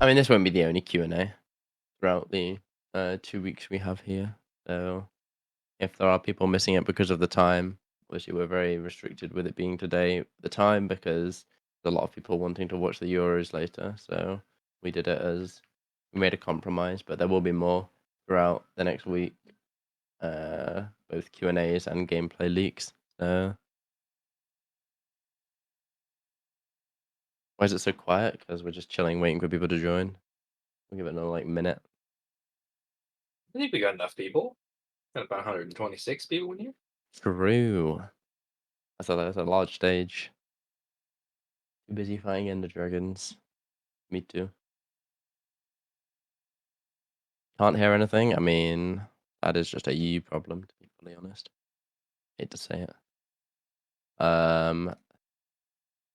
I mean, this won't be the only Q&A throughout the 2 weeks we have here. So if there are people missing it because of the time, obviously we're very restricted with it being today, the time, because there's a lot of people wanting to watch the Euros later. So we did it as we made a compromise, but there will be more throughout the next week, both Q&As and gameplay leaks. So why is it so quiet? Because we're just chilling, waiting for people to join. We'll give it another minute. I think we got enough people. Got about 126 people in here. True. That's a large stage. Too busy fighting Ender Dragons. Me too. Can't hear anything? I mean, that is just a you problem, to be fully honest. Hate to say it.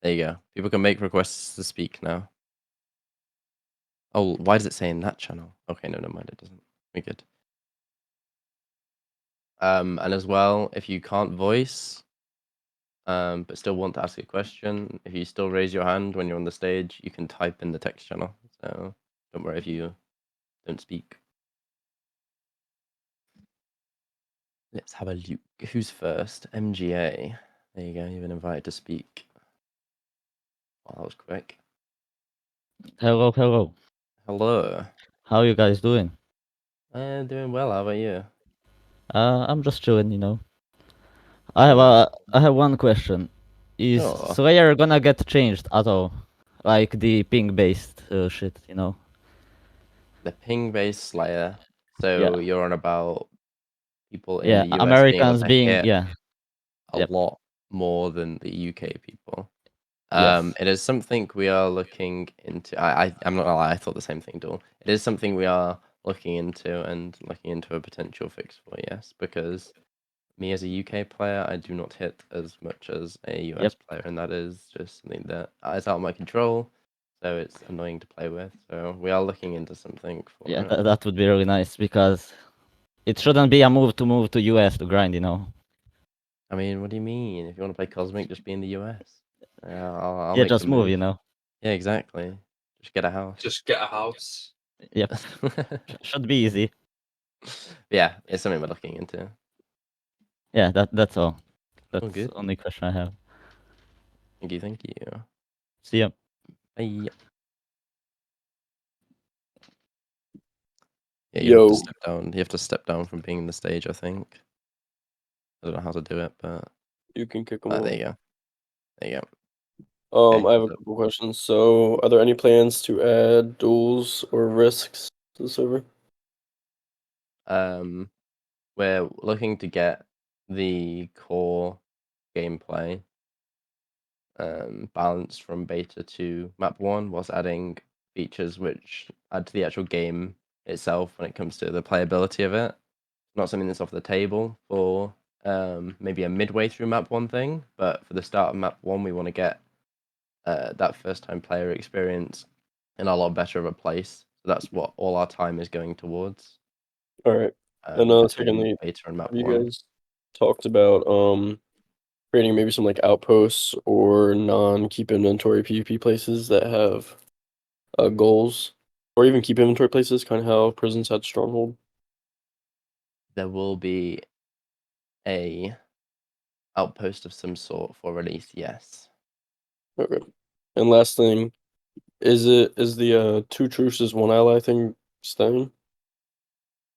There you go. People can make requests to speak now. Oh, why does it say in that channel? Okay, no, never mind, it doesn't. We're good. And as well, if you can't voice, but still want to ask a question, if you still raise your hand when you're on the stage, you can type in the text channel. So don't worry if you don't speak. Let's have a look. Who's first? MGA. There you go. You've been invited to speak. Wow, that was quick. Hello, hello. Hello. How you guys doing? Doing well. How about you? I'm just chilling, you know. I have one question. Is Sure. Slayer gonna get changed at all? Like the ping-based shit, you know? The ping-based Slayer. So Yeah. you're on about people in Yeah, the US Americans being able to hit yeah. a Yep. lot more than the UK people. Yes. It is something we are looking into. I'm not gonna lie, I thought the same thing, Duel. It is something we are looking into a potential fix for, yes, because me as a UK player, I do not hit as much as a US player, and that is just something that is out of my control. So it's annoying to play with. So we are looking into something for. Yeah, that would be really nice because it shouldn't be a move to US to grind, you know. I mean, what do you mean? If you want to play Cosmic, just be in the US. I'll Yeah, make just the move, move. you know. Yeah, exactly. Just get a house. Just get a house. Yep. Should be easy. Yeah, it's something we're looking into. Yeah, that's all. That's Oh, good. the only question I have. Thank you, thank you. See ya. Bye. Yeah, you have to step down. You have to step down from being in the stage, I think. I don't know how to do it, but you can kick them there off. you go. There you go. I have a couple questions. So, are there any plans to add duels or risks to the server? We're looking to get the core gameplay balanced from beta to map 1, whilst adding features which add to the actual game itself when it comes to the playability of it. Not something that's off the table for maybe a midway through map 1 thing, but for the start of map 1, we want to get that first time player experience in a lot better of a place. So that's what all our time is going towards. All right. And secondly, beta and map have you 1. guys talked about creating maybe some like outposts or non-keep inventory PvP places that have goals, or even keep inventory places, kind of how prisons had Stronghold? There will be a outpost of some sort for release, yes. Okay. And last thing, is the 2 truces 1 ally thing staying?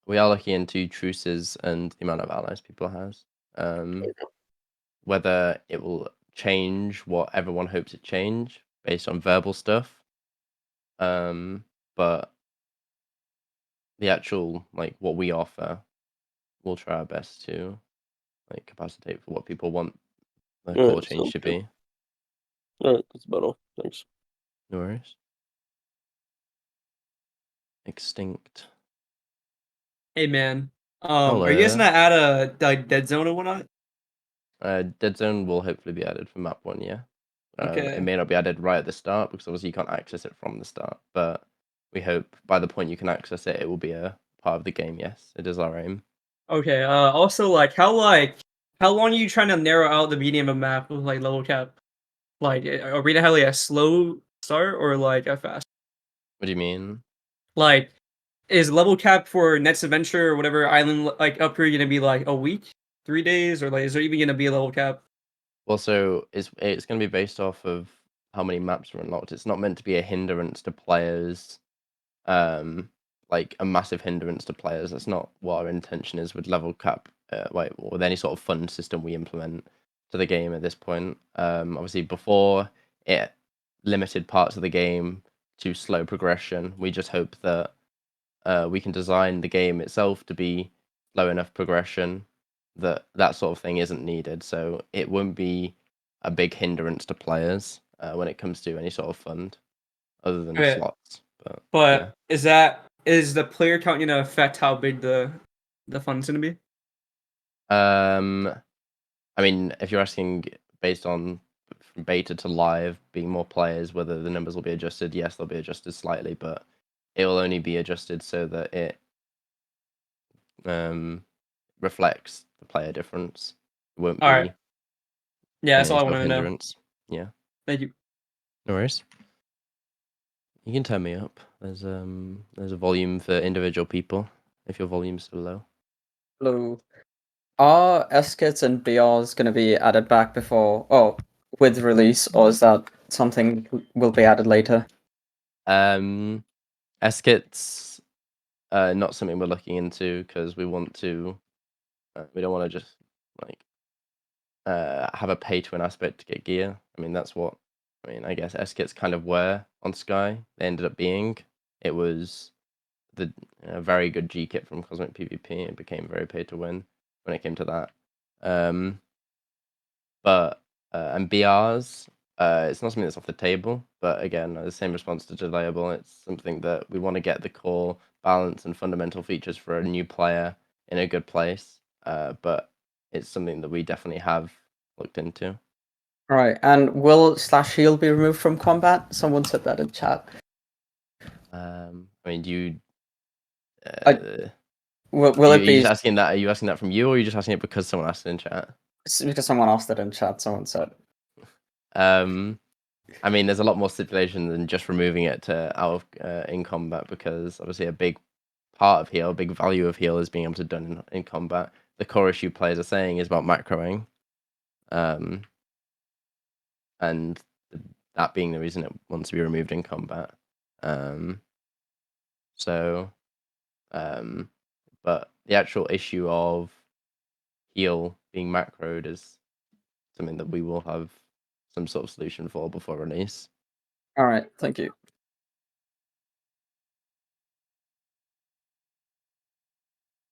We are looking into truces and the amount of allies people has. Whether it will change what everyone hopes it change based on verbal stuff. But the actual what we offer, we'll try our best to capacitate for what people want the core change to be. Alright, that's about all. Thanks. No worries. Extinct. Hey man, are you guys gonna add a dead zone or whatnot? Dead zone will hopefully be added for map 1, yeah. Okay. It may not be added right at the start because obviously you can't access it from the start, but we hope by the point you can access it, it will be a part of the game. Yes, it is our aim. Okay. Also, how long are you trying to narrow out the medium of map with level cap? Are we gonna have a slow start or a fast? What do you mean? Like, is level cap for next adventure or whatever island like up here gonna be like a week, 3 days, or like is there even gonna be a level cap? Well, so it's going to be based off of how many maps are unlocked. It's not meant to be a hindrance to players, like a massive hindrance to players. That's not what our intention is with level cap, with any sort of fund system we implement to the game at this point. Obviously, before it limited parts of the game to slow progression. We just hope that we can design the game itself to be low enough progression that that sort of thing isn't needed. So it won't be a big hindrance to players when it comes to any sort of fund other than Okay, slots. But yeah. but is the player count gonna affect how big the fund's gonna be? I mean, if you're asking based on from beta to live being more players, whether the numbers will be adjusted, yes, they'll be adjusted slightly, but it will only be adjusted so that it reflects the player difference. It won't All right. be Yeah, that's any all I sort of wanted to know. hindrance. Yeah, Thank you. no worries. You can turn me up. There's a volume for individual people if your volume's still low. Hello. Are SKITs and BRs going to be added back with release, or is that something will be added later? SKIT's not something we're looking into because we want to. We don't want to just like have a pay to win aspect to get gear. I mean, that's what I guess SKITs kind of were on Sky. They ended up being. It was the very good G kit from Cosmic PvP. It became very pay to win when it came to that. But and BRs, it's not something that's off the table. But again, the same response to delayable. It's something that we want to get the core balance and fundamental features for a new player in a good place. But it's something that we definitely have looked into. Right, and will slash heal be removed from combat? Someone said that in chat. I mean, do you? Will Are it you be? just asking that? Are you asking that from you, or are you just asking it because someone asked it in chat? It's because someone asked it in chat. Someone said. I mean, there's a lot more stipulation than just removing it out of in combat because obviously a big part of heal, a big value of heal is being able to done in combat. The core issue players are saying is about macroing, and that being the reason it wants to be removed in combat. But the actual issue of heal being macroed is something that we will have some sort of solution for before release. All right, thank you.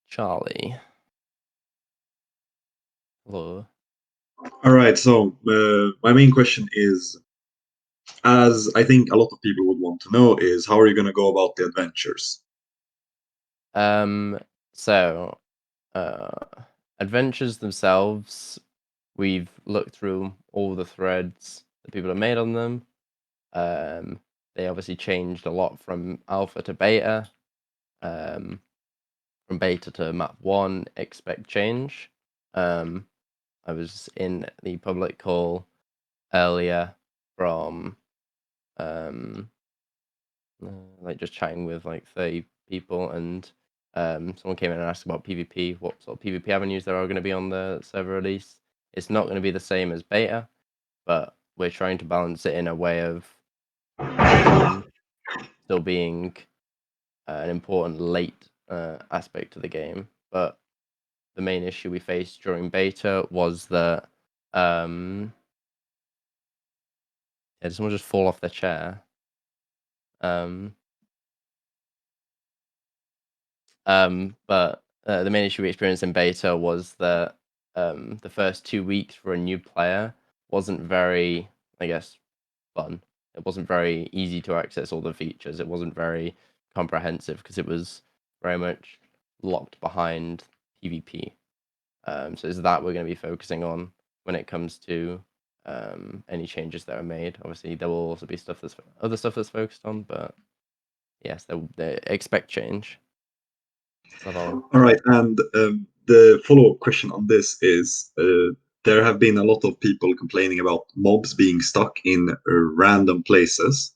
Charlie. Hello. All right, so my main question is, as I think a lot of people would want to know, is how are you going to go about the adventures? So adventures themselves, we've looked through all the threads that people have made on them. They obviously changed a lot from alpha to beta. From beta to map 1, expect change. I was in the public call earlier from like just chatting with like 30 people, and someone came in and asked about PvP, what sort of PvP avenues there are going to be on the server release. It's not going to be the same as beta, but we're trying to balance it in a way of still being an important late aspect to the game. But the main issue we faced during beta was that did someone just fall off their chair? But the main issue we experienced in beta was that the first 2 weeks for a new player wasn't very, I guess, fun. It wasn't very easy to access all the features. It wasn't very comprehensive because it was very much locked behind PvP. So it's that we're going to be focusing on when it comes to any changes that are made. Obviously, there will also be other stuff that's focused on, but yes, they expect change. All right, and the follow-up question on this is, there have been a lot of people complaining about mobs being stuck in random places.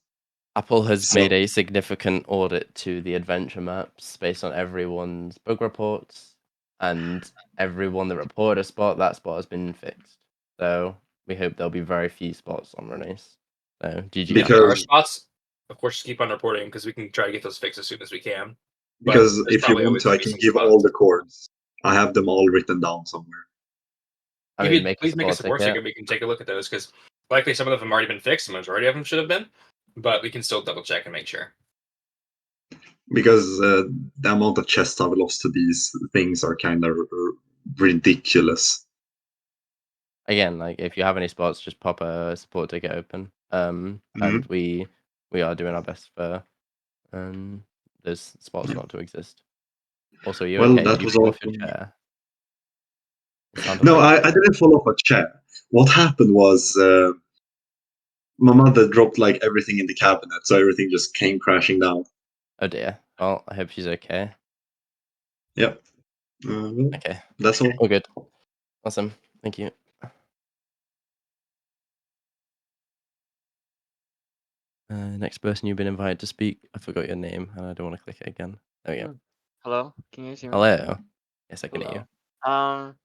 Apple has So- made a significant audit to the adventure maps based on everyone's bug reports, and everyone that reported a spot, that spot has been fixed. So we hope there'll be very few spots on release. So GG. Yeah, there are Because- spots. Of course, just keep on reporting because we can try to get those fixed as soon as we can. But Because there's if you probably want always to, I gonna be can some give spots. all the chords. I have them all written down somewhere. I Maybe mean, make a please make a support support ticket. ticket. We can take a look at those because likely some of them have already been fixed. The majority of them should have been, but we can still double check and make sure. Because the amount of chests I've lost to these things are kind of ridiculous. Again, like if you have any spots, just pop a support ticket open. And we are doing our best for those spots not to exist. Also, you Well, okay? that You was fall all off your from me. chair. It sounded No, like I didn't fall off a chair. What happened was my mother dropped like everything in the cabinet, so everything just came crashing down. oh dear. Well, I hope she's okay. Yep. Well, Okay, that's all. all good. Awesome. Thank you. Next person you've been invited to speak. I forgot your name, and I don't want to click it again. There we go. Hello, can you guys hear me? Hello. Yes, I can hear you.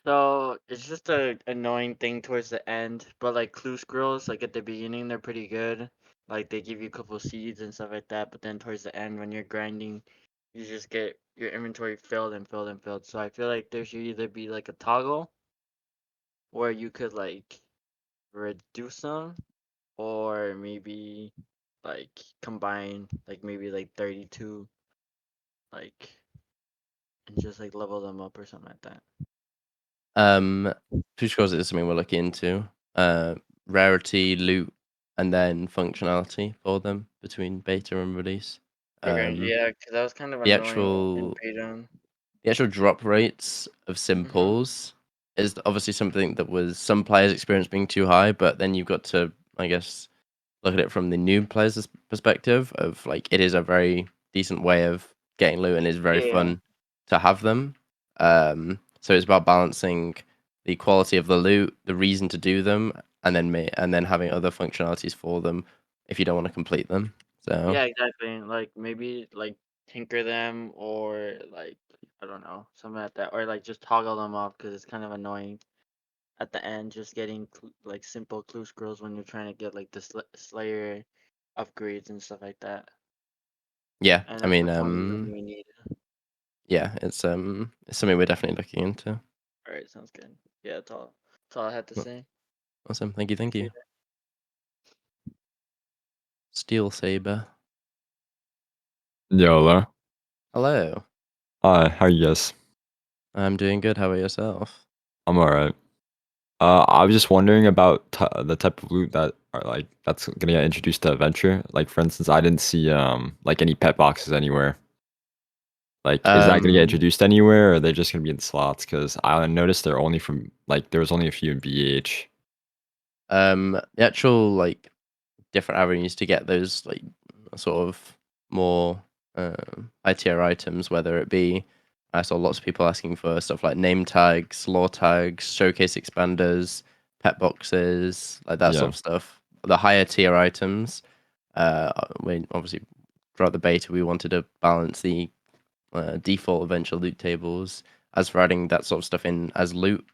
So it's just a annoying thing towards the end, but like clue scrolls, like at the beginning, they're pretty good. Like they give you a couple seeds and stuff like that, but then towards the end, when you're grinding, you just get your inventory filled and filled and filled. So I feel like there should either be like a toggle where you could like reduce them, or maybe like combine like maybe like 32, like and just like level them up or something like that. Push scores is something we're looking into. Rarity, loot, and then functionality for them between beta and release. Okay, yeah, because that was kind of the annoying in actual beta. the actual drop rates of simples is obviously something that was some players' experience being too high, but then you've got to, I guess, look at it from the new players' perspective of like it is a very decent way of getting loot and is very Yeah. fun to have them. So it's about balancing the quality of the loot, the reason to do them, and then having other functionalities for them if you don't want to complete them. So Yeah, exactly. Like maybe like tinker them or like I don't know, something like that, or like just toggle them off because it's kind of annoying at the end just getting like simple clue scrolls when you're trying to get like the Slayer upgrades and stuff like that. yeah, And I that's mean, something we need. yeah, it's something we're definitely looking into. All right, sounds good. Yeah, that's all I had to Well, say. Awesome, thank you. Appreciate Steel Saber. Hello. Hello. Hi, how are you guys? I'm doing good. How about yourself? I'm alright. I was just wondering about the type of loot that are like that's gonna get introduced to Adventure. Like for instance, I didn't see like any pet boxes anywhere. Like, is that gonna get introduced anywhere, or are they just gonna be in slots? Because I noticed they're only from like there was only a few in BH. The actual like different avenues to get those like sort of more high tier items, whether it be I saw lots of people asking for stuff like name tags, lore tags, showcase expanders, pet boxes, like that sort Yeah. of stuff. The higher tier items, we obviously throughout the beta we wanted to balance the default eventual loot tables. As for adding that sort of stuff in as loot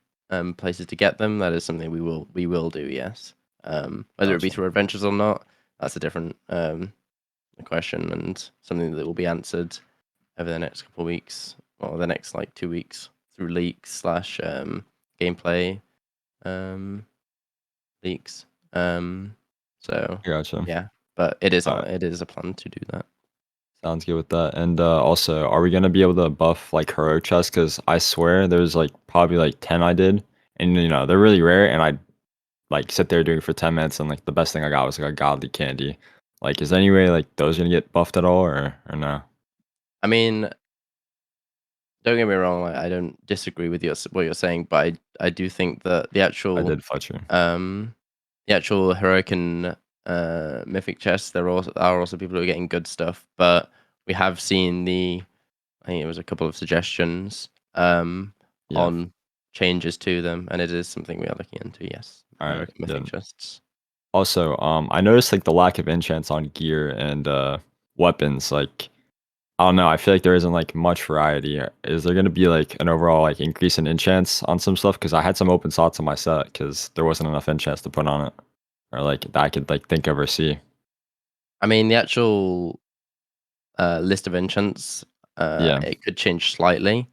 places to get them, that is something we will do. Yes, whether it be Gotcha. through adventures or not, that's a different question and something that will be answered over the next couple of weeks or the next like 2 weeks through leaks slash gameplay leaks. So Gotcha. yeah, but it is Alright. it is a plan to do that. Sounds good with that. And also, are we gonna be able to buff like hero chests? Because I swear there's like probably like 10 I did, and they're really rare, and I like sit there doing it for 10 minutes, and like the best thing I got was like a godly candy. Like, is there any way like those gonna get buffed at all, or no? I mean, don't get me wrong, like, I don't disagree with what you're saying, but I do think that I did Fletcher. the actual heroic and mythic chests, there are also people who are getting good stuff, but we have seen I think it was a couple of suggestions Yeah. on changes to them, and it is something we are looking into. Yes, All right. heroic and mythic Yeah. chests. Also, I noticed like the lack of enchants on gear and weapons. Like, I don't know. I feel like there isn't like much variety. Is there gonna be like an overall like increase in enchants on some stuff? Because I had some open slots on my set because there wasn't enough enchants to put on it, or like that I could like think of or see. I mean, the actual list of enchants, Yeah. it could change slightly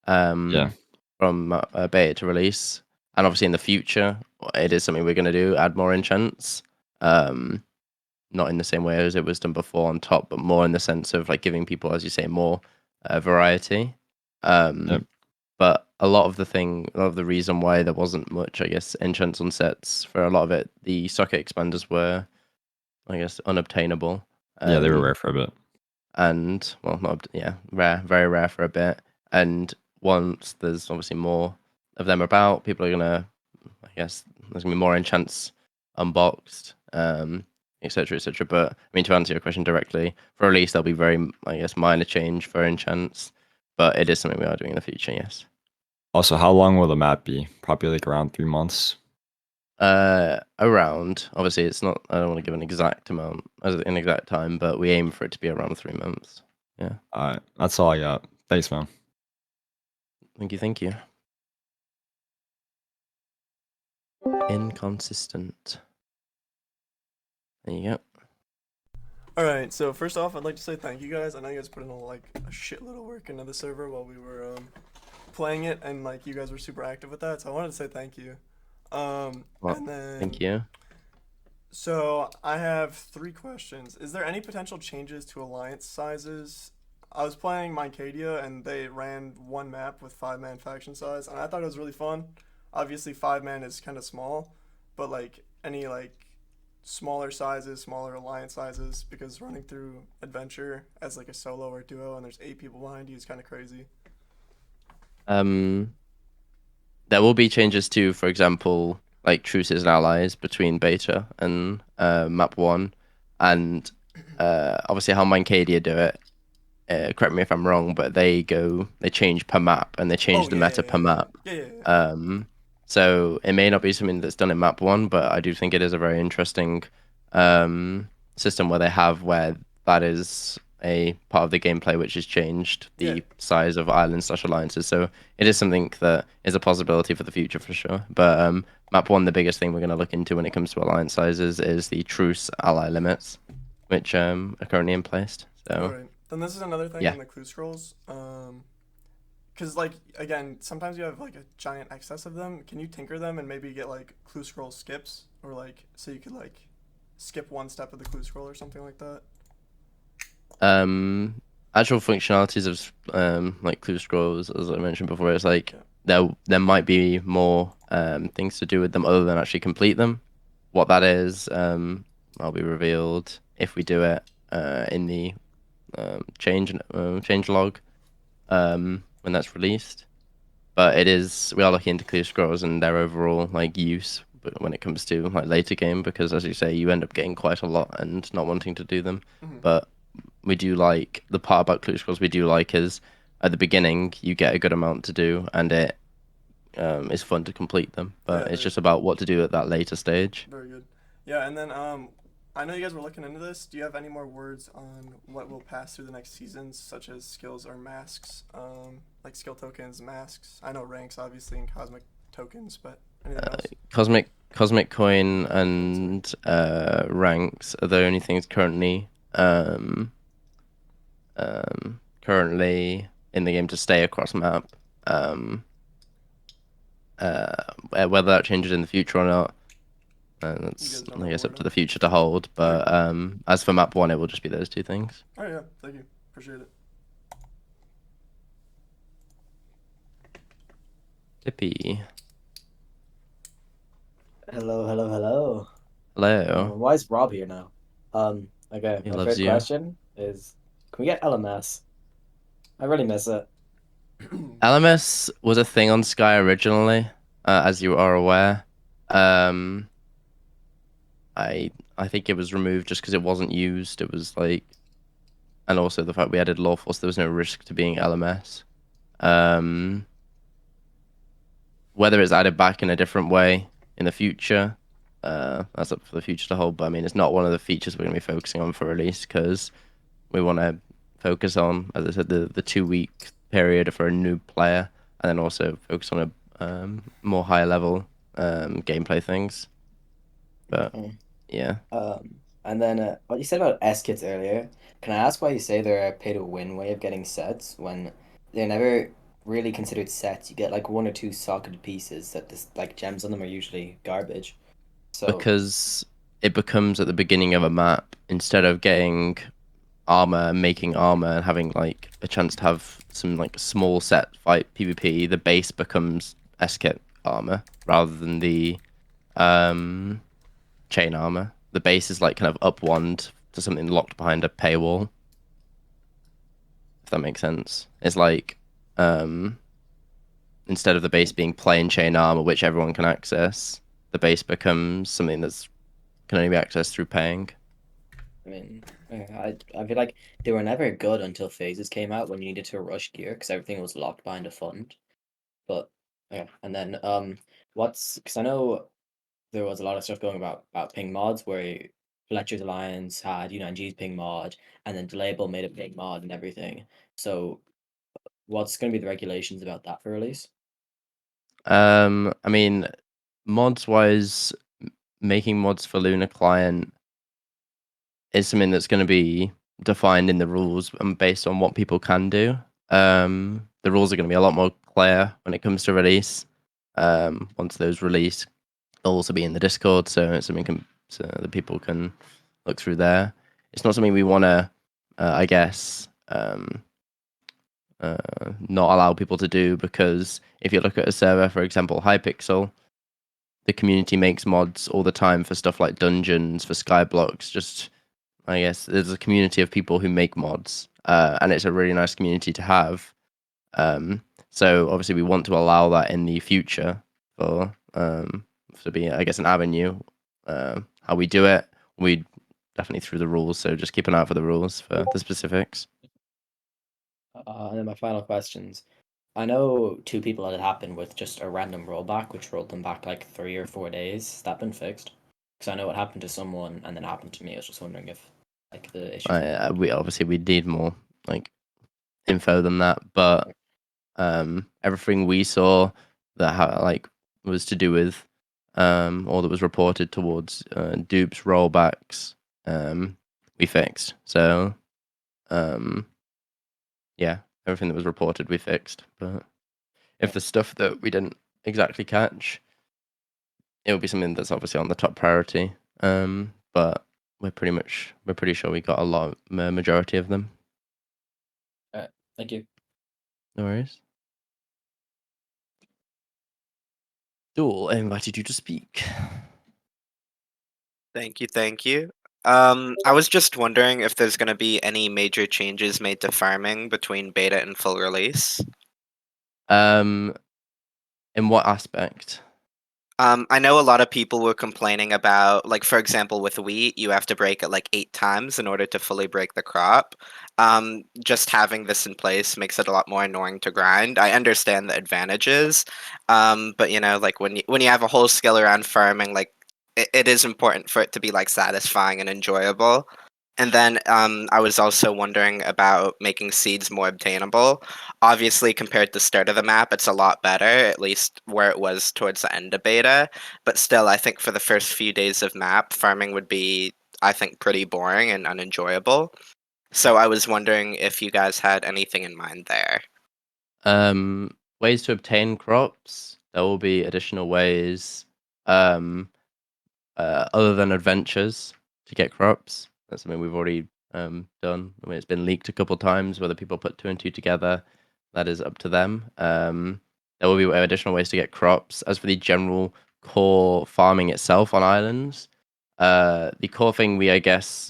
Yeah. from beta to release, and obviously in the future, it is something we're going to do, add more enchants. Not in the same way as it was done before on top, but more in the sense of like giving people, as you say, more variety. Yep. But a lot of the reason why there wasn't much, I guess, enchants on sets for a lot of it, the socket expanders were, I guess, unobtainable. Yeah, they were rare for a bit. And well, not rare, very rare for a bit. And once there's obviously more of them about, people are gonna, I guess, there's gonna be more enchants unboxed, etc., etc. But I mean, to answer your question directly, for release there'll be very, I guess, minor change for enchants, but it is something we are doing in the future. Yes. Also, how long will the map be? Probably like around 3 months. Around. Obviously, it's not. I don't want to give an exact amount as an exact time, but we aim for it to be around 3 months. Yeah. Alright, that's all I got. Thanks, man. Thank you. Thank you. Inconsistent. There you go. All right, so first off, I'd like to say thank you guys. I know you guys put in like a shitload of work into the server while we were playing it, and like you guys were super active with that. So I wanted to say thank you. Well, And then thank you. So I have 3 questions. Is there any potential changes to alliance sizes? I was playing Mincadia and they ran one map with 5-man faction size, and I thought it was really fun. Obviously, 5-man is kind of small, but like any like smaller sizes, smaller alliance sizes, because running through adventure as like a solo or duo and there's 8 people behind you is kind of crazy. There will be changes to, for example, like truces and allies between beta and map 1, and obviously how Mincadia do it. Correct me if I'm wrong, but they change per map and they change the meta per map. Yeah. So it may not be something that's done in map 1, but I do think it is a very interesting system where that is a part of the gameplay which has changed the size of islands/alliances. So it is something that is a possibility for the future for sure. But map 1, the biggest thing we're going to look into when it comes to alliance sizes is the truce ally limits, which are currently in place. So. Alright. Then this is another thing in the clue scrolls. Because like again, sometimes you have like a giant excess of them. Can you tinker them and maybe get like clue scroll skips, or like so you could like skip one step of the clue scroll or something like that? Actual functionalities of like clue scrolls, as I mentioned before, it's like there might be more things to do with them other than actually complete them. What that is, will be revealed if we do it in the change log when that's released. But we are looking into clue scrolls and their overall like use, but when it comes to like later game, because as you say, you end up getting quite a lot and not wanting to do them. But we do like the part about clue scrolls we do like is at the beginning you get a good amount to do and it is fun to complete them, but it's just about what to do at that later stage. Very good. Yeah, and then I know you guys were looking into this. Do you have any more words on what will pass through the next seasons, such as skills or masks, like skill tokens, masks? I know ranks obviously and cosmic tokens, but anything else? Cosmic coin and ranks are the only things currently currently in the game to stay across map. Whether that changes in the future or not, that's I guess up to the future to hold. But as for map 1, it will just be those 2 things. Oh yeah, thank you, appreciate it. Tippy. Hello. Hello. Why is Rob here now? Okay, He my loves first you. question is, can we get LMS? I really miss it. LMS was a thing on Sky originally, as you are aware. I think it was removed just because it wasn't used. It was like, and also the fact we added lawful, so there was no risk to being LMS. Whether it's added back in a different way in the future, that's up for the future to hold. But I mean, it's not one of the features we're going to be focusing on for release because we want to focus on, as I said, the 2 week period for a new player, and then also focus on a more high level gameplay things. But yeah. And then what you said about S kits earlier, can I ask why you say they're a pay to win way of getting sets when they're never really considered sets? You get like one or two socketed pieces that this like gems on them are usually garbage. So Because it becomes at the beginning of a map, instead of getting armor, making armor, and having like a chance to have some like small set fight PvP, the base becomes S kit armor rather than the um chain armor. The base is like kind of up one to something locked behind a paywall. If that makes sense. It's like instead of the base being plain chain armor, which everyone can access, the base becomes something that's can only be accessed through paying. I mean, I feel like they were never good until phases came out when you needed to rush gear because everything was locked behind a fund. But yeah, and then what's because I know there was a lot of stuff going about ping mods where Fletcher's Alliance had U9G's ping mod, and then Delabel made a ping mod and everything. So what's going to be the regulations about that for release? I mean, mods wise, making mods for Luna Client is something that's going to be defined in the rules and based on what people can do. The rules are going to be a lot more clear when it comes to release. Once those release, they'll also be in the Discord, so it's something so that people can look through there. It's not something we want to, I guess, not allow people to do, because if you look at a server, for example, Hypixel, the community makes mods all the time for stuff like dungeons, for skyblocks. Just, I guess, there's a community of people who make mods, and it's a really nice community to have. So obviously we want to allow that in the future for to be, I guess, an avenue. How we do it, we definitely through the rules. So just keep an eye out for the rules for the specifics. And then my final questions. I know two people had it happen with just a random rollback, which rolled them back like 3 or 4 days. Has that been fixed? Because I know it happened to someone and then it happened to me. I was just wondering if like the issues. We obviously we need more like info than that, but everything we saw that like was to do with or that was reported towards dupes, rollbacks, we fixed. So yeah, everything that was reported we fixed. But if the stuff that we didn't exactly catch, it would be something that's obviously on the top priority. But we're pretty sure we got majority of them. Thank you. No worries. Duel, I invited you to speak. Thank you, thank you. I was just wondering if there's going to be any major changes made to farming between beta and full release. In what aspect? I know a lot of people were complaining about, like, for example, with wheat, you have to break it like 8 times in order to fully break the crop. Just having this in place makes it a lot more annoying to grind. I understand the advantages, but you know, like when you have a whole skill around farming, like it is important for it to be like satisfying and enjoyable. And then I was also wondering about making seeds more obtainable. Obviously, compared to the start of the map, it's a lot better, at least where it was towards the end of beta. But still, I think for the first few days of map, farming would be, I think, pretty boring and unenjoyable. So I was wondering if you guys had anything in mind there. Ways to obtain crops. There will be additional ways, other than adventures, to get crops. That's something we've already done. I mean, it's been leaked a couple times. Whether people put 2 and 2 together, that is up to them. There will be additional ways to get crops. As for the general core farming itself on islands, the core thing we, I guess,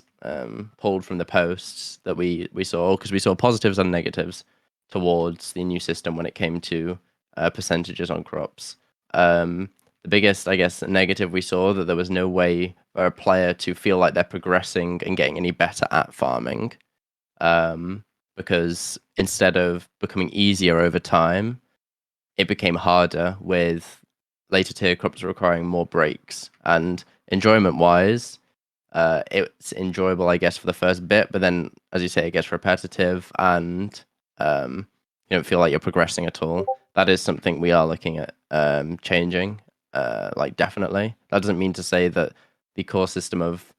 pulled from the posts that we saw, because we saw positives and negatives towards the new system when it came to percentages on crops. The biggest, I guess, negative we saw, that there was no way for a player to feel like they're progressing and getting any better at farming, because instead of becoming easier over time, it became harder, with later tier crops requiring more breaks. And enjoyment wise, it's enjoyable, I guess, for the first bit, but then, as you say, it gets repetitive and you don't feel like you're progressing at all. That is something we are looking at changing, like definitely. That doesn't mean to say that the core system of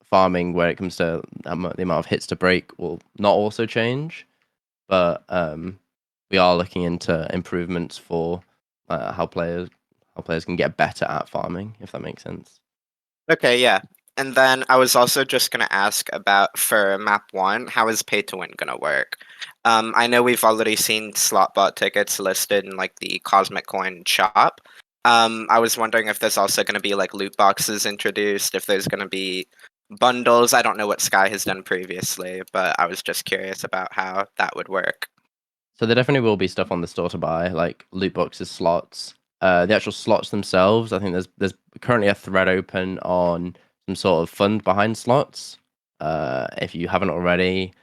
farming, where it comes to the amount of hits to break, will not also change, but we are looking into improvements for how players can get better at farming, if that makes sense. Okay, yeah. And then I was also just gonna ask about for map 1, how is pay to win gonna work? I know we've already seen slot bot tickets listed in like the Cosmic Coin shop. I was wondering if there's also gonna be like loot boxes introduced, if there's gonna be bundles. I don't know what Sky has done previously, but I was just curious about how that would work. So there definitely will be stuff on the store to buy, like loot boxes, slots. The actual slots themselves, I think there's currently a thread open on some sort of fund behind slots. If you haven't already,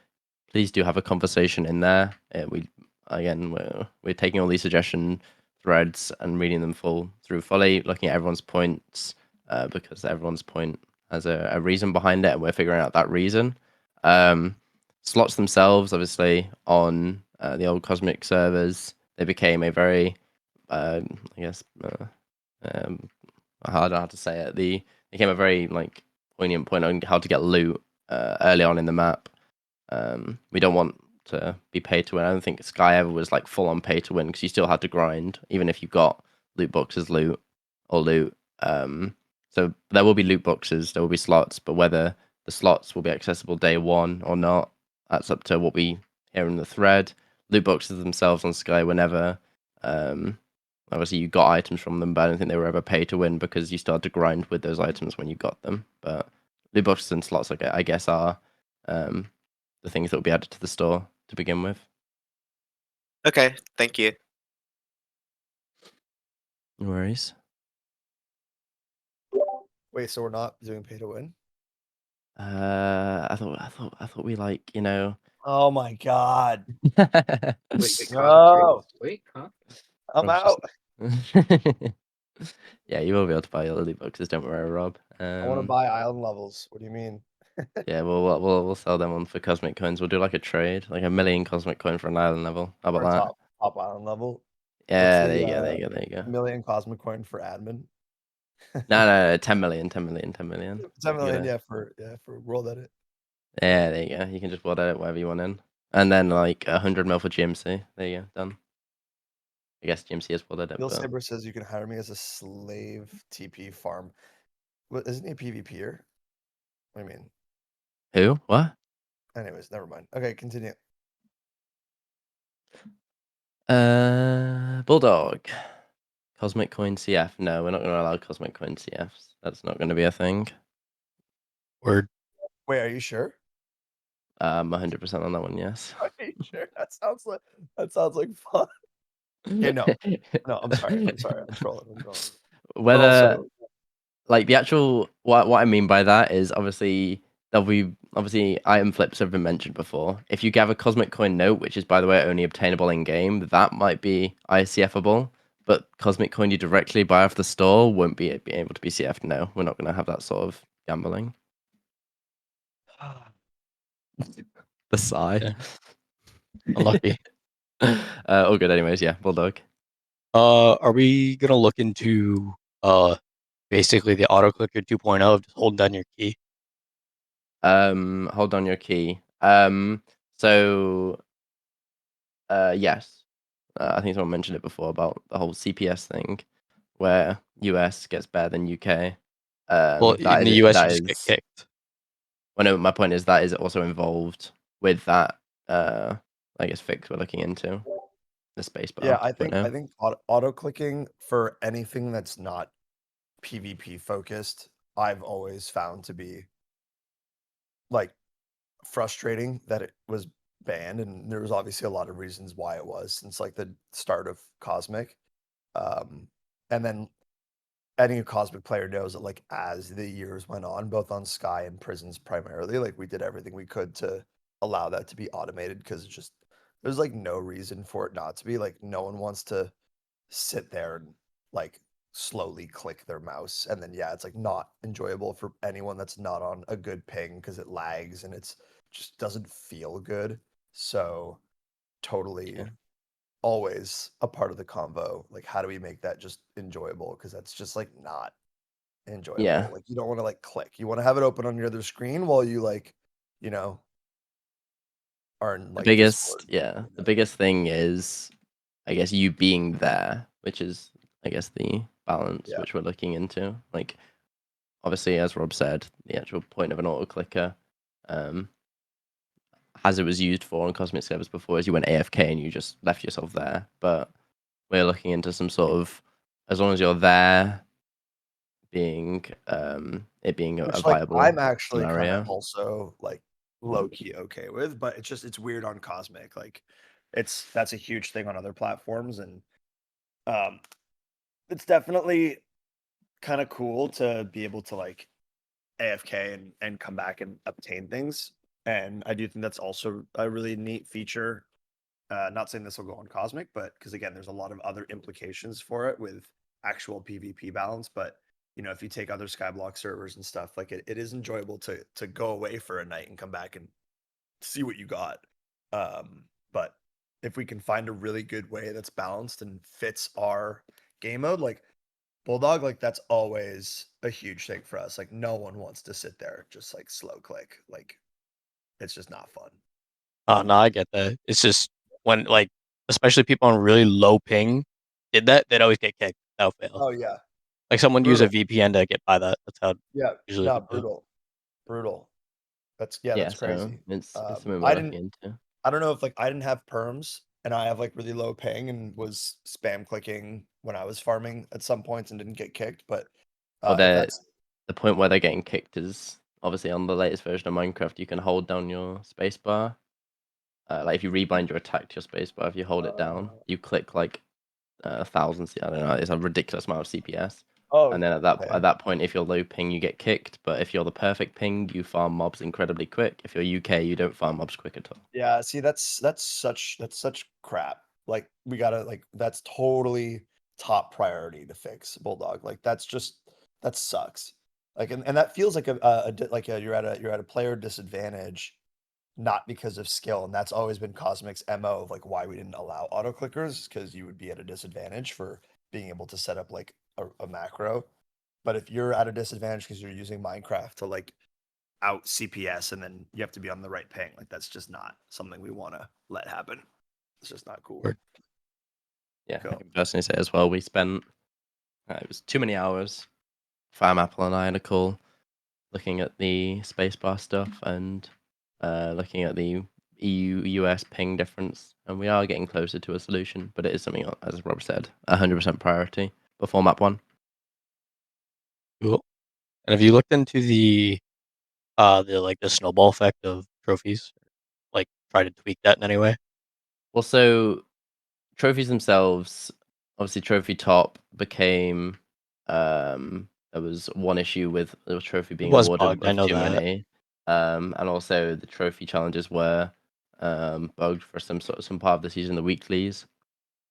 please do have a conversation in there. We're taking all these suggestion threads and reading them fully, looking at everyone's points, because everyone's point has a reason behind it, and we're figuring out that reason. Slots themselves, obviously, on the old Cosmic servers, they became a very, I guess, I don't know how to say it. They became a very like poignant point on how to get loot early on in the map. We don't want to be pay to win. I don't think Sky ever was like full on pay to win, because you still had to grind, even if you got loot boxes, loot. So there will be loot boxes, there will be slots, but whether the slots will be accessible day one or not, that's up to what we hear in the thread. Loot boxes themselves on Sky were never, obviously you got items from them, but I don't think they were ever pay to win, because you started to grind with those items when you got them. But loot boxes and slots, I guess, are the things that will be added to the store to begin with. Okay, thank you. No worries. Wait, so we're not doing pay to win? I thought we like, you know. Oh my god. Wait, No. Wait, huh? I'm Rob's out. Yeah, you will be able to buy your loot boxes, don't worry, Rob. I want to buy island levels. What do you mean? Yeah, we'll sell them on for cosmic coins. We'll do like a trade, like 1,000,000 cosmic coin for an island level. How about For a that? top island level. Yeah, there you go, there you go, there you go. 1,000,000 cosmic coin for admin. No, 10 million, 10 million, 10 million. 10 million, Yeah, for world edit. yeah, there you go. You can just world edit whatever you want in. And then like 100 mil for GMC. There you go, done. I guess GMC is world edit, Bill but Saber says you can hire me as a slave TP farm. What, isn't he a PvPer? What do you mean? who? What? Anyways, never mind. Okay, continue. Bulldog. Cosmic Coin CF. No, we're not going to allow Cosmic Coin CFs. That's not going to be a thing. Word. Wait, are you sure? 100% on that one, yes. Are you sure? That sounds like fun. Yeah, no. No, I'm sorry. I'm trolling. Whether also- like the actual what I mean by that is obviously there'll be item flips have been mentioned before. If you gather Cosmic Coin Note, which is by the way only obtainable in game, that might be ICFable. But Cosmic Coin you directly buy off the store won't be able to be CF. No, we're not going to have that sort of gambling. The sigh. Yeah. Unlucky. All good anyways, yeah, Bulldog. Are we gonna look into basically the auto clicker 2.0 of just holding down your key? Hold on your key. Yes. I think someone mentioned it before about the whole CPS thing, where US gets better than UK. Well, in the US, you just get kicked. Well, no, my point is that is also involved with that. I guess fix we're looking into the spacebar. Yeah, I 2.0. think auto clicking for anything that's not PvP focused, I've always found to be like frustrating that it was banned, and there was obviously a lot of reasons why it was since like the start of Cosmic. And then any Cosmic player knows that like as the years went on, both on Sky and Prisons primarily, like we did everything we could to allow that to be automated because it's just there's like no reason for it not to be. Like no one wants to sit there and like slowly click their mouse, and then yeah, it's like not enjoyable for anyone that's not on a good ping because it lags and it's just doesn't feel good. So totally Yeah. always a part of the convo. Like, how do we make that just enjoyable? Because that's just like not enjoyable. Yeah. Like, you don't want to like click. You want to have it open on your other screen while you like, you know, are in The like Discord. the biggest thing is, I guess, you being there, which is, I guess, the balance Yeah. which we're looking into. Like, obviously, as Rob said, the actual point of an auto clicker, as it was used for on Cosmic servers before, is you went AFK and you just left yourself there. But we're looking into some sort of, as long as you're there, being it being a Which like viable I'm actually kind of scenario. also like low key okay with, but it's weird on Cosmic. Like that's a huge thing on other platforms, and um it's definitely kind of cool to be able to like AFK and come back and obtain things. And I do think that's also a really neat feature. Not saying this will go on Cosmic, but because again, there's a lot of other implications for it with actual PvP balance. But you know, if you take other Skyblock servers and stuff, like it is enjoyable to go away for a night and come back and see what you got. But if we can find a really good way that's balanced and fits our game mode, like Bulldog, like that's always a huge thing for us. Like no one wants to sit there just like slow click. Like it's just not fun. Oh no, I get that. It's just when like especially people on really low ping did that, they'd always get kicked without fail. Oh yeah, Like someone use a brutal. VPN to get by that. That's how it Yeah, usually no, would do. brutal. That's Yeah, that's so crazy. it's something we're I looking didn't. into. I don't know if like I didn't have perms and I have like really low ping and was spam clicking when I was farming at some points and didn't get kicked. But Well, if they're that's the point where they're getting kicked is obviously on the latest version of Minecraft. You can hold down your spacebar. Like if you rebind your attack to your spacebar, if you hold it down, you click like thousands. I don't know. It's a ridiculous amount of CPS. oh And then at okay. that point, if you're low ping, you get kicked. But if you're the perfect ping, you farm mobs incredibly quick. If you're UK, you don't farm mobs quick at all. Yeah, see that's such crap. Like we gotta like that's totally top priority to fix Bulldog. Like that's just that sucks. Like and that feels like you're at a player disadvantage, not because of skill. And that's always been Cosmic's MO of like why we didn't allow auto clickers, because you would be at a disadvantage for being able to set up like a macro. But if you're at a disadvantage because you're using Minecraft to like out CPS and then you have to be on the right ping. Like that's just not something we want to let happen. It's just not cool. Word. Yeah, I Cool. can personally say as well. We spent it was too many hours. Farm Apple and I had a call looking at the spacebar stuff and looking at the EU US ping difference, and we are getting closer to a solution. But it is something, as Rob said, 100% priority before map one. Cool. And have you looked into the like the snowball effect of trophies? Like try to tweak that in any way? Well, so trophies themselves, obviously, trophy top became. There was one issue with the trophy It being was awarded bugged, I with know too that. many, and also the trophy challenges were bugged for some part of the season, the weeklies.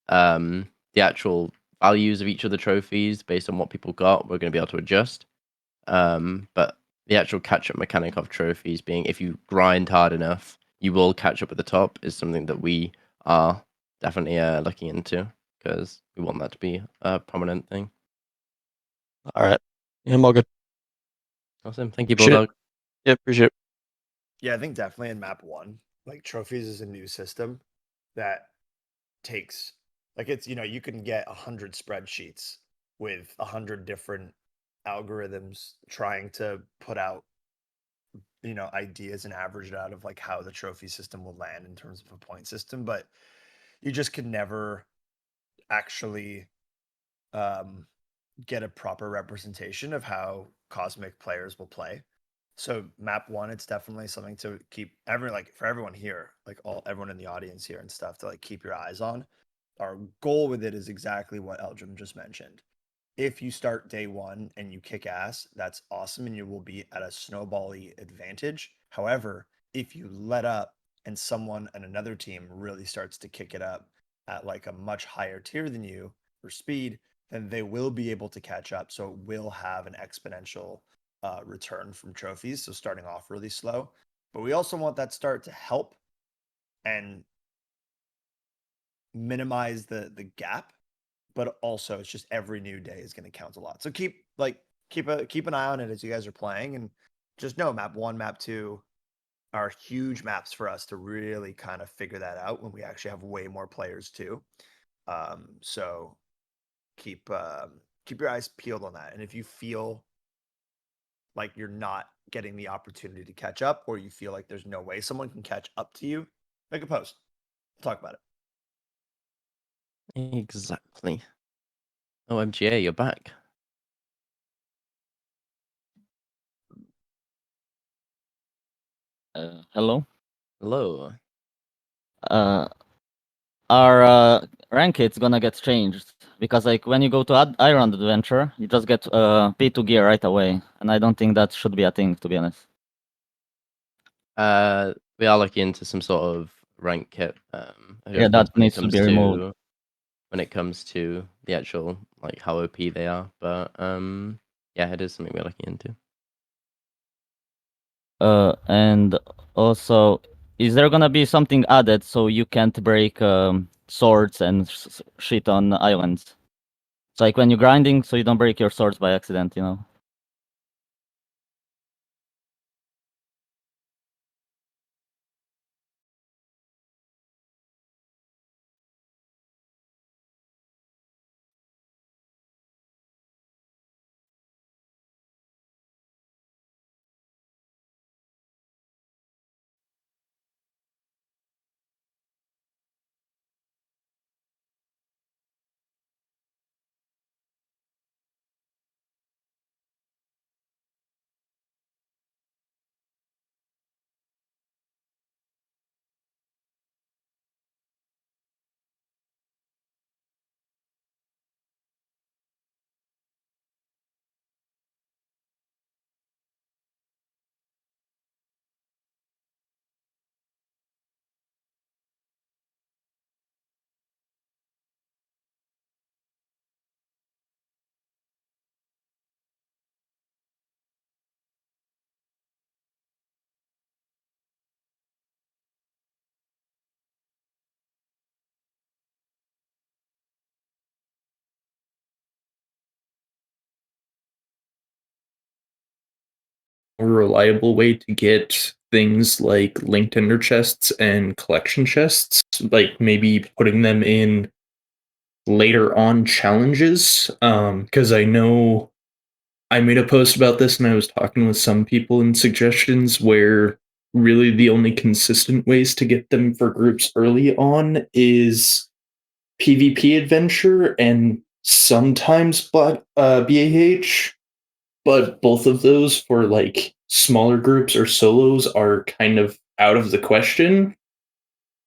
The actual values of each of the trophies based on what people got, we're going to be able to adjust. But the actual catch-up mechanic of trophies being if you grind hard enough, you will catch up at the top is something that we are definitely looking into because we want that to be a prominent thing. Alright. Yeah, I'm all good. Awesome. Thank you, Appreciate it. Bulldog. Yeah, appreciate it. Yeah, I think definitely in map one, like trophies is a new system that takes like it's you can get 100 spreadsheets with 100 different algorithms trying to put out ideas and average it out of like how the trophy system will land in terms of a point system, but you just can never actually um get a proper representation of how Cosmic players will play. So map one, it's definitely something to keep for everyone here, like everyone in the audience here and stuff to like keep your eyes on. Our goal with it is exactly what Eldrum just mentioned. If you start day one and you kick ass, that's awesome and you will be at a snowbally advantage. However, if you let up and someone and another team really starts to kick it up at like a much higher tier than you for speed, then they will be able to catch up. So it will have an exponential return from trophies. So starting off really slow, but we also want that start to help and minimize the gap. But also, it's just every new day is going to count a lot. So keep an eye on it as you guys are playing, and just know map 1, map 2 are huge maps for us to really kind of figure that out when we actually have way more players too. So keep your eyes peeled on that. And if you feel like you're not getting the opportunity to catch up, or you feel like there's no way someone can catch up to you, make a post. Talk about it. Exactly. Oh, MGA, you're back. Hello. Hello. Our rank it's gonna get changed because like when you go to Iron Adventure, you just get P2 gear right away, and I don't think that should be a thing, to be honest. We are looking into some sort of rank kit. Yeah, that needs to be removed. When it comes to the actual like how OP they are, but yeah, it is something we're looking into. And also, is there gonna be something added so you can't break swords and shit on islands? It's like when you're grinding, so you don't break your swords by accident, you know? A reliable way to get things like linked ender chests and collection chests, like maybe putting them in later on challenges. Because I know I made a post about this and I was talking with some people in suggestions where really the only consistent ways to get them for groups early on is PvP adventure and sometimes BAH, but both of those for like smaller groups or solos are kind of out of the question.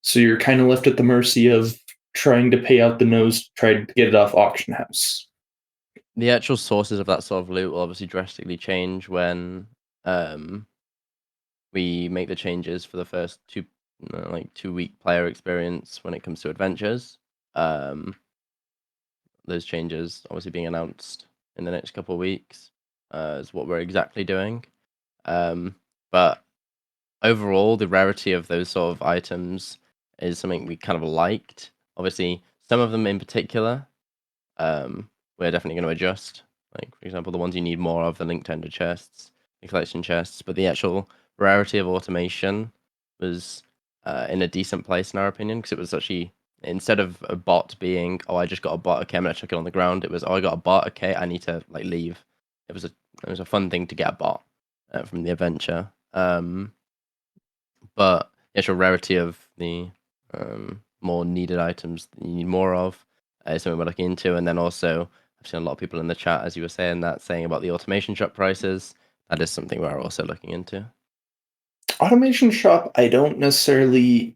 So you're kind of left at the mercy of trying to pay out the nose to try to get it off auction house. The actual sources of that sort of loot will obviously drastically change when we make the changes for the first 2-week player experience when it comes to adventures. Those changes obviously being announced in the next couple of weeks is what we're exactly doing. But overall, the rarity of those sort of items is something we kind of liked. Obviously, some of them in particular, we're definitely going to adjust. Like, for example, the ones you need more of, the linked ender chests, the collection chests. But the actual rarity of automation was in a decent place, in our opinion, because it was actually, instead of a bot being, oh, I just got a bot, okay, I'm going to chuck it on the ground, it was, oh, I got a bot, okay, I need to like leave. It was a fun thing to get a bot from the adventure. But the actual rarity of the more needed items that you need more of is something we're looking into. And then also, I've seen a lot of people in the chat, as you were saying, saying about the automation shop prices. That is something we're also looking into. Automation shop, I don't necessarily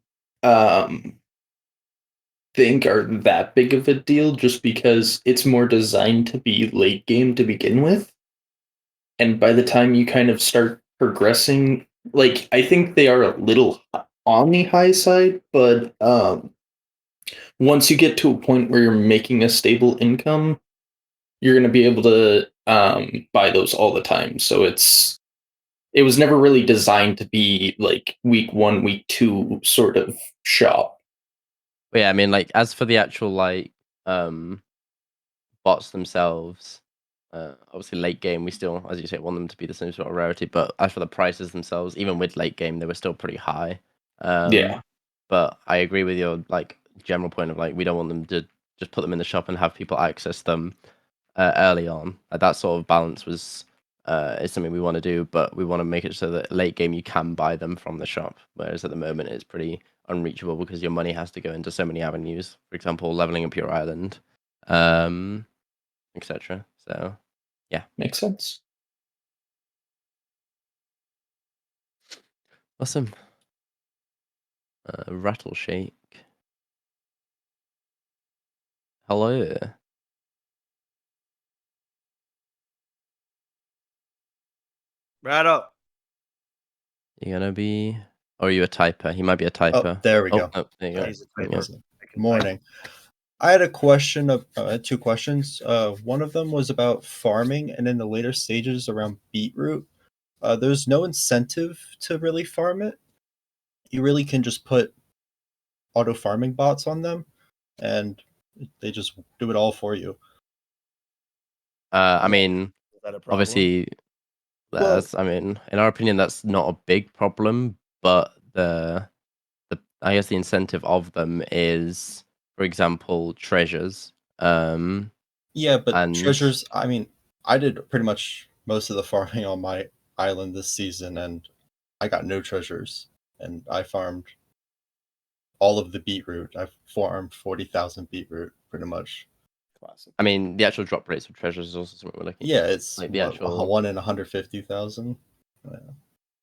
think are that big of a deal just because it's more designed to be late game to begin with. And by the time you kind of start progressing, like I think they are a little on the high side, but once you get to a point where you're making a stable income, you're going to be able to buy those all the time. So it was never really designed to be like week 1, week 2 sort of shop. But yeah, I mean, like as for the actual bots themselves, obviously late game we still, as you say, want them to be the same sort of rarity. But as for the prices themselves, even with late game, they were still pretty high. Yeah. But I agree with your like general point of like we don't want them to just put them in the shop and have people access them early on. That sort of balance was is something we want to do, but we want to make it so that late game you can buy them from the shop, whereas at the moment it's pretty unreachable because your money has to go into so many avenues. For example, leveling up your island, etc. So, yeah, Makes sense. awesome. Rattle shake. Hello. Right up. You gonna be? Or are you a typer? He might be a Oh, typer. there we go. There you go. He's a Yeah. typer. Good morning. I had a question of two questions. One of them was about farming, and in the later stages around beetroot, there's no incentive to really farm it. You really can just put auto farming bots on them, and they just do it all for you. I mean, Is that a problem? obviously, Well- that's. I mean, in our opinion, that's not a big problem. But the I guess the incentive of them is, for example, treasures. Yeah, but and treasures. I mean, I did pretty much most of the farming on my island this season, and I got no treasures, and I farmed all of the beetroot. I farmed 40,000 beetroot, pretty much. Classic. I mean, the actual drop rates of treasures is also something we're looking Yeah, at. it's like the what, actual 1 in 150,000.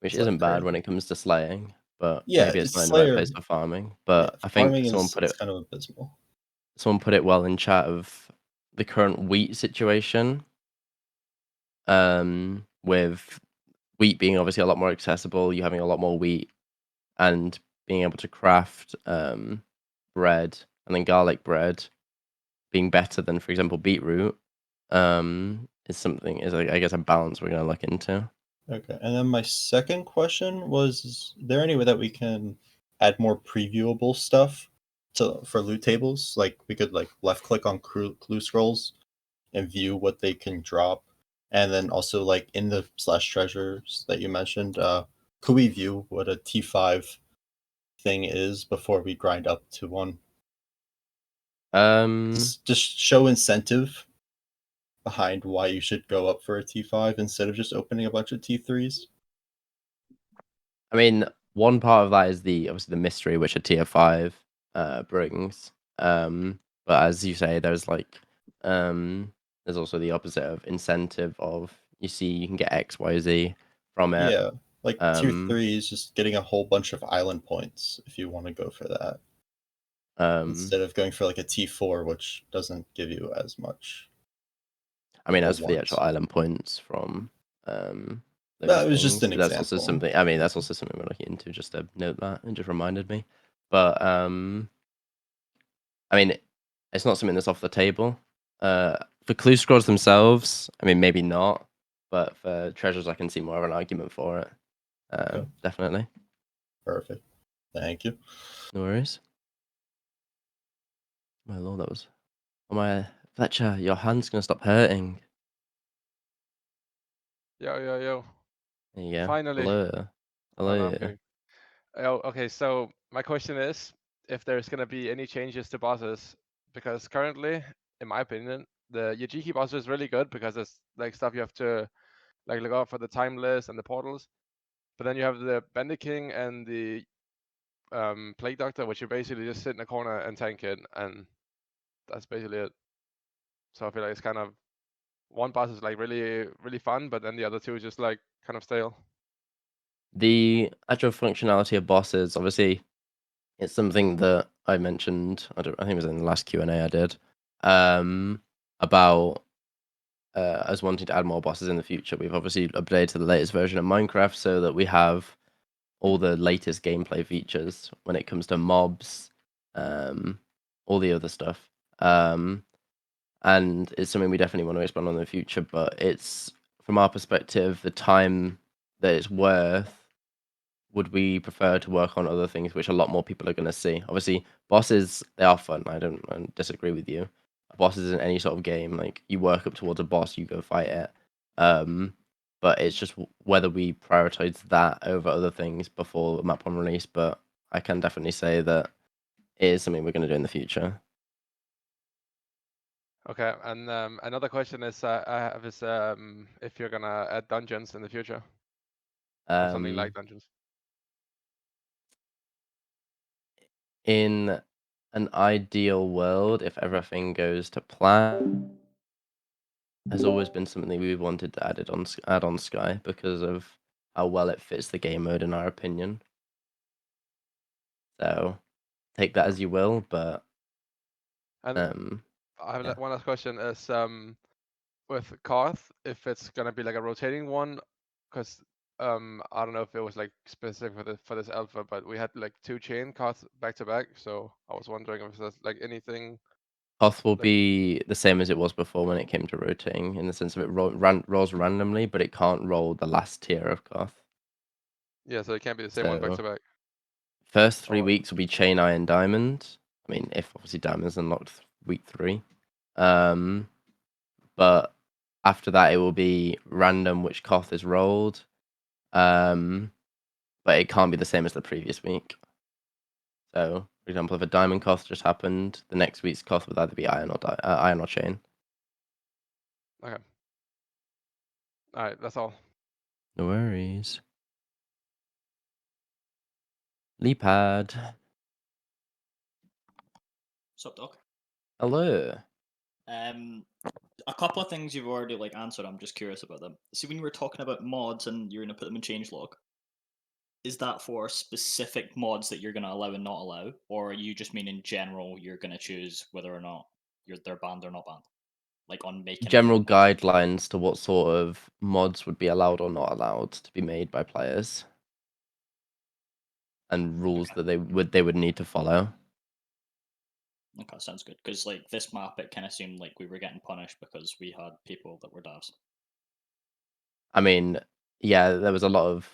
which It's isn't like bad crazy. when it comes to slaying, but Yeah, maybe it's it's not in the right Slayer. place for farming. Yeah, But I think farming someone is put it's it kind of abysmal. someone put it well in chat of the current wheat situation. With wheat being obviously a lot more accessible, you having a lot more wheat and being able to craft bread and then garlic bread being better than, for example, beetroot, is something is I guess a balance we're gonna look into. Okay, and then my second question was: is there any way that we can add more previewable stuff for loot tables? Like we could like left click on clue scrolls and view what they can drop, and then also like in the slash treasures that you mentioned, could we view what a T5 thing is before we grind up to one? Just show incentive behind why you should go up for a T5 instead of just opening a bunch of T3s. I mean, one part of that is obviously the mystery which a tier 5 brings. But as you say, there's there's also the opposite of incentive of you see you can get X, Y, Z from it. Yeah, like tier 3 is just getting a whole bunch of island points if you want to go for that. Instead of going for like a T4, which doesn't give you as much. I mean, or as for the want. actual island points from No, those it was just things, an that's also example. something. I mean, that's also something we're looking into. Just to note that, it just reminded me. But I mean, it's not something that's off the table. For clue scrolls themselves, I mean, maybe not. But for treasures, I can see more of an argument for it. Definitely. Perfect. Thank you. No worries. My lord, that was. Oh my Fletcher, your hand's gonna stop hurting. Yo, yo, yo. There you go. Finally. Hello. Oh, no, Hello. I'm kidding. Oh, okay, so my question is if there's gonna be any changes to bosses, because currently, in my opinion, the Yajiki boss is really good because it's like stuff you have to like look out for the timeless and the portals. But then you have the Bandit King and the Plague Doctor, which you basically just sit in a corner and tank it, and that's basically it. So I feel like it's kind of one boss is like really, really fun, but then the other two is just like kind of stale. The actual functionality of bosses, obviously, it's something that I mentioned. I think it was in the last Q&A I did, about us wanting to add more bosses in the future. We've obviously updated to the latest version of Minecraft so that we have all the latest gameplay features when it comes to mobs, all the other stuff. and it's something we definitely want to expand on in the future. But it's from our perspective, the time that it's worth. Would we prefer to work on other things which a lot more people are going to see? Obviously, bosses they are fun. I don't disagree with you. Bosses in any sort of game, like you work up towards a boss, you go fight it. But it's just whether we prioritize that over other things before map one release. But I can definitely say that it is something we're going to do in the future. Okay, and another question is I have is if you're gonna add dungeons in the future or something like dungeons. In an ideal world, if everything goes to plan, has always been something we wanted to add on Sky because of how well it fits the game mode, in our opinion. So take that as you will, but And I have yeah. one last question is with Karth, if it's gonna be like a rotating one, because I don't know if it was like specific for this alpha, but we had like 2 chain Karth back to back, so I was wondering if there's like anything. Koth will like be the same as it was before when it came to rotating, in the sense of it rolls randomly, but it can't roll the last tier of Koth. Yeah, so it can't be the same one back So to back. first 3 Or weeks will be chain iron diamond. I mean, if obviously diamond's unlocked week 3. But after that it will be random which Koth is rolled. But it can't be the same as the previous week. So, for example, if a diamond Koth just happened, the next week's Koth would either be iron or chain. okay. All right, that's all. No worries. Leapad. Sup, Doc? Hello. A couple of things you've already like answered. I'm just curious about them. See, when you were talking about mods and you're gonna put them in changelog, is that for specific mods that you're gonna allow and not allow, or you just mean in general you're gonna choose whether or not they're banned or not banned, like on making it General your mods? guidelines to what sort of mods would be allowed or not allowed to be made by players, and rules that they would need to follow. Okay, sounds good. Because like this map, it kind of seemed like we were getting punished because we had people that were devs. I mean, yeah, there was a lot of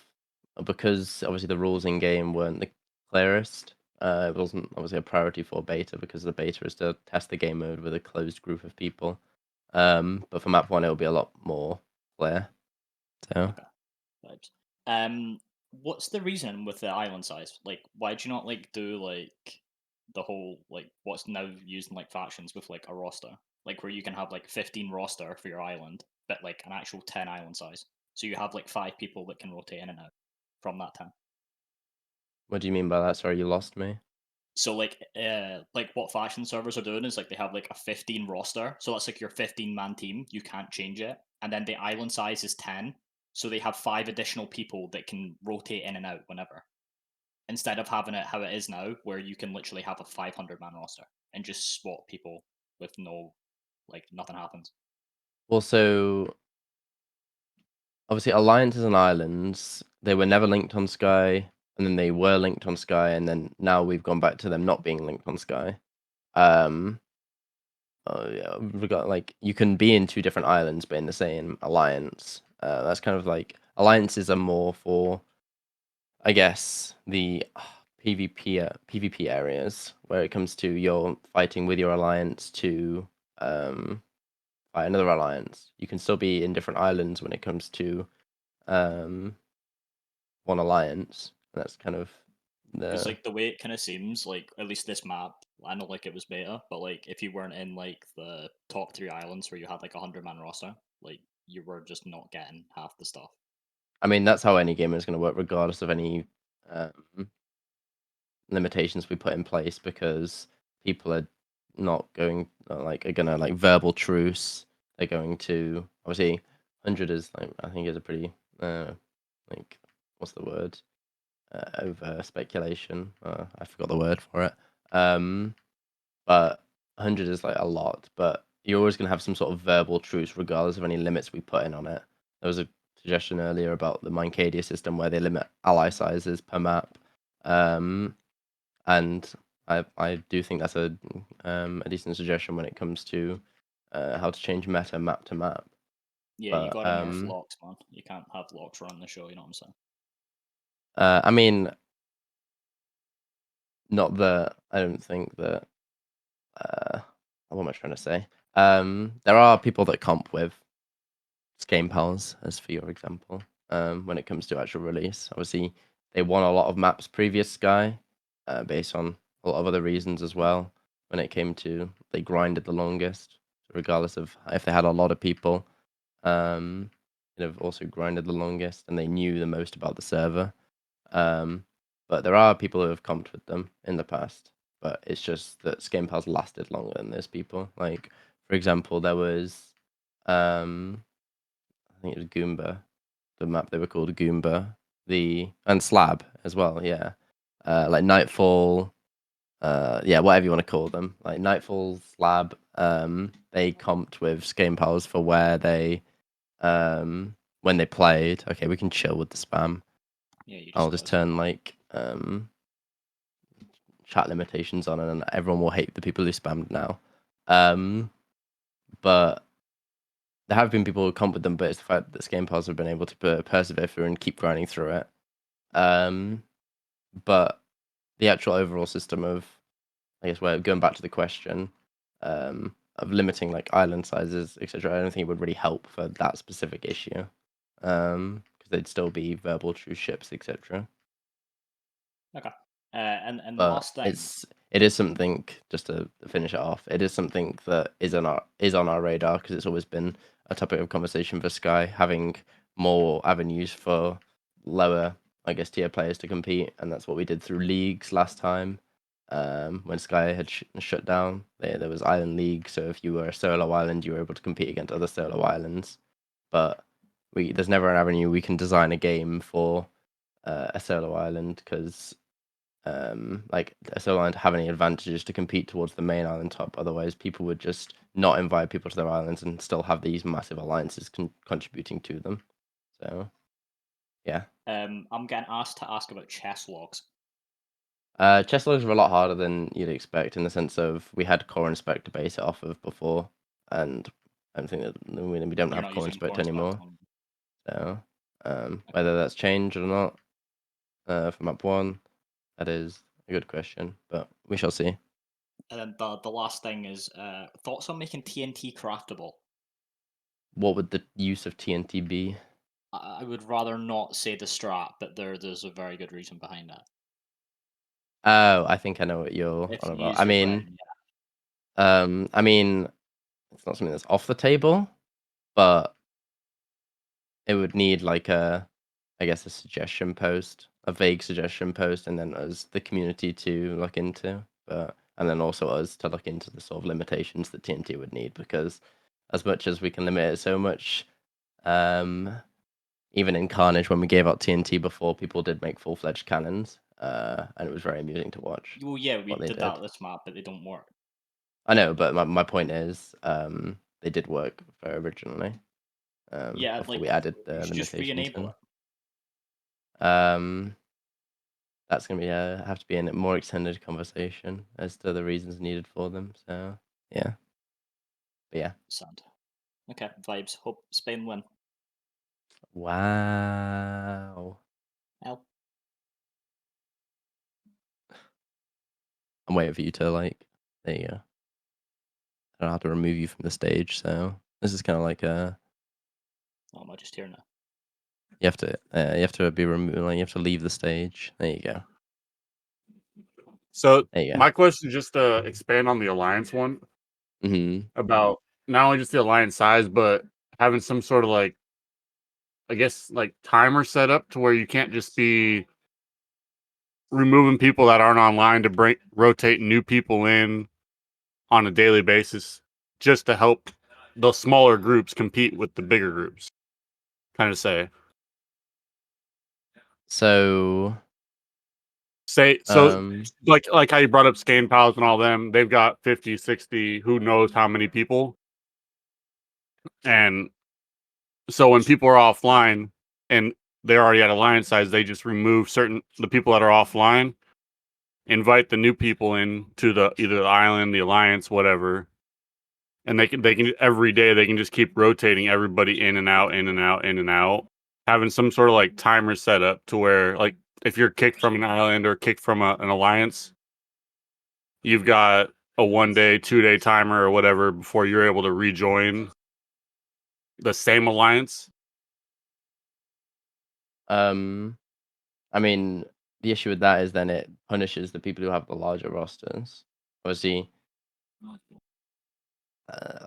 because obviously the rules in game weren't the clearest. It wasn't obviously a priority for beta because the beta is to test the game mode with a closed group of people. But for map one, it'll be a lot more clear. So Okay, vibes. What's the reason with the island size? Like, why do you not like do like the whole like what's now used in like factions with like a roster, like where you can have like 15 roster for your island, but like an actual 10 island size, so you have like 5 people that can rotate in and out from that 10. what do you mean by that? Sorry, you lost me. So like what faction servers are doing is like they have like a 15 roster, so that's like your 15-man team. You can't change it, and then the island size is 10, so they have 5 additional people that can rotate in and out whenever. Instead of having it how it is now, where you can literally have a 500-man roster and just swap people with no, like nothing happens. Well, so obviously alliances and islands, they were never linked on Sky, and then they were linked on Sky, and then now we've gone back to them not being linked on Sky. Yeah, like you can be in 2 different islands but in the same alliance. That's kind of like alliances are more for, I guess, the PvP areas where it comes to you're fighting with your alliance to fight another alliance. You can still be in different islands when it comes to one alliance. That's kind of Because the. like the way it kind of seems, like at least this map, I know like it was beta, but like if you weren't in like the top 3 islands where you had like a 100-man roster, like you were just not getting half the stuff. I mean, that's how any game is going to work, regardless of any limitations we put in place, because people are not going are gonna like verbal truce. They're going to obviously 100 is like I think is a pretty like what's the word over speculation. I forgot the word for it. But 100 is like a lot, but you're always gonna have some sort of verbal truce regardless of any limits we put in on it. There was a suggestion earlier about the Mincadia system where they limit ally sizes per map. And I do think that's a decent suggestion when it comes to how to change meta map to map. Yeah, you But gotta nerf locks, man. You can't have locks running the show. You know what I'm saying? I mean, not that I don't think that. What am I trying to say? There are people that comp with Game Pals, as for your example. When it comes to actual release, obviously they won a lot of maps previous Sky, based on a lot of other reasons as well. When it came to they grinded the longest, regardless of if they had a lot of people. They've also grinded the longest, and they knew the most about the server. But there are people who have comped with them in the past, but it's just that Game Pals lasted longer than those people. Like, for example, there was, I think it was Goomba, the map they were called Goomba, and Slab as well. Yeah, like Nightfall. Yeah, whatever you want to call them, like Nightfall, Slab. They comped with Game Pals for where they, when they played. Okay, we can chill with the spam. Yeah, you I'll just turn like chat limitations on, and everyone will hate the people who spammed now. But there have been people who comp with them, but it's the fact that Game Pass have been able to persevere through and keep grinding through it. But the actual overall system of, I guess, we're going back to the question, of limiting like island sizes, etc. I don't think it would really help for that specific issue, because they'd still be verbal true ships, etc. Okay. And the But last thing. it is something, just to finish it off. It is something that is on our radar, because it's always been a topic of conversation for Sky, having more avenues for lower, I guess, tier players to compete, and that's what we did through leagues last time. When Sky had shut down, there was Island League, so if you were a solo island, you were able to compete against other solo islands. But there's never an avenue we can design a game for a solo island, because like a solo island have any advantages to compete towards the main island top. Otherwise, people would just not invite people to their islands and still have these massive alliances contributing to them. So, yeah. I'm getting asked to ask about chess logs. Chess logs are a lot harder than you'd expect, in the sense of we had Core Inspect to base it off of before, and I don't think that we don't You're have not Core using Inspect Core Inspect anymore. on- So, whether that's changed or not, for map 1, that is a good question, but we shall see. And then the last thing is thoughts on making TNT craftable. What would the use of TNT be? I would rather not say the strat, but there's a very good reason behind that. Oh, I think I know what you're If on you about. use your brain, I mean, it's not something that's off the table, but it would need like I guess, a suggestion post, a vague suggestion post, and then us, the community, to look into. And then also us to look into the sort of limitations that TNT would need, because as much as we can limit it so much, even in Carnage, when we gave out TNT before, people did make full-fledged cannons, and it was very amusing to watch. well, yeah, we what they did that this map, but they don't work. I know, but my point is, they did work very originally. Yeah, Before like we added the you should just limitations re-enable in. it. That's gonna be have to be a more extended conversation as to the reasons needed for them. So yeah, but yeah. Sad. Okay, vibes. Hope Spain win. Wow. L. I'm waiting for you to like. There you go. I don't have to remove you from the stage, so this is kind of like a. Oh, am I just here now? You have to be removed. Like, you have to leave the stage. There you go. So There you go. my question, just to expand on the alliance one, about not only just the alliance size, but having some sort of like, I guess, like timer set up to where you can't just be removing people that aren't online to rotate new people in on a daily basis, just to help the smaller groups compete with the bigger groups. Kind of say. So. Say so, like how you brought up Scan Pals and all them, they've got 50, 60, who knows how many people. And so when people are offline and they're already at alliance size, they just remove the people that are offline, invite the new people in to either the island, the alliance, whatever, and they can every day they can just keep rotating everybody in and out, in and out, in and out, having some sort of like timer set up to where like if you're kicked from an island or kicked from an alliance, you've got a 1 day, 2 day timer or whatever before you're able to rejoin the same alliance. I mean, the issue with that is then it punishes the people who have the larger rosters. Obviously,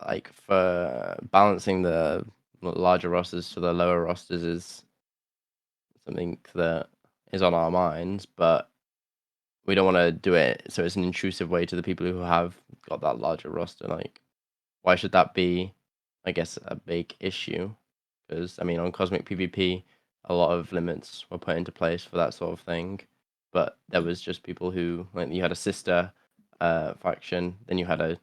like for balancing the larger rosters to the lower rosters is something that is on our minds, but we don't want to do it so it's an intrusive way to the people who have got that larger roster. Like, why should that be, I guess, a big issue? Because I mean, on Cosmic PvP, a lot of limits were put into place for that sort of thing, but there was just people who, like, you had a sister faction, then you had a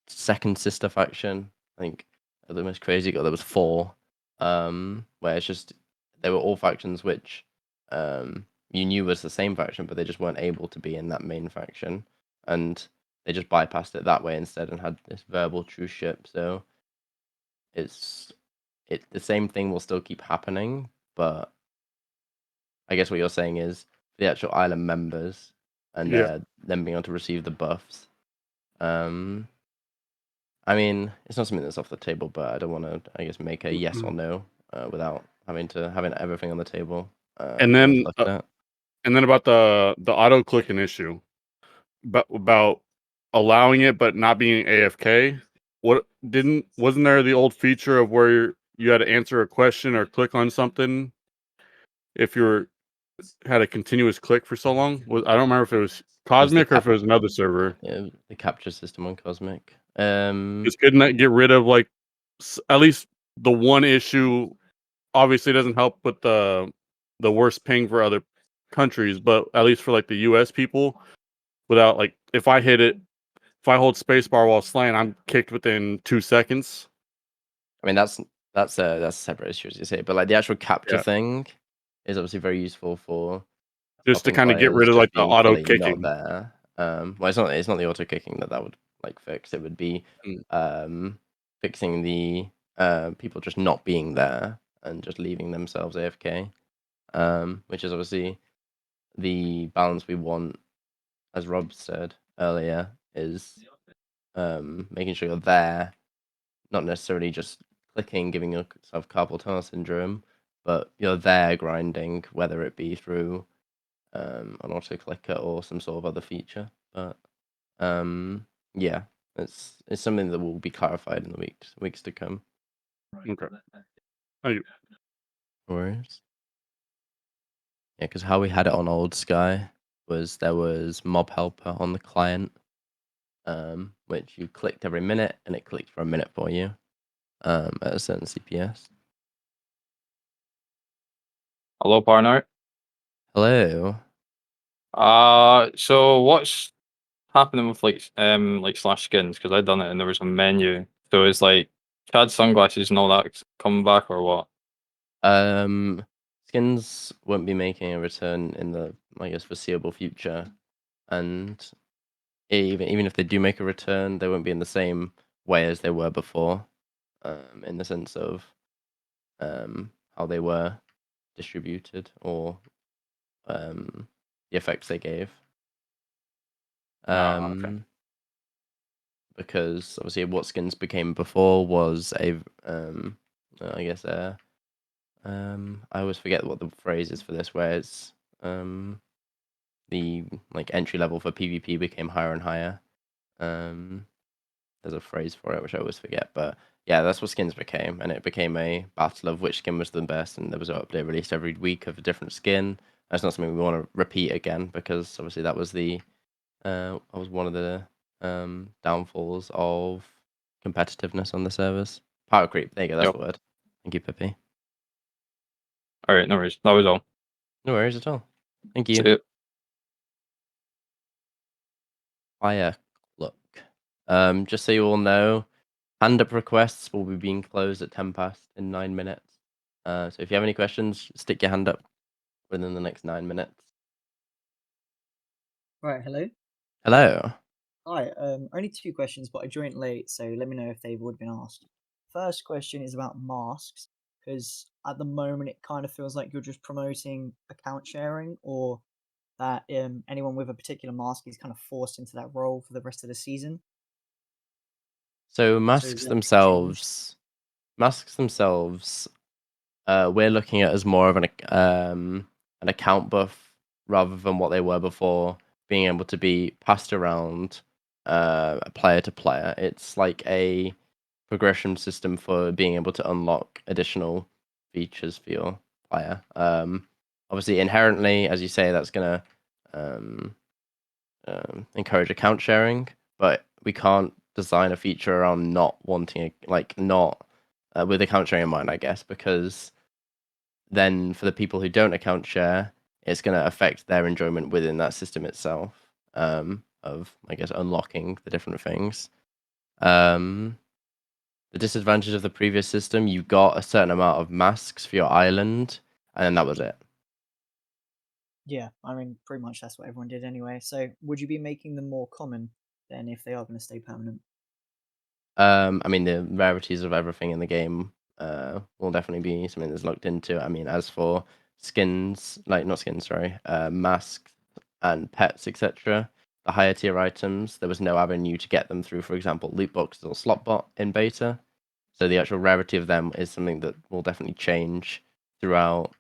second sister faction. I think the most crazy there was 4, where it's just they were all factions which you knew was the same faction, but they just weren't able to be in that main faction, and they just bypassed it that way instead and had this verbal truce-ship. So the same thing will still keep happening, but I guess what you're saying is the actual island members and Yeah. them being able to receive the buffs. I mean, it's not something that's off the table, but I don't want to, I guess, make a yes or no without having everything on the table. And for us then to look at. about the auto clicking issue, but about allowing it but not being AFK. Wasn't there the old feature of where you had to answer a question or click on something if you had a continuous click for so long? I don't remember if it was Cosmic or if it was another server. Yeah, the capture system on Cosmic. Just couldn't that get rid of like at least the one issue? Obviously, it doesn't help with the worst ping for other countries, but at least for like the U.S. people, without like if I hit it, if I hold spacebar while slaying, I'm kicked within 2 seconds. I mean, that's a separate issue, as you say, but like the actual capture Yeah. thing is obviously very useful for Just to stopping kind of get players rid of just like the being auto fully not kicking. there. Well, it's not the auto kicking that would like fix. It would be fixing the people just not being there and just leaving themselves AFK, which is obviously the balance we want, as Rob said earlier, is making sure you're there, not necessarily just clicking, giving yourself carpal tunnel syndrome, but you're there grinding, whether it be through an auto clicker or some sort of other feature. But yeah, it's something that will be clarified in the weeks to come. Okay. Thank you. No worries. Yeah, because how we had it on Old Sky was there was Mob Helper on the client, which you clicked every minute, and it clicked for a minute for you at a certain CPS. Hello, partner. Hello. So what's happening with like slash skins? Because I done it and there was a menu. So is like Chad sunglasses and all that coming back or what? Skins won't be making a return in the, I guess, foreseeable future, and even if they do make a return, they won't be in the same way as they were before, in the sense of how they were distributed or the effects they gave. Okay. Because obviously what skins became before was a I guess I always forget what the phrase is for this, where it's the like entry level for PvP became higher and higher. There's a phrase for it which I always forget, but yeah, that's what skins became, and it became a battle of which skin was the best, and there was an update released every week of a different skin. That's not something we want to repeat again, because obviously that was one of the downfalls of competitiveness on the servers. Power creep. There you go. That's Yep. the word. Thank you, Pippi. All right, no worries. That was all. No worries at all. Thank you. See ya. Fire look. Just so you all know, hand up requests will be being closed at 10 past in 9 minutes. So if you have any questions, stick your hand up within the next 9 minutes. Right, hello. Hello. Hi, only two questions, but I joined late, so let me know if they've already been asked. First question is about masks, because at the moment it kind of feels like you're just promoting account sharing, or that anyone with a particular mask is kind of forced into that role for the rest of the season. So So is that changed? masks themselves, we're looking at as more of an account buff rather than what they were before, being able to be passed around player to player. It's like a progression system for being able to unlock additional features for your player. Obviously, inherently, as you say, that's gonna um, encourage account sharing, but we can't design a feature around not wanting not with account sharing in mind, I guess, because then for the people who don't account share, it's going to affect their enjoyment within that system itself, of, I guess, unlocking the different things. The disadvantage of the previous system, you got a certain amount of masks for your island, and then that was it. Yeah, I mean, pretty much that's what everyone did anyway. So would you be making them more common then if they are going to stay permanent? I mean, the rarities of everything in the game will definitely be something that's looked into. I mean, as for skins, like not skins, sorry, masks and pets, etc., the higher tier items, there was no avenue to get them through, for example, loot boxes or slotbot in beta. So the actual rarity of them is something that will definitely change throughout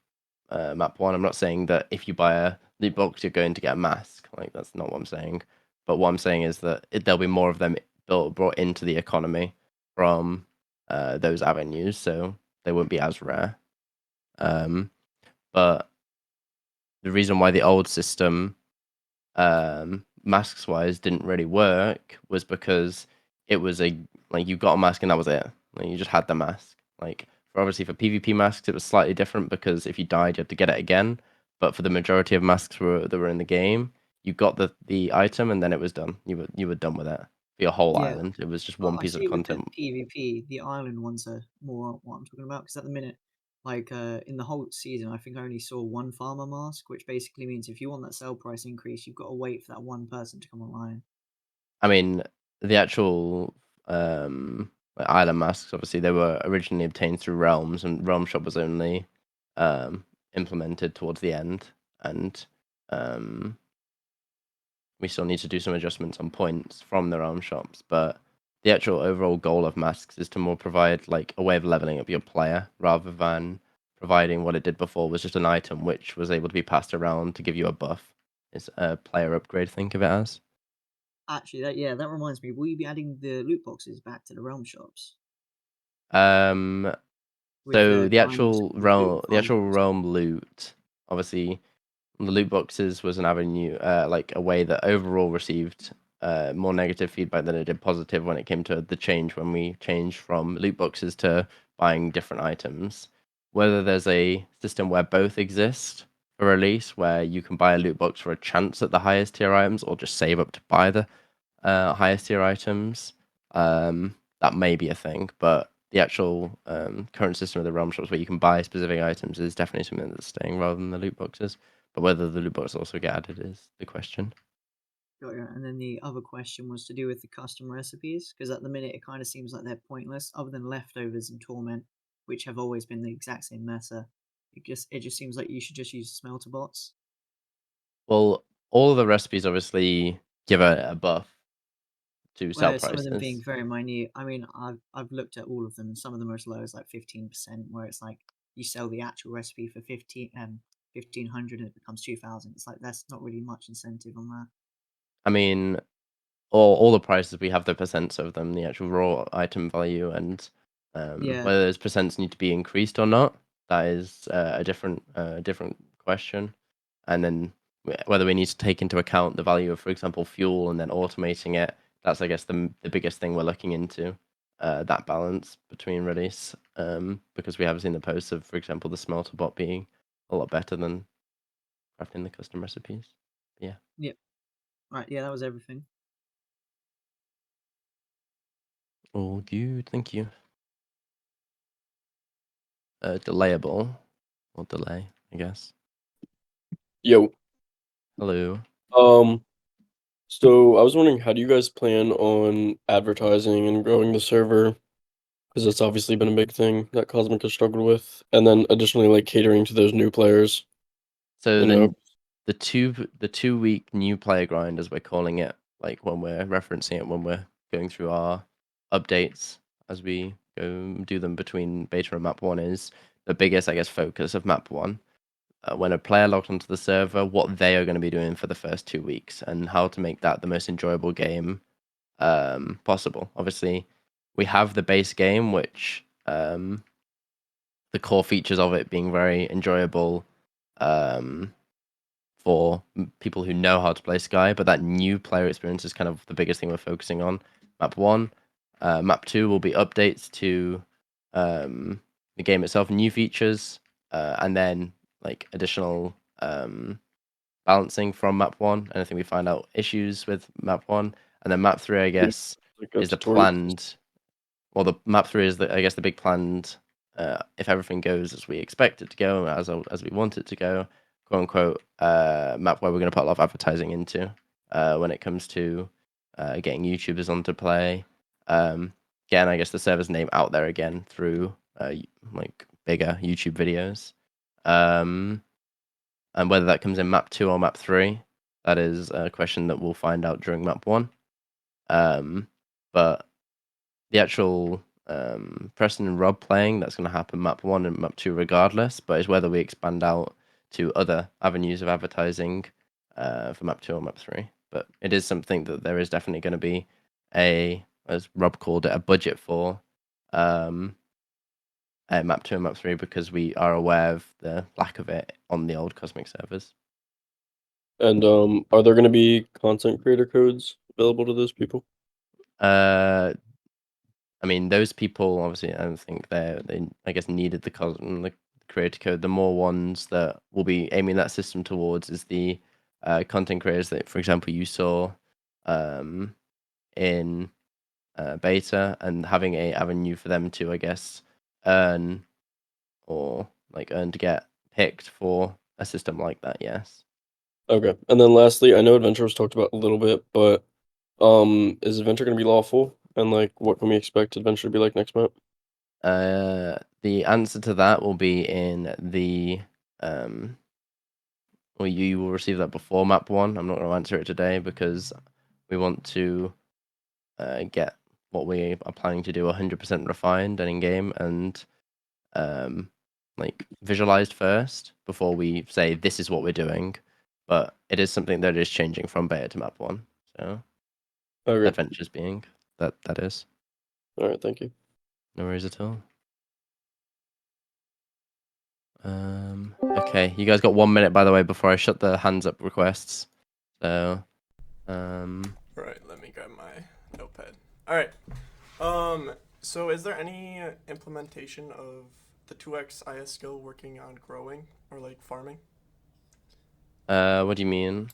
map one. I'm not saying that if you buy a loot box, you're going to get a mask. Like, that's not what I'm saying. But what I'm saying is that there'll be more of them brought into the economy from those avenues, so they won't be as rare. But the reason why the old system, masks wise, didn't really work was because it was you got a mask and that was it. Like, you just had the mask. Like, obviously for PvP masks, it was slightly different because if you died, you had to get it again. But for the majority of masks that were in the game, you got the item and then it was done. You were done with it for your whole Yeah, island. It was just but one I piece of see with the content. PvP, the island ones are more what I'm talking about because at the minute, like in the whole season, I think I only saw one farmer mask, which basically means if you want that sell price increase, you've got to wait for that one person to come online. I mean, the actual island masks, obviously, they were originally obtained through Realms, and Realm Shop was only implemented towards the end, and um, we still need to do some adjustments on points from the Realm Shops. But the actual overall goal of masks is to more provide like a way of leveling up your player rather than providing what it did before was just an item which was able to be passed around to give you a buff. It's a player upgrade, think of it as. Actually, that reminds me. Will you be adding the loot boxes back to the realm shops Um, with so the diamonds from the loot the farm? actual realm loot, obviously, the loot boxes was an avenue, like a way that overall received more negative feedback than it did positive when it came to the change when we changed from loot boxes to buying different items. Whether there's a system where both exist for release, where you can buy a loot box for a chance at the highest tier items, or just save up to buy the highest tier items, that may be a thing. But the actual current system of the realm shops where you can buy specific items is definitely something that's staying rather than the loot boxes. But whether the loot boxes also get added is the question. Got you. And then the other question was to do with the custom recipes, because at the minute it kind of seems like they're pointless, other than leftovers and torment, which have always been the exact same meta. It just seems like you should just use smelter bots. Well, all of the recipes obviously give a buff to sell Well, some of them being prices. very minute. I mean, I've looked at all of them, and some of them are as low as like 15%, where it's like you sell the actual recipe for 1500 and it becomes 2000. It's like that's not really much incentive on that. I mean, all the prices we have the percents of them, the actual raw item value, and Yeah, whether those percents need to be increased or not, that is a different question. And then whether we need to take into account the value of, for example, fuel, and then automating it. That's, I guess, the biggest thing we're looking into, that balance between release, because we have seen the posts of, for example, the smelter bot being a lot better than crafting the custom recipes. Yeah. yep. Right, yeah, that was everything. All good, thank you. Delayable or delay, I guess. Yo. Hello. Um, So I was wondering, how do you guys plan on advertising and growing the server? Because that's obviously been a big thing that Cosmic has struggled with, and then additionally, like catering to those new players. So You then know, the 2 week new player grind, as we're calling it, like when we're referencing it when we're going through our updates as we go do them between beta and map 1, is the biggest, I guess, focus of map 1. When a player logged onto the server, what they are going to be doing for the first 2 weeks and how to make that the most enjoyable game possible. Obviously, we have the base game, which the core features of it being very enjoyable for people who know how to play Sky, but that new player experience is kind of the biggest thing we're focusing on. Map 1. Map 2 will be updates to the game itself, new features, and then like additional balancing from map 1. Anything we find out issues with map 1, and then map 3, I guess, like a is the tutorial. planned. Well, the map 3 is I guess the big planned. If everything goes as we expect it to go, as we want it to go, quote unquote, map where we're going to put a lot of advertising into when it comes to getting YouTubers onto play. Getting, I guess, the server's name out there again through like bigger YouTube videos. And whether that comes in map 2 or map 3, that is a question that we'll find out during map 1. But the actual Preston and Rob playing, that's going to happen map 1 and map 2 regardless, but it's whether we expand out to other avenues of advertising for map 2 or map 3. But it is something that there is definitely going to be as Rob called it, a budget for map 2 and map 3, because we are aware of the lack of it on the old Cosmic servers. And are there going to be content creator codes available to those people? I mean, those people obviously, I don't think they I guess needed the creator code. The more ones that we'll be aiming that system towards is the content creators that, for example, you saw in beta, and having a avenue for them to, I guess, earn to get picked for a system like that. Yes. Okay, and then lastly, I know Adventure was talked about a little bit, but is Adventure going to be lawful? And like, what can we expect Adventure to be like next map? The answer to that will be in the well, you will receive that before map 1. I'm not going to answer it today because we want to get what we are planning to do 100% refined and in game and like visualized first before we say this is what we're doing. But it is something that is changing from beta to map 1. So Okay. Adventures being that is. All right, thank you. No worries at all. Okay, you guys got 1 minute, by the way, before I shut the hands up requests. So, Right, let me grab my notepad. All right. So is there any implementation of the 2x IS skill working on growing or like farming? what do you mean?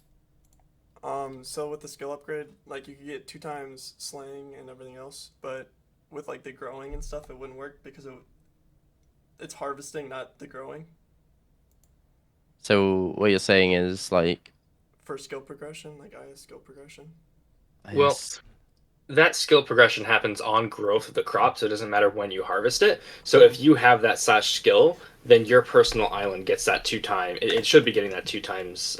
So with the skill upgrade, like you could get 2 times slaying and everything else, but with like the growing and stuff, it wouldn't work because it's harvesting, not the growing. So what you're saying is like For skill progression, like IS skill progression. Well, that skill progression happens on growth of the crop, so it doesn't matter when you harvest it. So if you have that slash skill, then your personal island gets that 2 times. It should be getting that 2 times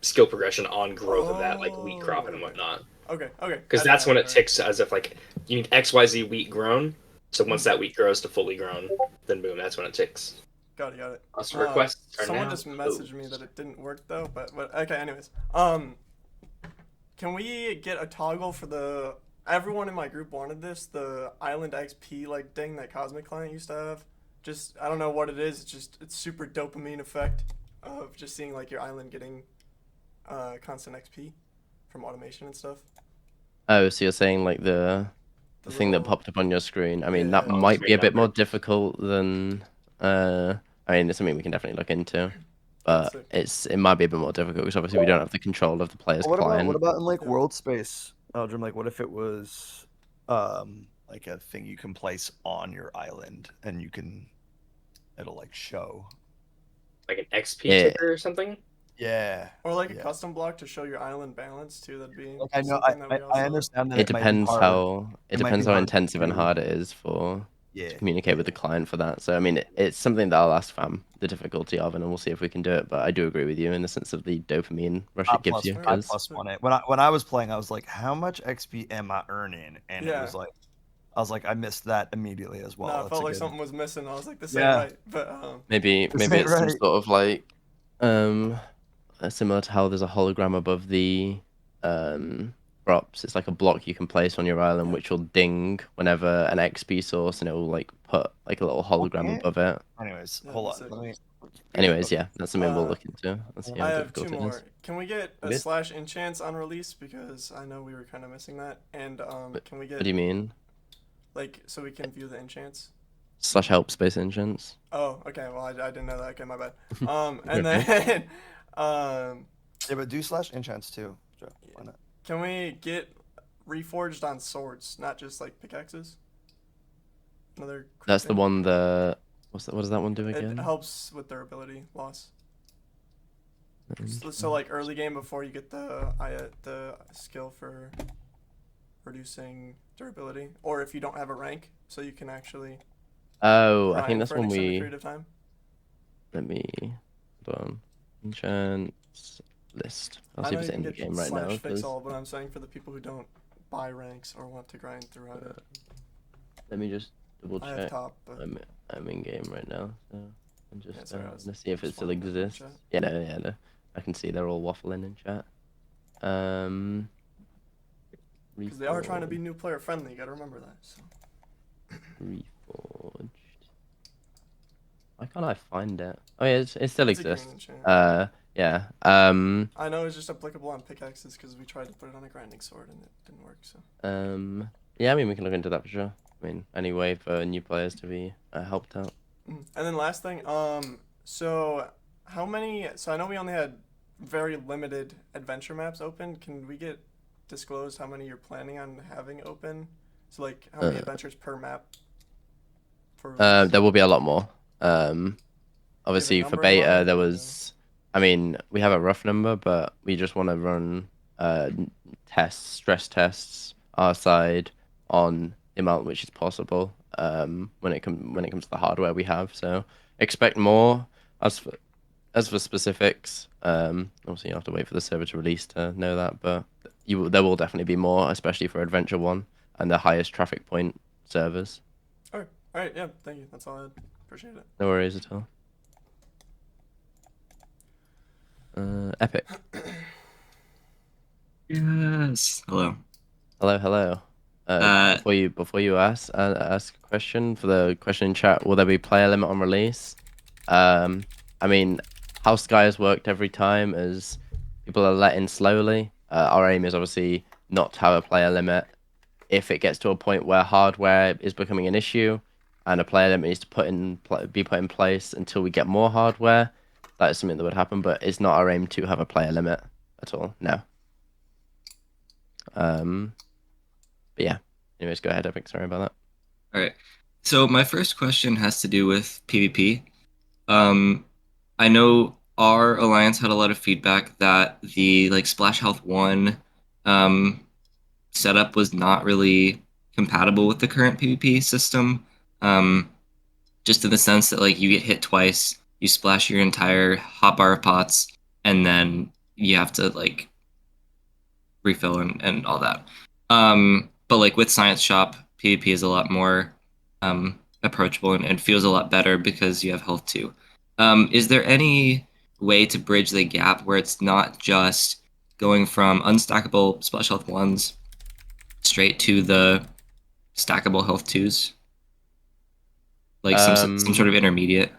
skill progression on growth of that like wheat crop and whatnot. Okay. Because that's when it ticks as if like you need XYZ wheat grown. So once that wheat grows to fully grown, then boom, that's when it ticks. Got it. Requests are Someone now just messaged me that it didn't work though, but okay. Anyways, can we get a toggle for the? Everyone in my group wanted this, the Island XP like thing that Cosmic Client used to have. Just I don't know what it is. It's super dopamine effect of just seeing like your island getting constant XP from automation and stuff. Oh, so you're saying like the thing that popped up on your screen. I mean, that might be a bit more difficult than I mean, it's something we can definitely look into. But it might be a bit more difficult because obviously we don't have the control of the player's client. What about in like world space, Eldrin? Like, what if it was like a thing you can place on your island and it'll like show like an XP ticker or something? Yeah. Or like a yeah. custom block to show your island balance too. That'd be Like I know, something that we also. I understand that It it might be depends hard. how It might be hard intensive and to- hard it is to Yeah, communicate with the client for that. So I mean, it's something that I'll ask fam the difficulty of, and we'll see if we can do it. But I do agree with you in the sense of the dopamine rush it gives you. I 'Cause plus one it. When I was playing, I was like, how much XP am I earning? And it was Yeah. like, I was like, I missed that immediately as well. No, I That's felt a like good- something was missing. I was like, this Yeah. ain't right. But maybe This it's ain't some right. sort of like similar to how there's a hologram above the props. It's like a block you can place on your island, which will ding whenever an XP source, and it will like put like a little hologram Okay. above it. Anyways, Yeah, hold that's on. it. Let me. Anyways, yeah, that's something we'll Uh, look into. Let's see how I have difficult two it more. is. Can we get a Good. slash enchants on release, because I know we were kind of missing that, and can we get? What do you mean? Like, so we can view the enchants. Slash help space enchants. Oh, okay. Well, I didn't know that. Okay, my bad. And Okay. then, Yeah, but do slash enchants too. Joe. Why not? can we get reforged on swords, not just like pickaxes? Another. quick That's the thing. one that. What does that one do It again? helps with durability loss. So like early game before you get the skill for reducing durability, or if you don't have a rank, so you can actually. Oh, I think grind that's for an when extended we. period of time. Let me. Hold on. Enchants list. I'll I see know if you it's can in the get game right now. slash fix 'Cause all, but I'm saying for the people who don't buy ranks or want to grind throughout it. let me just double I have check. top, but- I'm in game right now, so I'm just sorry, I was gonna see if it still responding to the exists. chat. Yeah, no. I can see they're all waffling in chat. Because they are trying to be new player friendly. You gotta remember that. So. Reforged. Why can't I find it? Oh yeah, it still It's a green exists. enchant. Yeah. I know it's just applicable on pickaxes because we tried to put it on a grinding sword and it didn't work. So. Yeah, I mean we can look into that for sure. I mean, any way for new players to be helped out. And then last thing, so how many? So I know we only had very limited adventure maps open. Can we get disclosed how many you're planning on having open? So like how many adventures per map? For There will be a lot more. Obviously for number in beta mind, there or- was. I mean, we have a rough number, but we just want to run stress tests our side on the amount which is possible. When it comes to the hardware we have, so expect more. As for specifics, obviously you have to wait for the server to release to know that, but there will definitely be more, especially for Adventure 1 and the highest traffic point servers. All right, yeah, thank you. That's all I had. Appreciate it. No worries at all. Epic. Yes. Hello. Hello. Before you ask a question for the question in chat, will there be player limit on release? I mean, how Sky has worked every time is people are let in slowly. Our aim is obviously not to have a player limit. If it gets to a point where hardware is becoming an issue and a player limit needs to be put in place until we get more hardware, that is something that would happen. But it's not our aim to have a player limit at all. No. But yeah. Anyways, go ahead, Epic. Sorry about that. All right. So my first question has to do with PvP. I know our alliance had a lot of feedback that the like Splash Health 1 setup was not really compatible with the current PvP system. Just in the sense that like you get hit twice, you splash your entire hotbar of pots, and then you have to like refill and all that. But like with Science Shop, PvP is a lot more approachable and feels a lot better because you have health too. Is there any way to bridge the gap where it's not just going from unstackable splash health 1s straight to the stackable health 2s? Like some sort of intermediate?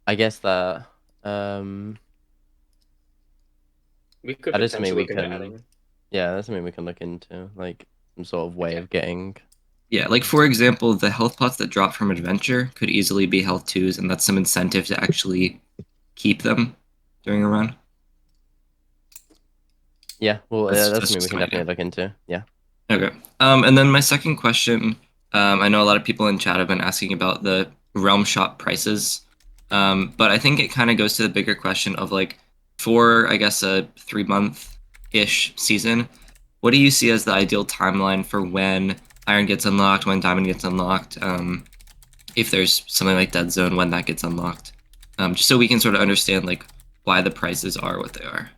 I guess that we could that is something potentially we look into can. adding. Yeah, that's something we can look into, like some sort of way of getting. Yeah, like for example, the health pots that drop from Adventure could easily be health 2s, and that's some incentive to actually keep them during a run. Yeah, well, That's that's something we just can an definitely look into. Yeah. Okay. And then my second question, I know a lot of people in chat have been asking about the Realm Shop prices. But I think it kind of goes to the bigger question of like, for I guess a 3-month-ish season, what do you see as the ideal timeline for when Iron gets unlocked, when Diamond gets unlocked? If there's something like Dead Zone, when that gets unlocked, just so we can sort of understand like why the prices are what they are.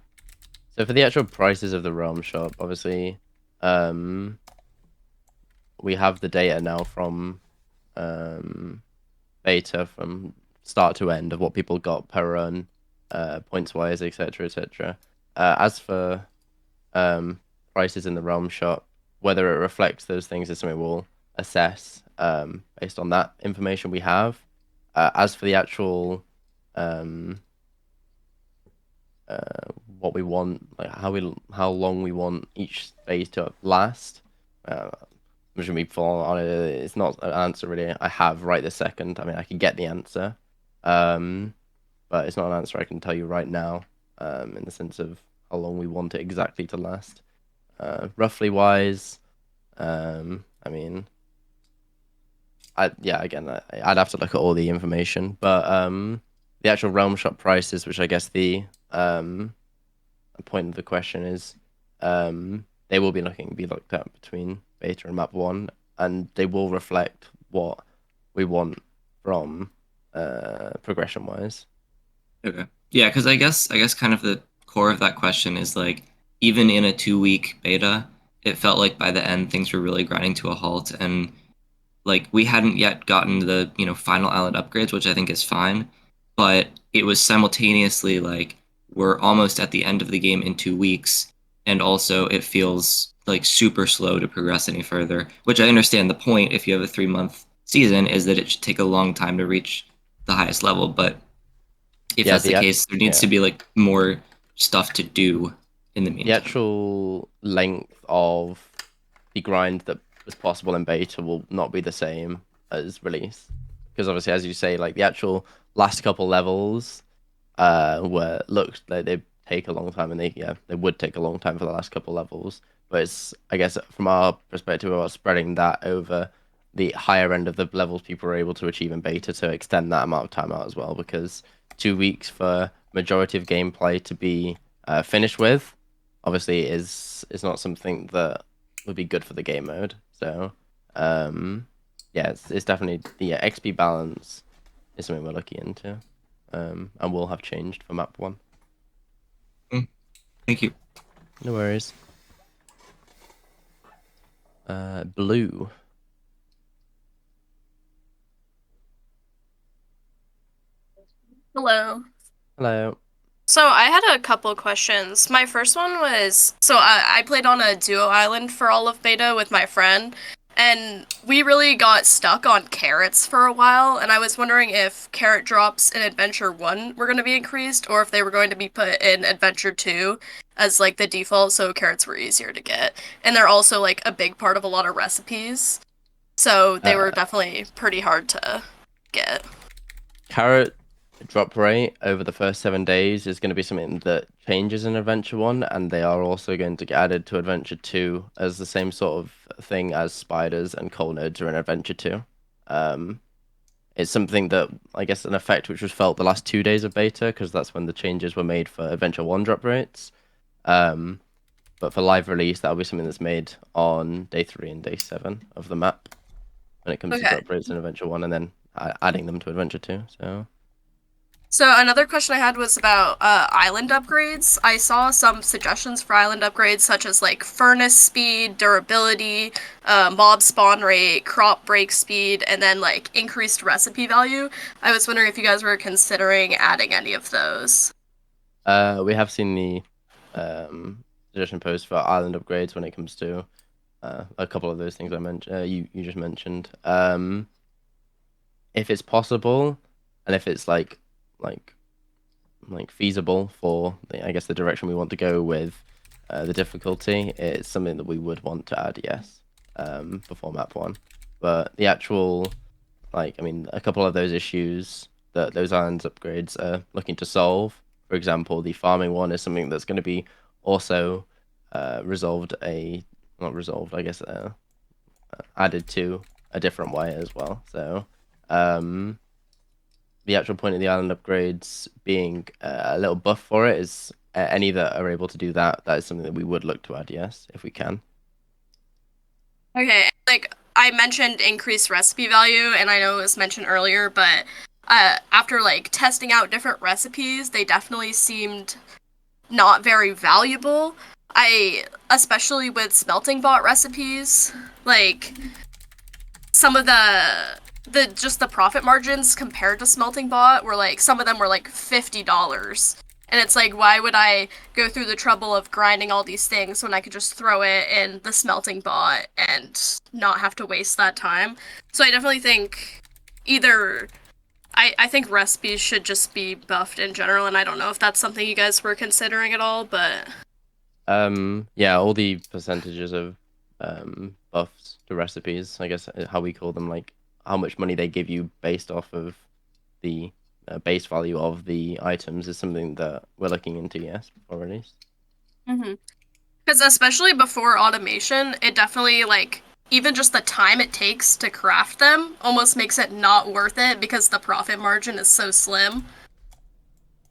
So for the actual prices of the Realm Shop, obviously, we have the data now from beta from start to end of what people got per run, points wise, etc., etc. As for prices in the Realm Shop, whether it reflects those things is something we'll assess based on that information we have. As for the actual what we want, like how long we want each phase to last. I'm just gonna be full on it. It's not an answer really I have right this second. I mean, I can get the answer, but it's not an answer I can tell you right now. In the sense of how long we want it exactly to last. Roughly wise, I mean, again, I'd have to look at all the information, but the actual Realm Shop prices, which I guess the point of the question is, they will be looked at between beta and map 1, and they will reflect what we want from progression wise. Okay. Yeah, because I guess kind of the core of that question is like, even in a 2-week beta, it felt like by the end things were really grinding to a halt, and like we hadn't yet gotten the final island upgrades, which I think is fine, but it was simultaneously like we're almost at the end of the game in 2 weeks, and also it feels like super slow to progress any further. Which I understand the point if you have a 3-month season is that it should take a long time to reach the highest level, but if that's the case, there needs to be like more stuff to do in the The meantime. actual length of the grind that was possible in beta will not be the same as release, because obviously, as you say, like the actual last couple levels were looked like they take a long time, and they would take a long time for the last couple levels. But it's, I guess, from our perspective, about spreading that over the higher end of the levels people were able to achieve in beta to extend that amount of time out as well, because 2 weeks for majority of gameplay to be finished with, obviously, is not something that would be good for the game mode. So, yeah, it's definitely the XP balance is something we're looking into, and will have changed for map 1. Thank you. No worries. Blue. Hello. Hello. So I had a couple questions. My first one was, so I played on a duo island for all of beta with my friend, and we really got stuck on carrots for a while, and I was wondering if carrot drops in Adventure 1 were going to be increased, or if they were going to be put in Adventure 2 as like the default, so carrots were easier to get. And they're also like a big part of a lot of recipes, so they were definitely pretty hard to get. Carrot drop rate over the first 7 days is going to be something that changes in Adventure 1, and they are also going to get added to Adventure 2 as the same sort of thing as spiders and coal nodes are in Adventure 2. It's something that, I guess, an effect which was felt the last 2 days of beta, because that's when the changes were made for Adventure 1 drop rates. But for live release, that'll be something that's made on day 3 and day 7 of the map when it comes to drop rates in Adventure 1, and then adding them to Adventure 2. So another question I had was about island upgrades. I saw some suggestions for island upgrades, such as like furnace speed, durability, mob spawn rate, crop break speed, and then like increased recipe value. I was wondering if you guys were considering adding any of those. We have seen the suggestion post for island upgrades when it comes to a couple of those things I mentioned. You just mentioned. If it's possible, and if it's like feasible for I guess the direction we want to go with the difficulty, it's something that we would want to add, yes, before map 1. But the actual, I mean, a couple of those issues that those islands upgrades are looking to solve, for example, the farming one is something that's going to be also not resolved, I guess, added to a different way as well. So the actual point of the island upgrades being a little buff for it is any that are able to do that. That is something that we would look to add, yes, if we can. Okay, like I mentioned increased recipe value, and I know it was mentioned earlier, but after like testing out different recipes, they definitely seemed not very valuable. Especially with smelting bot recipes, like some of the just the profit margins compared to smelting bot were like some of them were like $50. And it's like, why would I go through the trouble of grinding all these things when I could just throw it in the smelting bot and not have to waste that time? So I definitely think either I think recipes should just be buffed in general, and I don't know if that's something you guys were considering at all, but Yeah, all the percentages of buffs to recipes, I guess how we call them, like how much money they give you based off of the base value of the items is something that we're looking into, yes, before release. because especially before automation, it definitely like even just the time it takes to craft them almost makes it not worth it because the profit margin is so slim.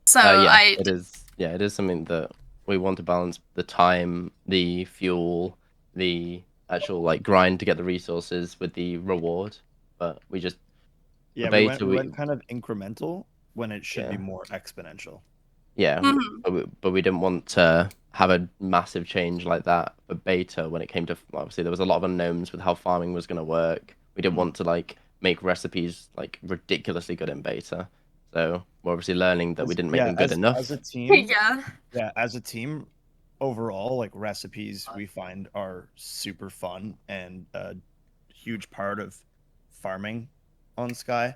So Yeah, it is. Yeah, it is something that we want to balance the time, the fuel, the actual like grind to get the resources with the reward. But we just Yeah, for we went beta, we went kind of incremental when it should be Yeah. more exponential. Yeah, but we didn't want to have a massive change like that for beta when it came to obviously there was a lot of unknowns with how farming was going to work. We didn't want to like make recipes like ridiculously good in beta. So we're obviously learning that we didn't make them good As enough. a team, Yeah. yeah, as a team, overall, like recipes we find are super fun and a huge part of farming on Sky.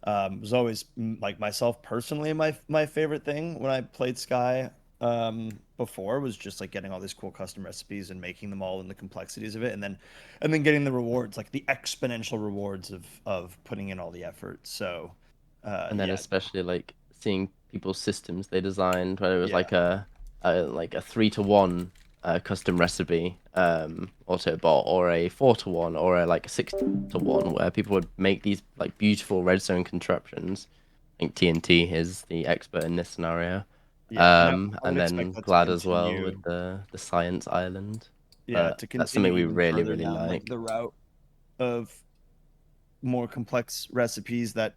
Was always like myself personally, my favorite thing when I played Sky before was just like getting all these cool custom recipes and making them all and the complexities of it, and then getting the rewards, like the exponential rewards of putting in all the effort. So And then yeah, especially like seeing people's systems they designed, whether it was Yeah. like a 3-to-1 custom recipe Autobot, or a 4-to-1, or a like a 6-to-1, where people would make these like beautiful redstone contraptions. I think TNT is the expert in this scenario. Yeah, and I And would expect then that to Glad as well continue. with the science island. Yeah, But to that's something continue we even really, further really down like like. the route of more complex recipes that,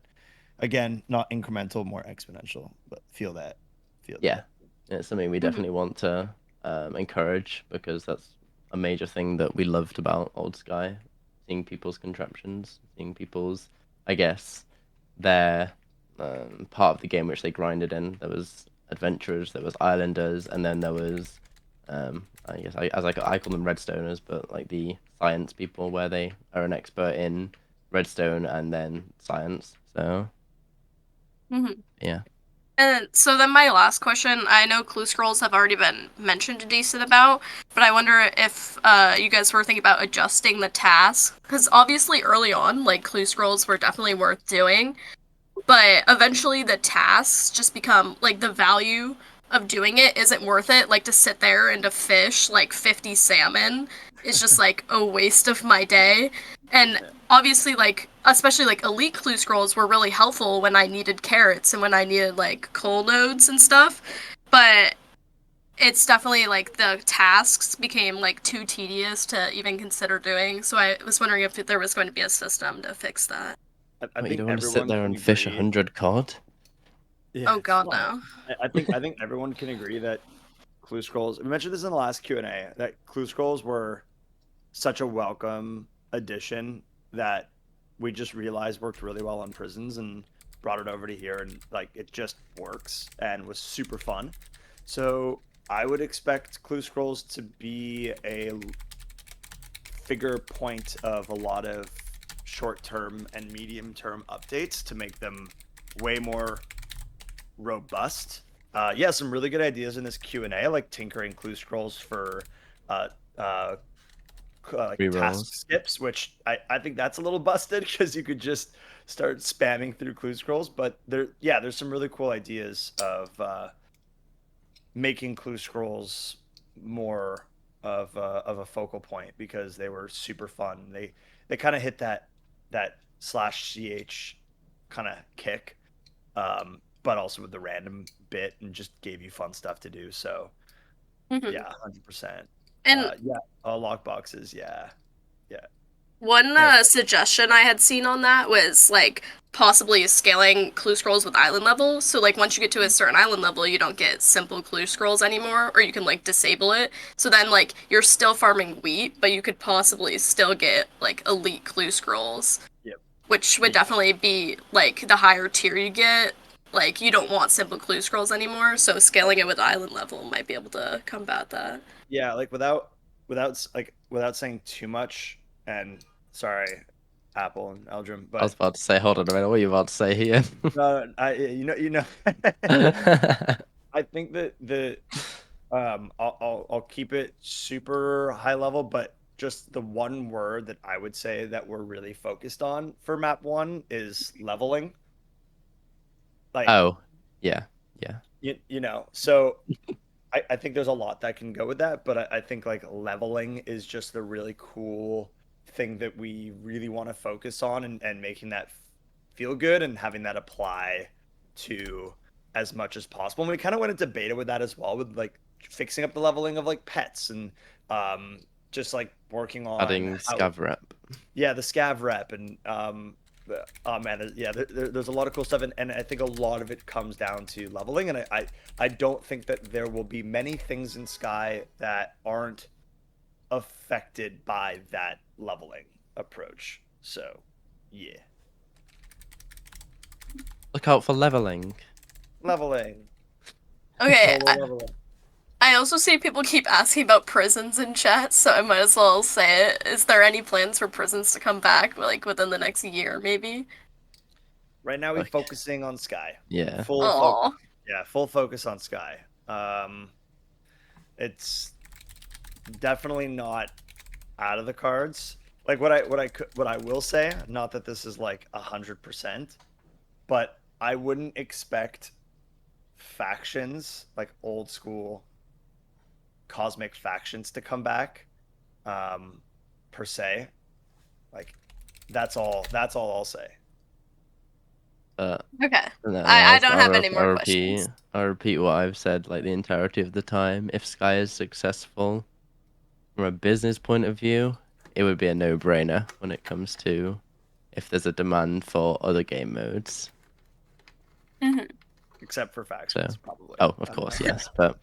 again, not incremental, more exponential. But feel that. Yeah, it's something we definitely want to encourage because that's a major thing that we loved about Old Sky, seeing people's contraptions, seeing people's, I guess, their part of the game which they grinded in. There was adventurers, there was islanders, and then there was, I guess, I call them redstoners, but like the science people, where they are an expert in redstone and then science. So yeah. And so then my last question, I know clue scrolls have already been mentioned a decent about, but I wonder if you guys were thinking about adjusting the task, because obviously early on, like clue scrolls were definitely worth doing, but eventually the tasks just become like the value of doing it isn't worth it. Like to sit there and to fish like 50 salmon is just like a waste of my day. And obviously, like especially like elite clue scrolls were really helpful when I needed carrots and when I needed like coal nodes and stuff. But it's definitely like the tasks became like too tedious to even consider doing. So I was wondering if there was going to be a system to fix that. I What, you think don't want to sit everyone there can and fish agree. 100 cod? Yeah, Oh it's god, fun. no. I think everyone can agree that Clue Scrolls. We mentioned this in the last Q&A that Clue Scrolls were such a welcome addition that we just realized worked really well on prisons and brought it over to here, and like it just works and was super fun. So I would expect Clue Scrolls to be a figure point of a lot of short-term and medium-term updates to make them way more robust. Yeah, some really good ideas in this Q&A, like tinkering clue scrolls for uh, uh, like task Rerolls. skips, which I think that's a little busted because you could just start spamming through clue scrolls. But there's some really cool ideas of making clue scrolls more of a focal point because they were super fun. They kind of hit that slash ch kind of kick but also with the random bit and just gave you fun stuff to do. So Mhm. yeah, 100%. And Yeah, lock boxes. Yeah, yeah. one Anyway. suggestion I had seen on that was like possibly scaling clue scrolls with island levels. So like once you get to a certain island level, you don't get simple clue scrolls anymore, or you can like disable it. So then like you're still farming wheat, but you could possibly still get like elite clue scrolls. Yep. Which would definitely be like the higher tier you get. Like you don't want simple clue scrolls anymore, so scaling it with island level might be able to combat that. Yeah, like without saying too much, and sorry, Apple and Eldrum, I was but about to say, hold on a minute, what are you about to say here? no, you know, I think that I'll keep it super high level, but just the one word that I would say that we're really focused on for map 1 is leveling. Like, Oh, yeah, yeah. you know, so I think there's a lot that can go with that, but I think like leveling is just a really cool thing that we really want to focus on, and making that feel good and having that apply to as much as possible. And we kind of went into beta with that as well, with like fixing up the leveling of like pets and just like working on Adding how, scav rep. yeah, the scav rep and oh man, there's a lot of cool stuff, and I think a lot of it comes down to leveling, and I don't think that there will be many things in Sky that aren't affected by that leveling approach. So yeah, Look out for leveling. leveling. Okay, Solo leveling. I also see people keep asking about prisons in chat, so I might as well say it. Is there any plans for prisons to come back, like within the next year, maybe? Right now, we're focusing on Sky. Yeah. Full Aw. focus. Yeah, full focus on Sky. It's definitely not out of the cards. Like what I will say, not that this is like 100%, but I wouldn't expect factions like old school cosmic factions to come back, per se. Like that's all I'll say. Okay. No, I don't have any more questions. I repeat what I've said like the entirety of the time. If Sky is successful from a business point of view, it would be a no-brainer when it comes to if there's a demand for other game modes. Except for So, factions, probably. oh, of course, yes, but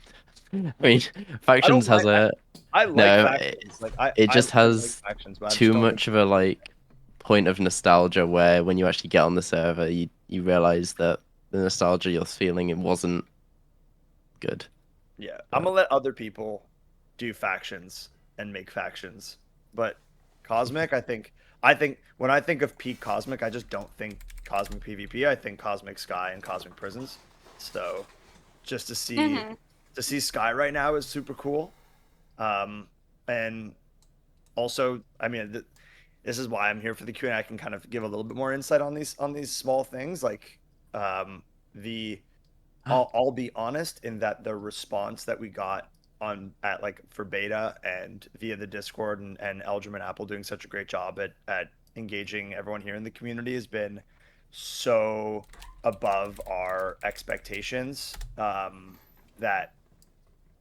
I mean, factions has I like no, factions. Like it just I like has factions, but I just too don't think much of a like point of nostalgia where when you actually get on the server, you realize that the nostalgia you're feeling it wasn't good. yeah, I'm gonna let other people do factions and make factions, but Cosmic, I think when I think of peak Cosmic, I just don't think Cosmic PvP. I think Cosmic Sky and Cosmic Prisons. So, just to see Sky right now is super cool, and also, I mean, this is why I'm here for the Q and I can kind of give a little bit more insight on these small things, like the I'll be honest in that the response that we got on at like for beta and via the Discord, and Eldrum and Apple doing such a great job at engaging everyone here in the community has been so above our expectations, that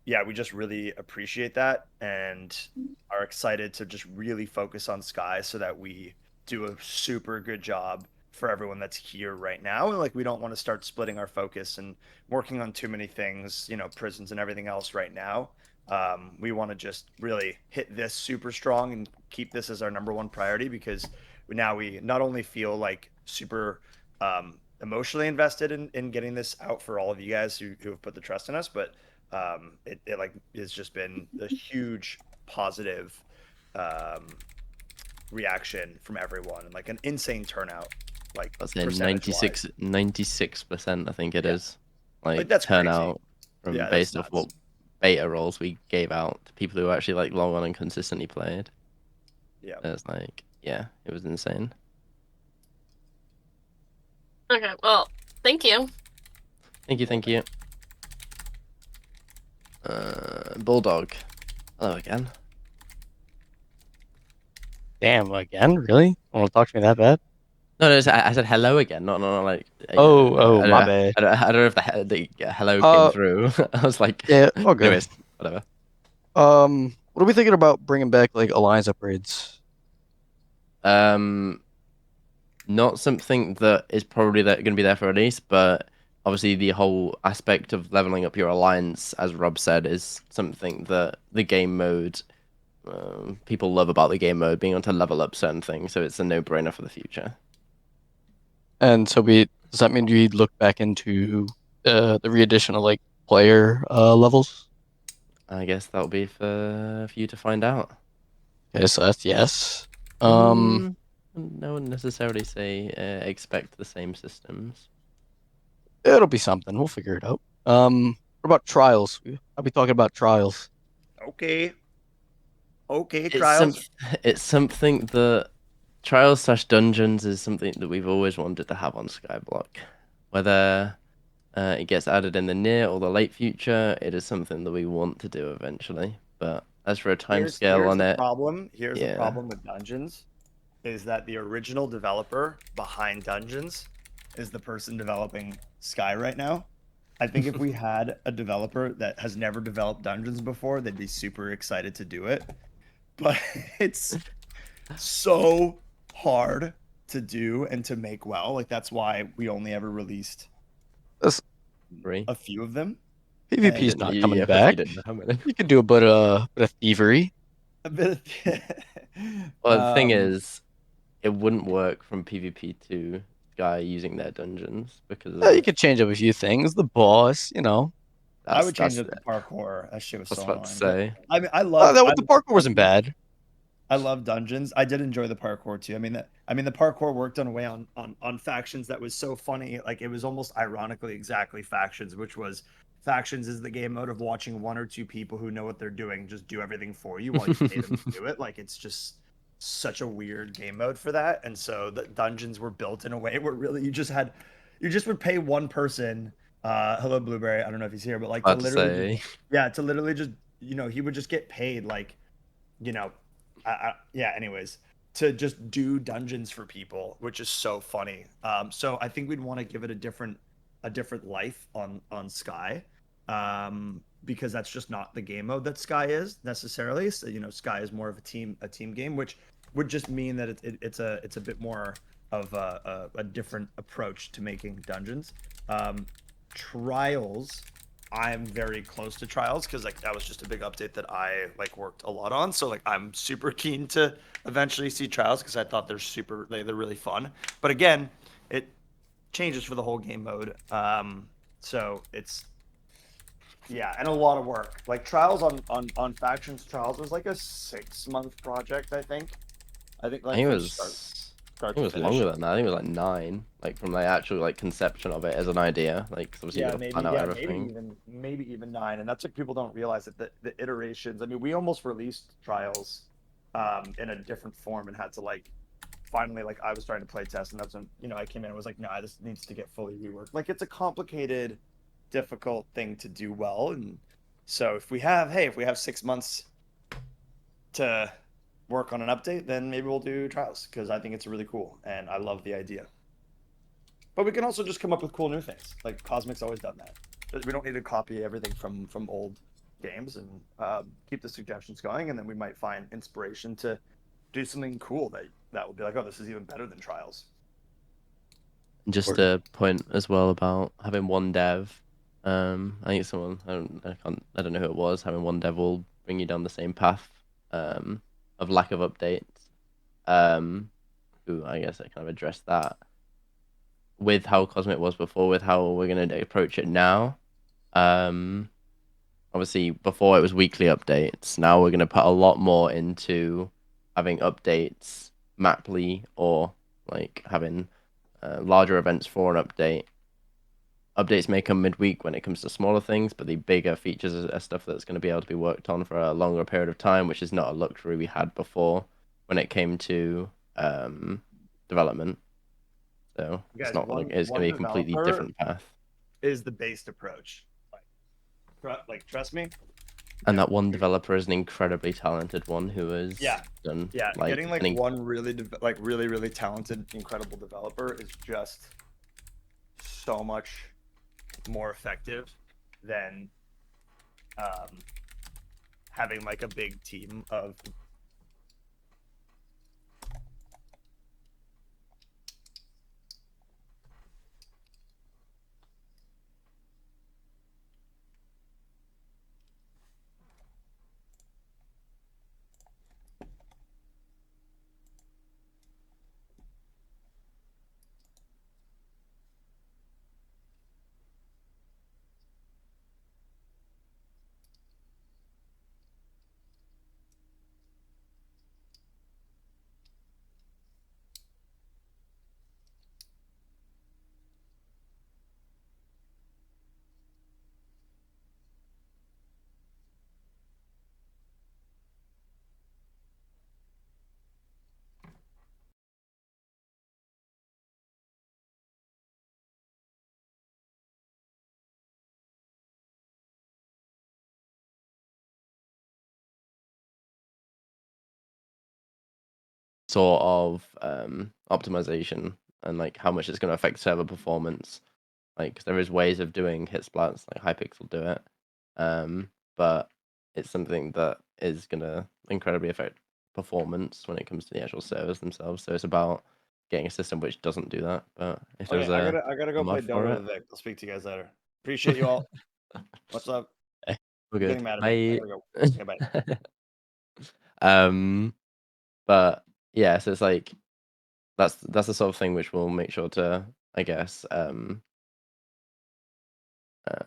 yeah, we just really appreciate that and are excited to just really focus on Sky so that we do a super good job for everyone that's here right now. And like, we don't want to start splitting our focus and working on too many things, you know, prisons and everything else right now. We want to just really hit this super strong and keep this as our number one priority, because now we not only feel like super emotionally invested in getting this out for all of you guys who have put the trust in us, but it like has just been a huge positive reaction from everyone, and like an insane turnout, like That's in percentage 96%, I think it is. Like that's crazy. turnout from Yeah, that's based off what nuts. beta roles we gave out to people who actually like log on and consistently played. Yeah. It's like, yeah, it was insane. Okay, well, thank you. Thank you. Bulldog. Hello again. Damn, again? Really? Want to talk to me that bad? No, no, I said hello again. Not like. Oh, my I bad. I don't know if the hello came through. I was like, Yeah, all good. anyways, whatever. What are we thinking about bringing back like alliance upgrades? Um, not something that is probably going to be there for release, but obviously the whole aspect of leveling up your alliance, as Rob said, is something that the game mode people love about the game mode, being able to level up certain things. So it's a no-brainer for the future. And so does that mean we look back into the re-addition of like player levels? I guess that'll be for you to find out. Okay, so that's yes. No one necessarily say expect the same systems. It'll be something. We'll figure it out. What about trials? I'll be talking about trials. Okay. Okay, It's some, trials. it's something that trials/dungeons is something that we've always wanted to have on Skyblock. Whether it gets added in the near or the late future, it is something that we want to do eventually. But as for a timescale on it, Here's the problem with Dungeons, is that the original developer behind Dungeons is the person developing Sky right now. I think if we had a developer that has never developed Dungeons before, they'd be super excited to do it. But it's so hard to do and to make well. Like that's why we only ever released a few of them. PvP is not coming yeah, back. you didn't know how many. You can do a bit of thievery. A bit of Well, the thing is, it wouldn't work from PvP to Sky using their dungeons because You could change up a few things. The boss, you know. I would change up the parkour. That shit was so about to annoying. say. I mean, I love the parkour wasn't bad. I love dungeons. I did enjoy the parkour too. I mean, the parkour worked in a way on factions that was so funny. Like it was almost ironically exactly factions, which was factions is the game mode of watching one or two people who know what they're doing just do everything for you while you pay them to do it. Like it's just such a weird game mode for that. And so the dungeons were built in a way where really you just would pay one person. Hello Blueberry. I don't know if he's here, but like to About to literally, say. to literally just he would just get paid like yeah. Anyways, to just do dungeons for people, which is so funny. So I think we'd want to give it a different life on Sky, because that's just not the game mode that Sky is necessarily. So Sky is more of a team game, which would just mean that it's a bit more of a different approach to making dungeons. Trials. I'm very close to trials because like that was just a big update that I like worked a lot on. So like I'm super keen to eventually see trials because I thought they're really fun. But again, it changes for the whole game mode. So it's and a lot of work. Like trials on factions trials was like a 6-month project. I think like I think from it start it to was finish. longer than that. I think it was like 9, like from the actual like conception of it as an idea. Like obviously you got to plan out everything. maybe even 9, and that's what people don't realize that the iterations. I mean, we almost released trials in a different form and had to like finally like I was trying to play test, and that's when I came in and was like, nah, this needs to get fully reworked. Like it's a complicated, difficult thing to do well, and so if we have 6 months to work on an update, then maybe we'll do trials because I think it's really cool and I love the idea. But we can also just come up with cool new things. Like Cosmic's always done that. We don't need to copy everything from old games, and keep the suggestions going, and then we might find inspiration to do something cool that would be like, oh, this is even better than Trials. Just a point as well about having one dev. I think someone I don't know who it was. Having one dev will bring you down the same path of lack of updates. Who I guess I kind of addressed that with how Cosmic was before, with how we're gonna approach it now. Obviously before it was weekly updates. Now we're gonna put a lot more into having updates maply or like having larger events for an update. Updates may come midweek when it comes to smaller things, but the bigger features are stuff that's going to be able to be worked on for a longer period of time, which is not a luxury we had before when it came to development. So it's not like it's going to be a completely different path. Is the based approach. Like trust me, And that one developer is an incredibly talented one who has done like getting like an one really really talented, incredible developer is just so much more effective than having like a big team of sort of optimization and like how much it's going to affect server performance. Like 'cause there is ways of doing hit splats, like Hypixel do it, but it's something that is going to incredibly affect performance when it comes to the actual servers themselves. So it's about getting a system which doesn't do that. But if there's Okay, I gotta a go play mod for Dota it, with Vic. I'll speak to you guys later. Appreciate you all. What's up? we're You're good. getting mad at me. I Bye. gotta go. Okay, bye. But yeah, so it's like that's the sort of thing which we'll make sure to, I guess,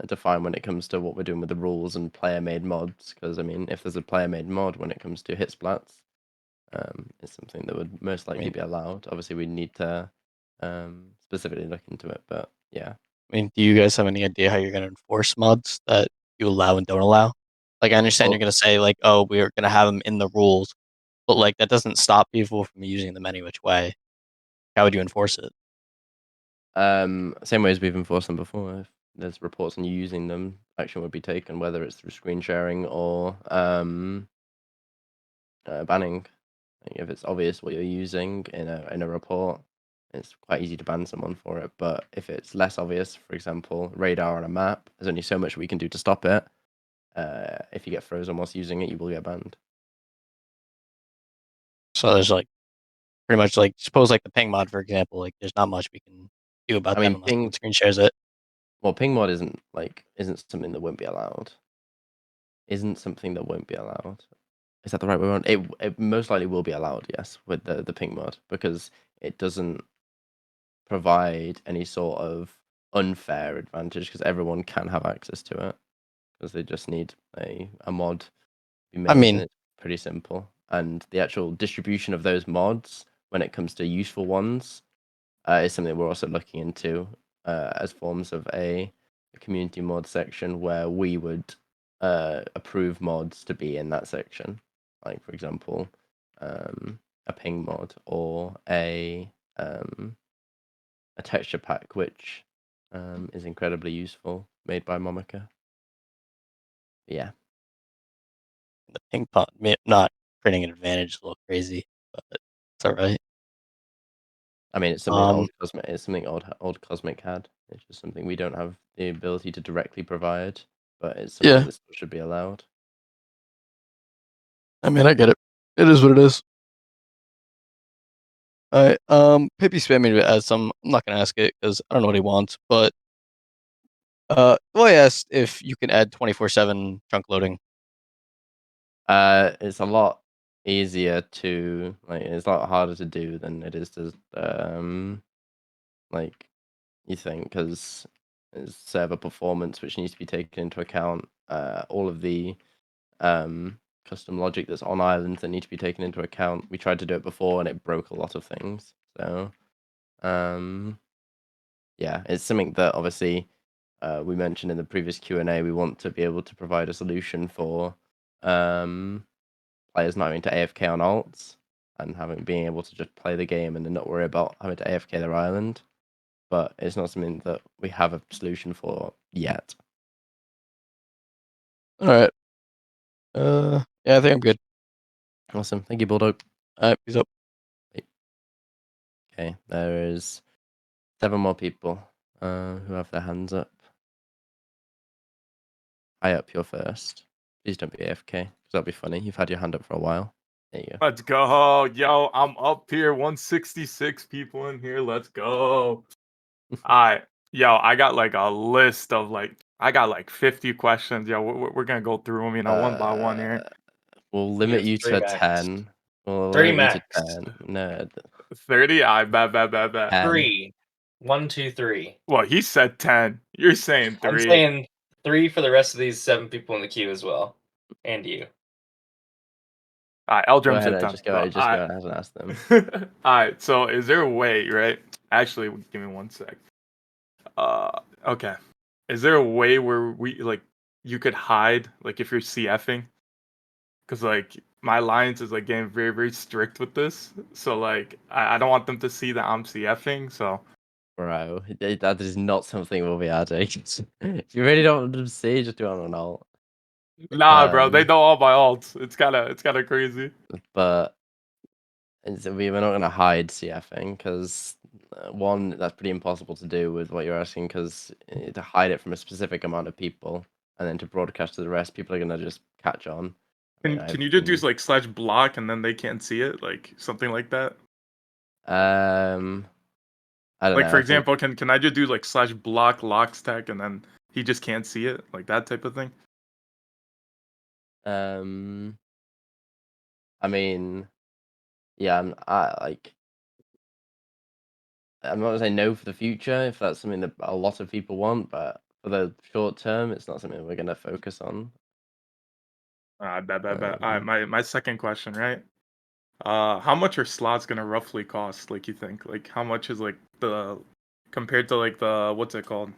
define when it comes to what we're doing with the rules and player-made mods. Because I mean, if there's a player-made mod when it comes to hit splats, it's something that would most likely be allowed. Obviously, we need to specifically look into it, but yeah. I mean, do you guys have any idea how you're going to enforce mods that you allow and don't allow? Like, I understand you're Well, going to say, like, oh, we're going to have them in the rules, but, like, that doesn't stop people from using them any which way. How would you enforce it? Same way as we've enforced them before. If there's reports on you using them, action would be taken, whether it's through screen sharing or banning. Like, if it's obvious what you're using in a report, it's quite easy to ban someone for it. But if it's less obvious, for example, radar on a map, there's only so much we can do to stop it. If you get frozen whilst using it, you will get banned. So there's, like, pretty much, like, suppose, like, the ping mod, for example, like, there's not much we can do about I that mean, unless someone screen shares it. Well, ping mod isn't something that won't be allowed. Isn't something that won't be allowed. Is that the right way around? It most likely will be allowed, yes, with the ping mod, because it doesn't provide any sort of unfair advantage because everyone can have access to it because they just need a mod to be I made, and mean it's pretty simple. And the actual distribution of those mods, when it comes to useful ones, is something we're also looking into as forms of a community mod section where we would approve mods to be in that section. Like, for example, a ping mod or a texture pack, which is incredibly useful, made by Momica. Yeah. the ping pong not creating an advantage is a little crazy, but it's alright. I mean, it's something old Cosmic had. It's just something we don't have the ability to directly provide, but it's something Yeah. that still should be allowed. I mean, I get it. It is what it is. Alright, Pippi spammed me to add some. I'm not gonna ask it because I don't know what he wants, but well, I asked if you can add 24/7 trunk loading. It's a lot easier to it's a lot harder to do than it is to like you think, because it's server performance which needs to be taken into account. All of the custom logic that's on islands that need to be taken into account. We tried to do it before and it broke a lot of things. So yeah, it's something that obviously we mentioned in the previous Q&A. We want to be able to provide a solution for players not having to AFK on alts and being able to just play the game and then not worry about having to AFK their island. But it's not something that we have a solution for yet. Alright. Yeah, I think I'm good. Awesome. Thank you, Bulldog. Peace up. Okay, there is 7 more people who have their hands up. High up, you're first. Please don't be AFK, because that'll be funny. You've had your hand up for a while. There you go. Let's go. Yo, I'm up here. 166 people in here. Let's go. Alright. Yo, I got like a list of I got like 50 questions. Yo, we're gonna go through them, one by one here. We'll limit you to 30 max. 10. We'll 30 limit you to max. 10. No. 30? I bet. 10. 3. 1, 2, 3. Well, he said 10. You're saying 3. I'm saying 3 for the rest of these 7 people in the queue as well. And you. Alright, Go Eldrum ahead, said 10. just go ahead and ask them. Alright, so is there a way, right? Actually, give me 1 sec. Okay. Is there a way where you could hide, if you're CFing? Because, my alliance is, getting very, very strict with this. So, I don't want them to see that I'm CFing, so... Bro, that is not something we'll be adding. If you really don't want them to see, just do it on an alt. Nah, bro, they know all my alts. It's kinda crazy. But we're not going to hide CFing, because, one, that's pretty impossible to do with what you're asking, because to hide it from a specific amount of people, and then to broadcast to the rest, people are going to just catch on. Can you just do, /block and then they can't see it? Something like that? I don't know. For example, can I just do /block locks tech and then he just can't see it? That type of thing? I mean, yeah, I'm not gonna say no for the future if that's something that a lot of people want, but for the short term, it's not something we're gonna focus on. Bet. Alright, my second question, right? How much are slots gonna roughly cost, you think? How much is the compared to the what's it called?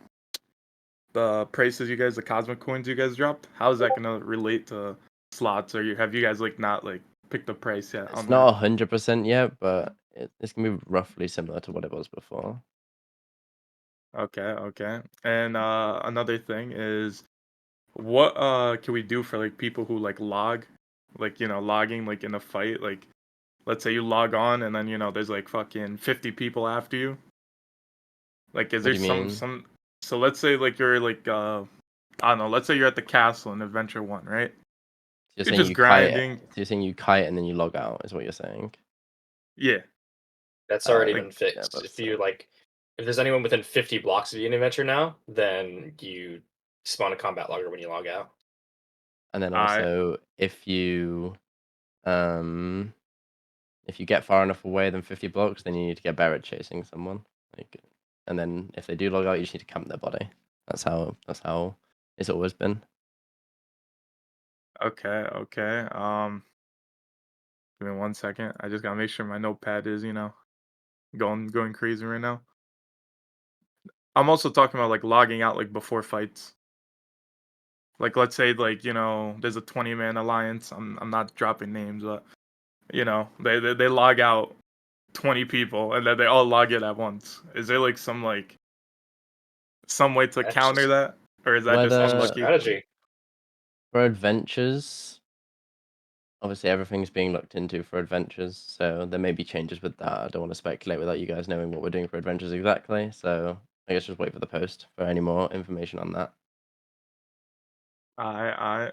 The prices the cosmic coins you guys dropped? How is that gonna relate to slots? Or have you guys not picked the price yet It's on not that? 100% yet, but it's gonna be roughly similar to what it was before. Okay. And another thing is what can we do for people who log? Logging in a fight, let's say you log on and then there's fucking 50 people after you. Is What there do you mean? some so let's say you're I don't know, let's say you're at the castle in Adventure 1, right? You're You're saying just you kite, grinding. so you're saying you kite and then you log out, is what you're saying? Yeah. That's already Like, been fixed. If you if there's anyone within 50 blocks of you in adventure now, then you spawn a combat logger when you log out. And then also, if you get far enough away than 50 blocks, then you need to get better at chasing someone. And then if they do log out, you just need to camp their body. That's how it's always been. Okay. Give me 1 second. I just gotta make sure my notepad is, going crazy right now. I'm also talking about logging out before fights. Let's say there's a 20-man alliance. I'm not dropping names, but they log out 20 people and then they all log in at once. Is there some way to That's counter just- that, or is that Whether just unlucky? strategy. For adventures, obviously everything's being looked into for adventures, so there may be changes with that. I don't want to speculate without you guys knowing what we're doing for adventures exactly. So I guess just wait for the post for any more information on that. I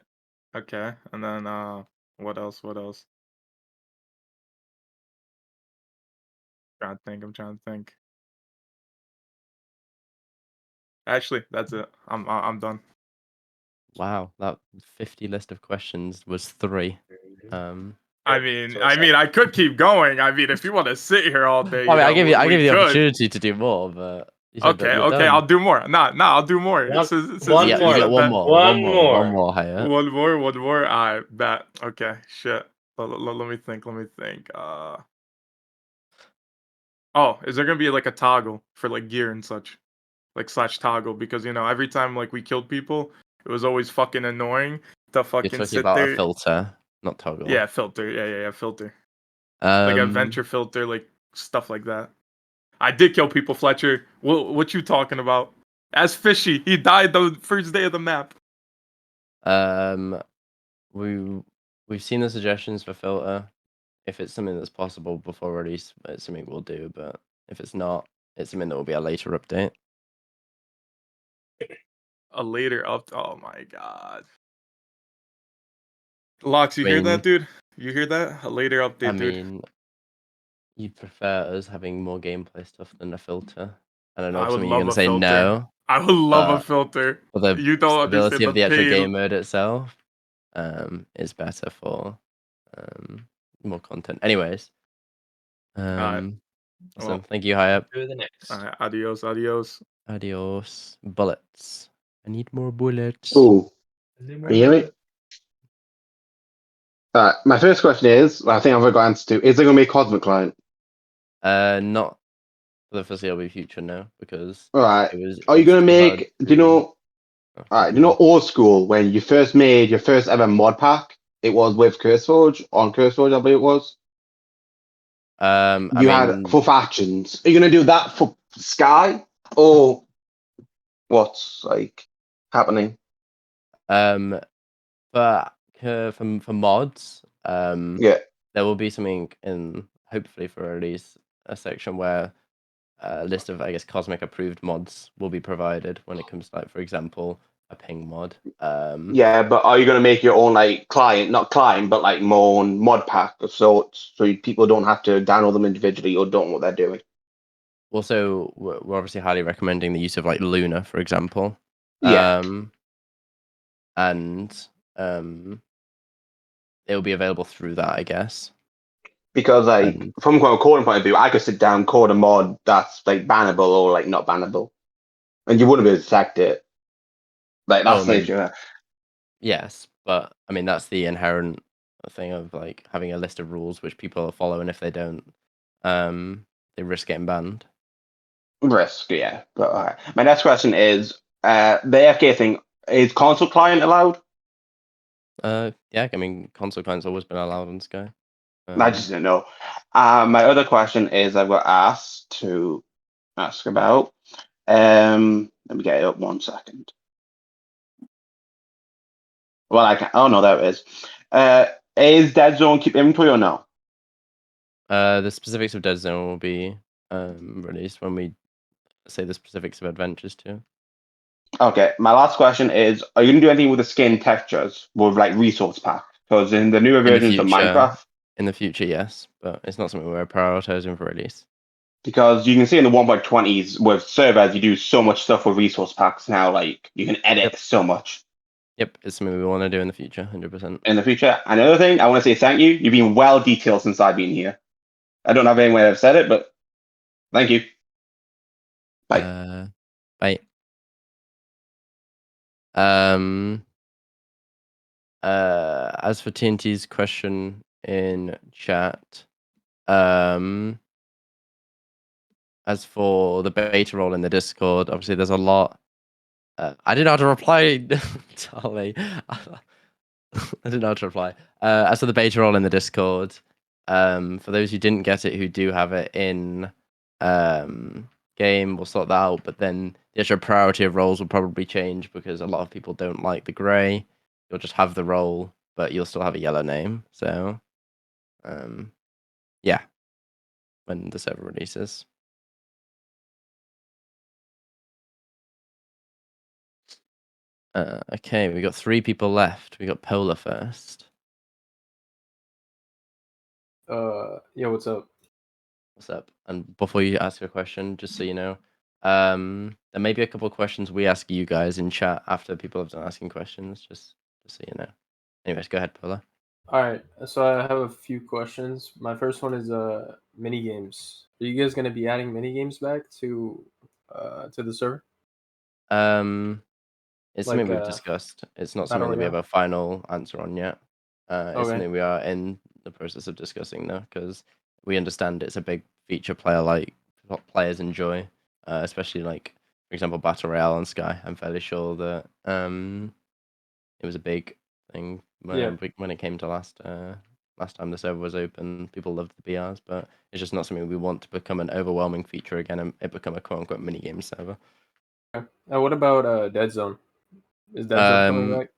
okay, and then what else? I'm trying to think. Actually, that's it. I'm done. Wow, that 50 list of questions was 3. I mean, I could keep going. I mean, if you want to sit here all day, I give you we the could. opportunity to do more, but you said that Okay, you're done. I'll do more. Nah, I'll do more. One You get one more, Hyatt. One more. I bet. Okay, shit. Let me think. Oh, is there gonna be a toggle for gear and such, /toggle? Because every time we killed people, it was always fucking annoying to You're fucking talking sit about there. a filter, not toggle. Yeah, filter. Yeah, filter. Adventure filter, stuff like that. I did kill people, Fletcher. What you talking about? As Fishy, he died the first day of the map. we've seen the suggestions for filter. If it's something that's possible before release, it's something we'll do. But if it's not, it's something that will be a later update. A later up. Oh my god. Locks, you I hear that, mean, dude? You hear that? A later I update, dude. mean, you prefer us having more gameplay stuff than a filter. And I know I would some of you are love gonna a say filter. no, I would love a but filter. for the You don't stability understand of the the actual pain. game mode itself, is better for more content. Anyways, Alright. awesome. Well, Thank you, High Up. To the next. alright, adios, adios. Adios. Bullets. I need more bullets. Ooh, can you hear me? My first question is, I think I've already got answer to, is there going to be a Cosmic client? Not for the foreseeable future, no, because Alright. Are you it's going to too hard make, do you know, alright, do you know old school, when you first made your first ever mod pack, it was with CurseForge, on CurseForge, I believe it was? I You had mean, for factions. Are you going to do that for Sky? Or what's, like, happening? for mods, Yeah. there will be something in hopefully for release a section where a list of, I guess, cosmic approved mods will be provided when it comes to, like, for example, a ping mod. Yeah, but are you going to make your own, like, client, not client, but, like, more own mod pack of sorts, so people don't have to download them individually or don't know what they're doing? Also, we're obviously highly recommending the use of, like, Luna, for example. Yeah. And it'll be available through that, I guess. Because, like, And from a coding point of view, I could sit down, code a mod that's, like, bannable or, like, not bannable. And you wouldn't be able to detect it. Like, oh, I that's the mean, nature. yes, but I mean that's the inherent thing of, like, having a list of rules which people are following. If they don't, they risk getting banned. Risk, yeah. But alright. My next question is, the AFK thing, is console client allowed? Yeah, I mean console clients always been allowed on Sky. I just didn't know. My other question is I've got asked to ask about. Let me get it up 1 second. Well, I can. Oh no, there it is. Is Dead Zone keep inventory or no? The specifics of Dead Zone will be released when we say the specifics of Adventures too. Okay. My last question is: are you gonna do anything with the skin textures with like resource pack? Because in the newer versions of Minecraft, In the future, yes, but it's not something we're prioritizing for release. because you can see in the 1.20s with servers, you do so much stuff with resource packs now. Like you can edit so much Yep, it's something we want to do in the future, 100%. in the future. Another thing, I want to say thank you. You've been well detailed since I've been here. I don't have anyone have said it, but thank you. Bye. Bye. As for TNT's question in chat, as for the beta role in the Discord, obviously there's a lot. I didn't know how to reply, Charlie. I didn't know how to reply. As for the beta role in the Discord, for those who didn't get it, who do have it in game, we'll sort that out. But then the actual priority of roles will probably change because a lot of people don't like the grey. You'll just have the role, but you'll still have a yellow name. So, yeah, when the server releases. Okay, we got 3 people left. We got Polar first. Yeah, what's up? What's up? And before you ask a question, just so you know, there may be a couple of questions we ask you guys in chat after people have done asking questions, just so you know. Anyways, go ahead, Polar. All right, so I have a few questions. My first one is mini games. Are you guys gonna be adding mini games back to the server? It's Like something we've discussed. It's not Battle something that we have Royale? a final answer on yet. It's Okay. something we are in the process of discussing though, because we understand it's a big feature players enjoy, especially like, for example, Battle Royale on Sky. I'm fairly sure that it was a big thing when it came to last time the server was open. People loved the BRs, but it's just not something we want to become an overwhelming feature again and it become a quote unquote mini game server. Okay. What about Dead Zone? Is Dead Zone coming back?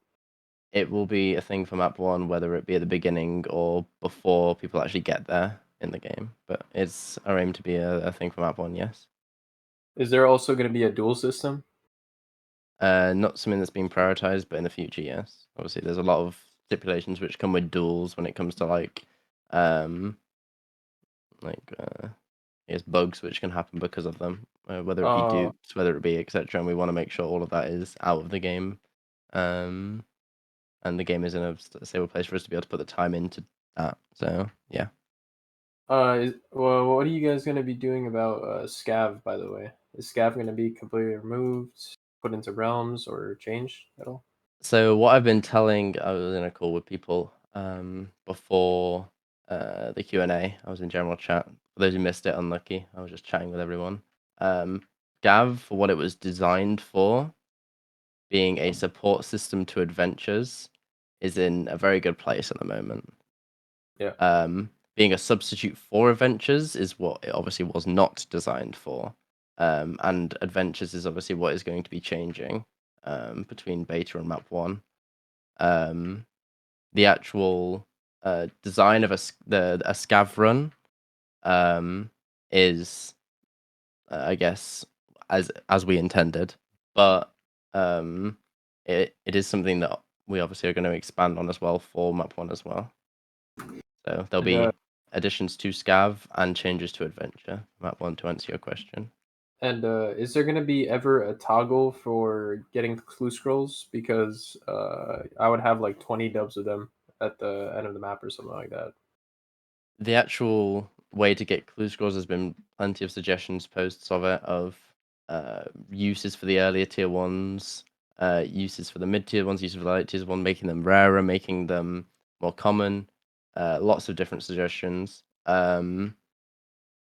it will be a thing for map 1, whether it be at the beginning or before people actually get there in the game. But it's our aim to be a thing for map 1, yes. Is there also going to be a duel system? Not something that's being prioritized, but in the future, yes. Obviously, there's a lot of stipulations which come with duels when it comes to like I guess bugs which can happen because of them, whether it be dupes, whether it be etc. And we want to make sure all of that is out of the game, and the game is in a stable place for us to be able to put the time into that. So yeah. Well, what are you guys going to be doing about Scav, by the way? Is Scav going to be completely removed, put into realms, or changed at all? So what I've been telling, I was in a call with people before the Q&A. I was in general chat. For those who missed it, unlucky. I was just chatting with everyone. Gav, for what it was designed for, being a support system to adventures, is in a very good place at the moment. Yeah. Being a substitute for adventures is what it obviously was not designed for. And adventures is obviously what is going to be changing between beta and map 1. The actual design of a scav run is, I guess, as we intended, but it is something that we obviously are going to expand on as well for map 1 as well. So there'll be additions to scav and changes to adventure map 1 to answer your question. And is there going to be ever a toggle for getting clue scrolls? Because I would have like 20 dubs of them at the end of the map or something like that. The actual way to get clue scrolls, has been plenty of suggestions, posts of it, of uses for the earlier tier ones, uses for the mid tier ones, uses for the late tier one, making them rarer, making them more common. Lots of different suggestions.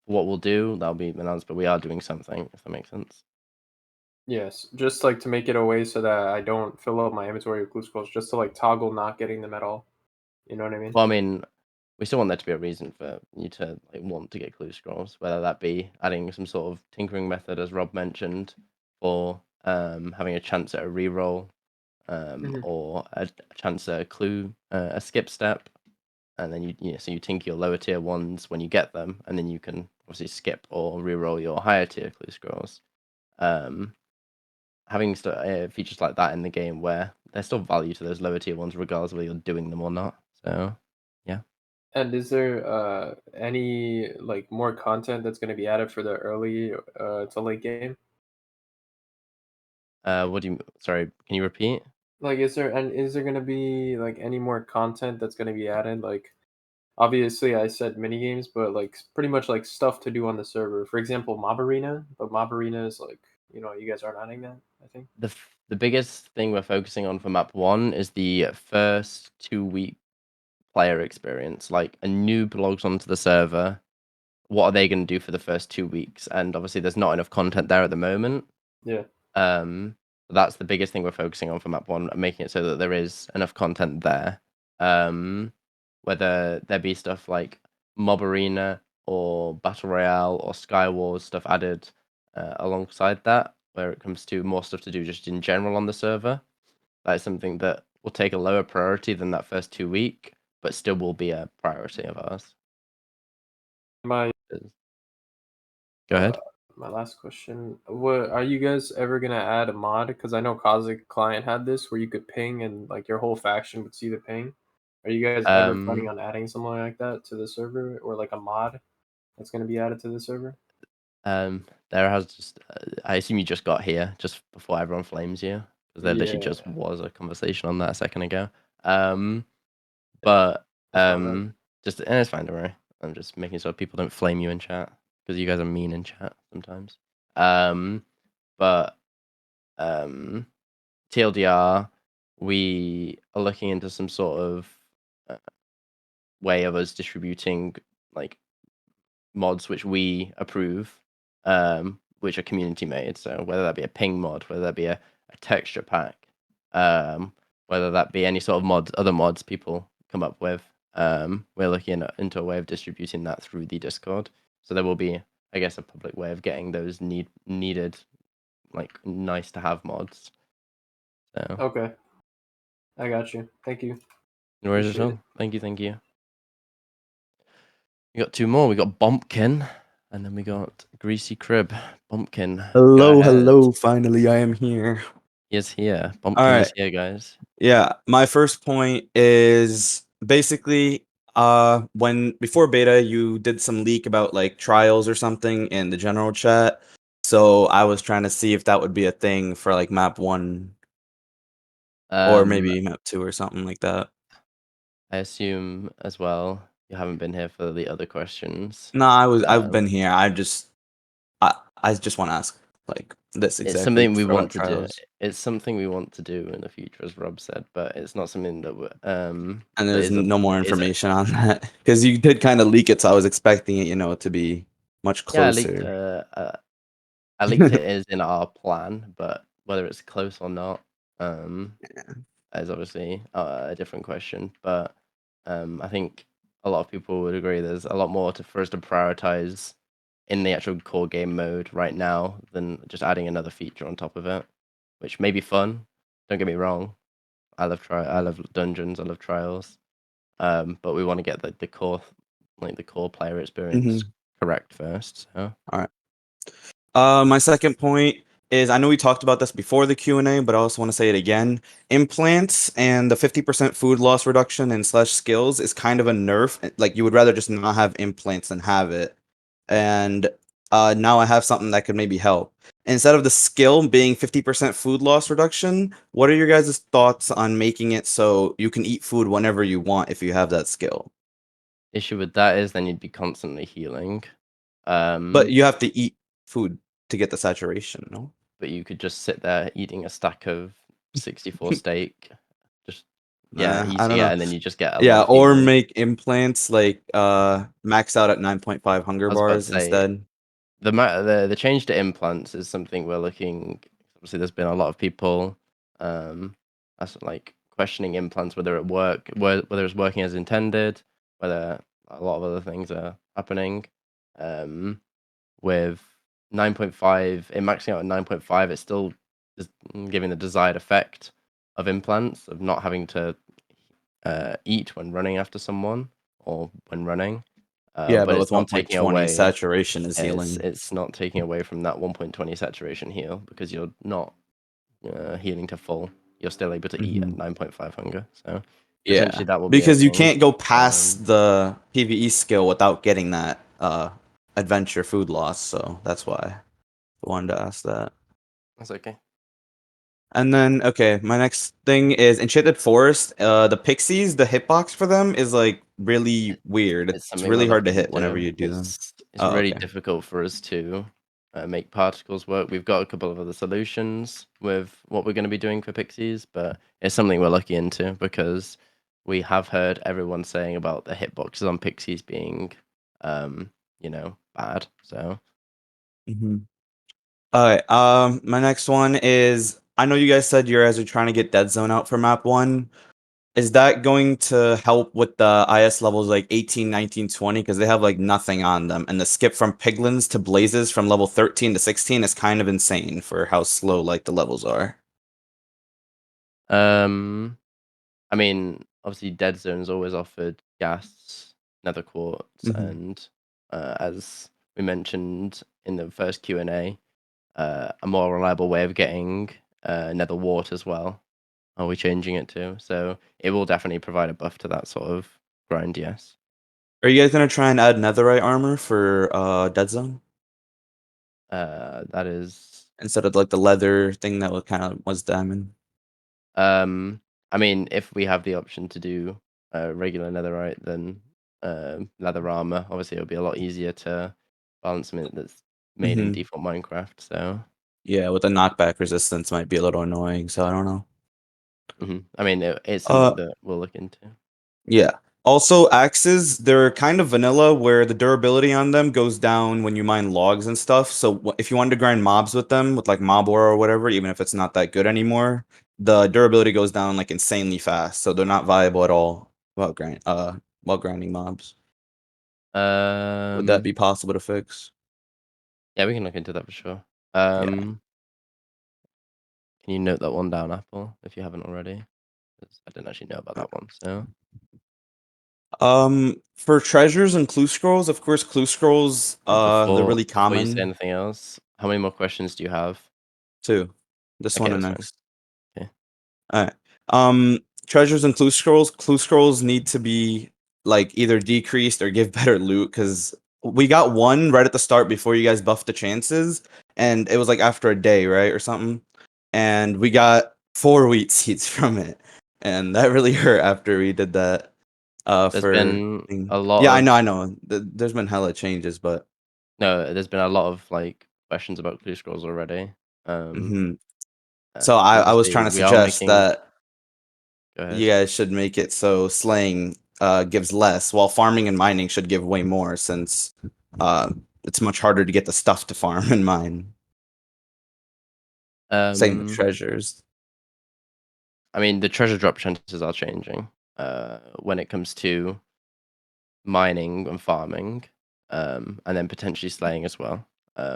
What we'll do, that'll be announced, but we are doing something, if that makes sense. Yes, just like to make it a way so that I don't fill up my inventory with clue scrolls, just to like toggle not getting them at all. You know what I mean? Well, I mean, we still want there to be a reason for you to want to get clue scrolls, whether that be adding some sort of tinkering method, as Rob mentioned, or having a chance at a reroll, or a chance at a clue, a skip step, and then so you tinker your lower tier ones when you get them, and then you can obviously skip or reroll your higher tier clue scrolls. Having features like that in the game where there's still value to those lower tier ones, regardless of whether you're doing them or not. So, yeah. And is there any like more content that's going to be added for the early to late game? What do you? Sorry, can you repeat? Like, is there going to be like any more content that's going to be added? Like, obviously, I said mini games, but like pretty much like stuff to do on the server. For example, Mob Arena, but Mob Arena is like, you guys aren't adding that, I think. The biggest thing we're focusing on for map 1 is the first 2-week player experience. Like, a noob logs onto the server, what are they going to do for the first 2 weeks? And obviously, there's not enough content there at the moment. Yeah. That's the biggest thing we're focusing on for map 1, making it so that there is enough content there. Whether there be stuff like Mob Arena or Battle Royale or Sky Wars stuff added alongside that, where it comes to more stuff to do just in general on the server. That is something that will take a lower priority than that first 2 week, but still will be a priority of ours. My Go ahead. My last question: What are you guys ever gonna add a mod? Because I know Kazakh Client had this where you could ping and like your whole faction would see the ping. Are you guys ever planning on adding something like that to the server, or like a mod that's gonna be added to the server? There has just, I assume you just got here just before everyone flames you, because there literally just was a conversation on that a second ago. But just, and it's fine, don't worry. I'm just making sure people don't flame you in chat, because you guys are mean in chat sometimes. But TLDR, we are looking into some sort of way of us distributing like mods which we approve, which are community made. So whether that be a ping mod, whether that be a texture pack, whether that be any sort of other mods people come up with, we're looking into a way of distributing that through the Discord. So there will be, I guess, a public way of getting those needed, like nice to have mods. So. Okay. I got you. Thank you. No worries at Appreciate all. it. Thank you, thank you. We got two more. We got Bumpkin, and then we got Greasy Crib. Bumpkin, go Hello, ahead. hello. Finally, I am here. He is here. All Bumpkin is right. here, guys. Yeah, my first point is basically when before beta you did some leak about like trials or something in the general chat. So I was trying to see if that would be a thing for like map 1 or maybe map 2 or something like that. I assume as well you haven't been here for the other questions. No, I've been here. I just want to ask like this It's exactly something we for want to do. trials. It's something we want to do in the future, as Rob said, but it's not something that And that there's is a no more is a information on that because you did kind of leak it, so I was expecting it, to be much yeah, closer. I leaked it is in our plan, but whether it's close or not, is obviously a different question. But I think a lot of people would agree there's a lot more for us to prioritize in the actual core game mode right now than just adding another feature on top of it, which may be fun. Don't get me wrong. I love dungeons, I love trials. But we want to get the core the core player experience correct first. So. All right. My second point is I know we talked about this before the Q&A, but I also want to say it again. Implants and the 50% food loss reduction and slash skills is kind of a nerf. Like you would rather just not have implants than have it. And now I have something that could maybe help. Instead of the skill being 50% food loss reduction, what are your guys' thoughts on making it so you can eat food whenever you want if you have that skill? Issue with that is then you'd be constantly healing. But you have to eat food to get the saturation, no? But you could just sit there eating a stack of 64 steak. Just I eating don't it, know. and then you just get a lot Yeah, of or healing. make implants like max out at 9.5 hunger I was about bars to say instead. the change to implants is something we're looking. Obviously, there's been a lot of people that's like questioning implants whether whether it's working as intended, whether a lot of other things are happening. With 9.5, it maxing out at 9.5, it still is giving the desired effect of implants of not having to eat when running after someone or when running. Yeah, But but with it's not taking 1.20 away. saturation is healing. It's not taking away from that 1.20 saturation heal because you're not healing to full. You're still able to eat at 9.5 hunger. So essentially, Yeah, that will be a because you thing. can't go past the PvE skill without getting that adventure food loss, so that's why I wanted to ask that. That's okay. And then, okay, my next thing is Enchanted Forest. The pixies, the hitbox for them is like really weird. It's It's something we're really hard to looking hit whenever into. you do them. It's Oh, really okay. difficult for us to make particles work. We've got a couple of other solutions with what we're going to be doing for pixies, but it's something we're looking into because we have heard everyone saying about the hitboxes on pixies being, bad. So. Alright, my next one is I know you guys said you guys are trying to get Dead Zone out for map 1. Is that going to help with the IS levels like 18, 19, 20? Because they have like nothing on them. And the skip from Piglins to Blazes from level 13 to 16 is kind of insane for how slow like the levels are. I mean, obviously, Dead Zone's always offered gas, nether quartz, and as we mentioned in the first Q&A, a more reliable way of getting nether wart as well. Are we changing it to? So it will definitely provide a buff to that sort of grind, yes. Are you guys gonna try and add netherite armor for Dead Zone? That is instead of like the leather thing that was diamond. I mean, if we have the option to do regular netherite, then leather armor, obviously it'll be a lot easier to balance something that's made in default Minecraft. So yeah, with the knockback resistance might be a little annoying. So I don't know. I mean, it's something that we'll look into. Yeah. Also, axes, they're kind of vanilla where the durability on them goes down when you mine logs and stuff. So if you wanted to grind mobs with them, with like mob ore or whatever, even if it's not that good anymore, the durability goes down like insanely fast. So they're not viable at all while grinding mobs. Would that be possible to fix? Yeah, we can look into that for sure. Yeah. Can you note that one down, Apple, if you haven't already? 'cause I didn't actually know about that one. So For treasures and clue scrolls, of course, clue scrolls, they're really before you say common. anything else, how many more questions do you have? 2. This Okay, one and that's fine. next. Okay. Alright. Treasures and clue scrolls need to be like either decreased or give better loot because we got one right at the start before you guys buffed the chances, and it was like after a day, right, or something. And we got 4 wheat seeds from it, and that really hurt after we did that. There's For been a lot yeah, of I know. There's been hella changes, but no, there's been a lot of like questions about clue scrolls already. Mhm. So And I was obviously trying to we are suggest making. that Go you ahead. guys should make it so slaying gives less, while farming and mining should give way more, since it's much harder to get the stuff to farm and mine. Same with Um, treasures. I mean, the treasure drop chances are changing. When it comes to mining and farming, and then potentially slaying as well.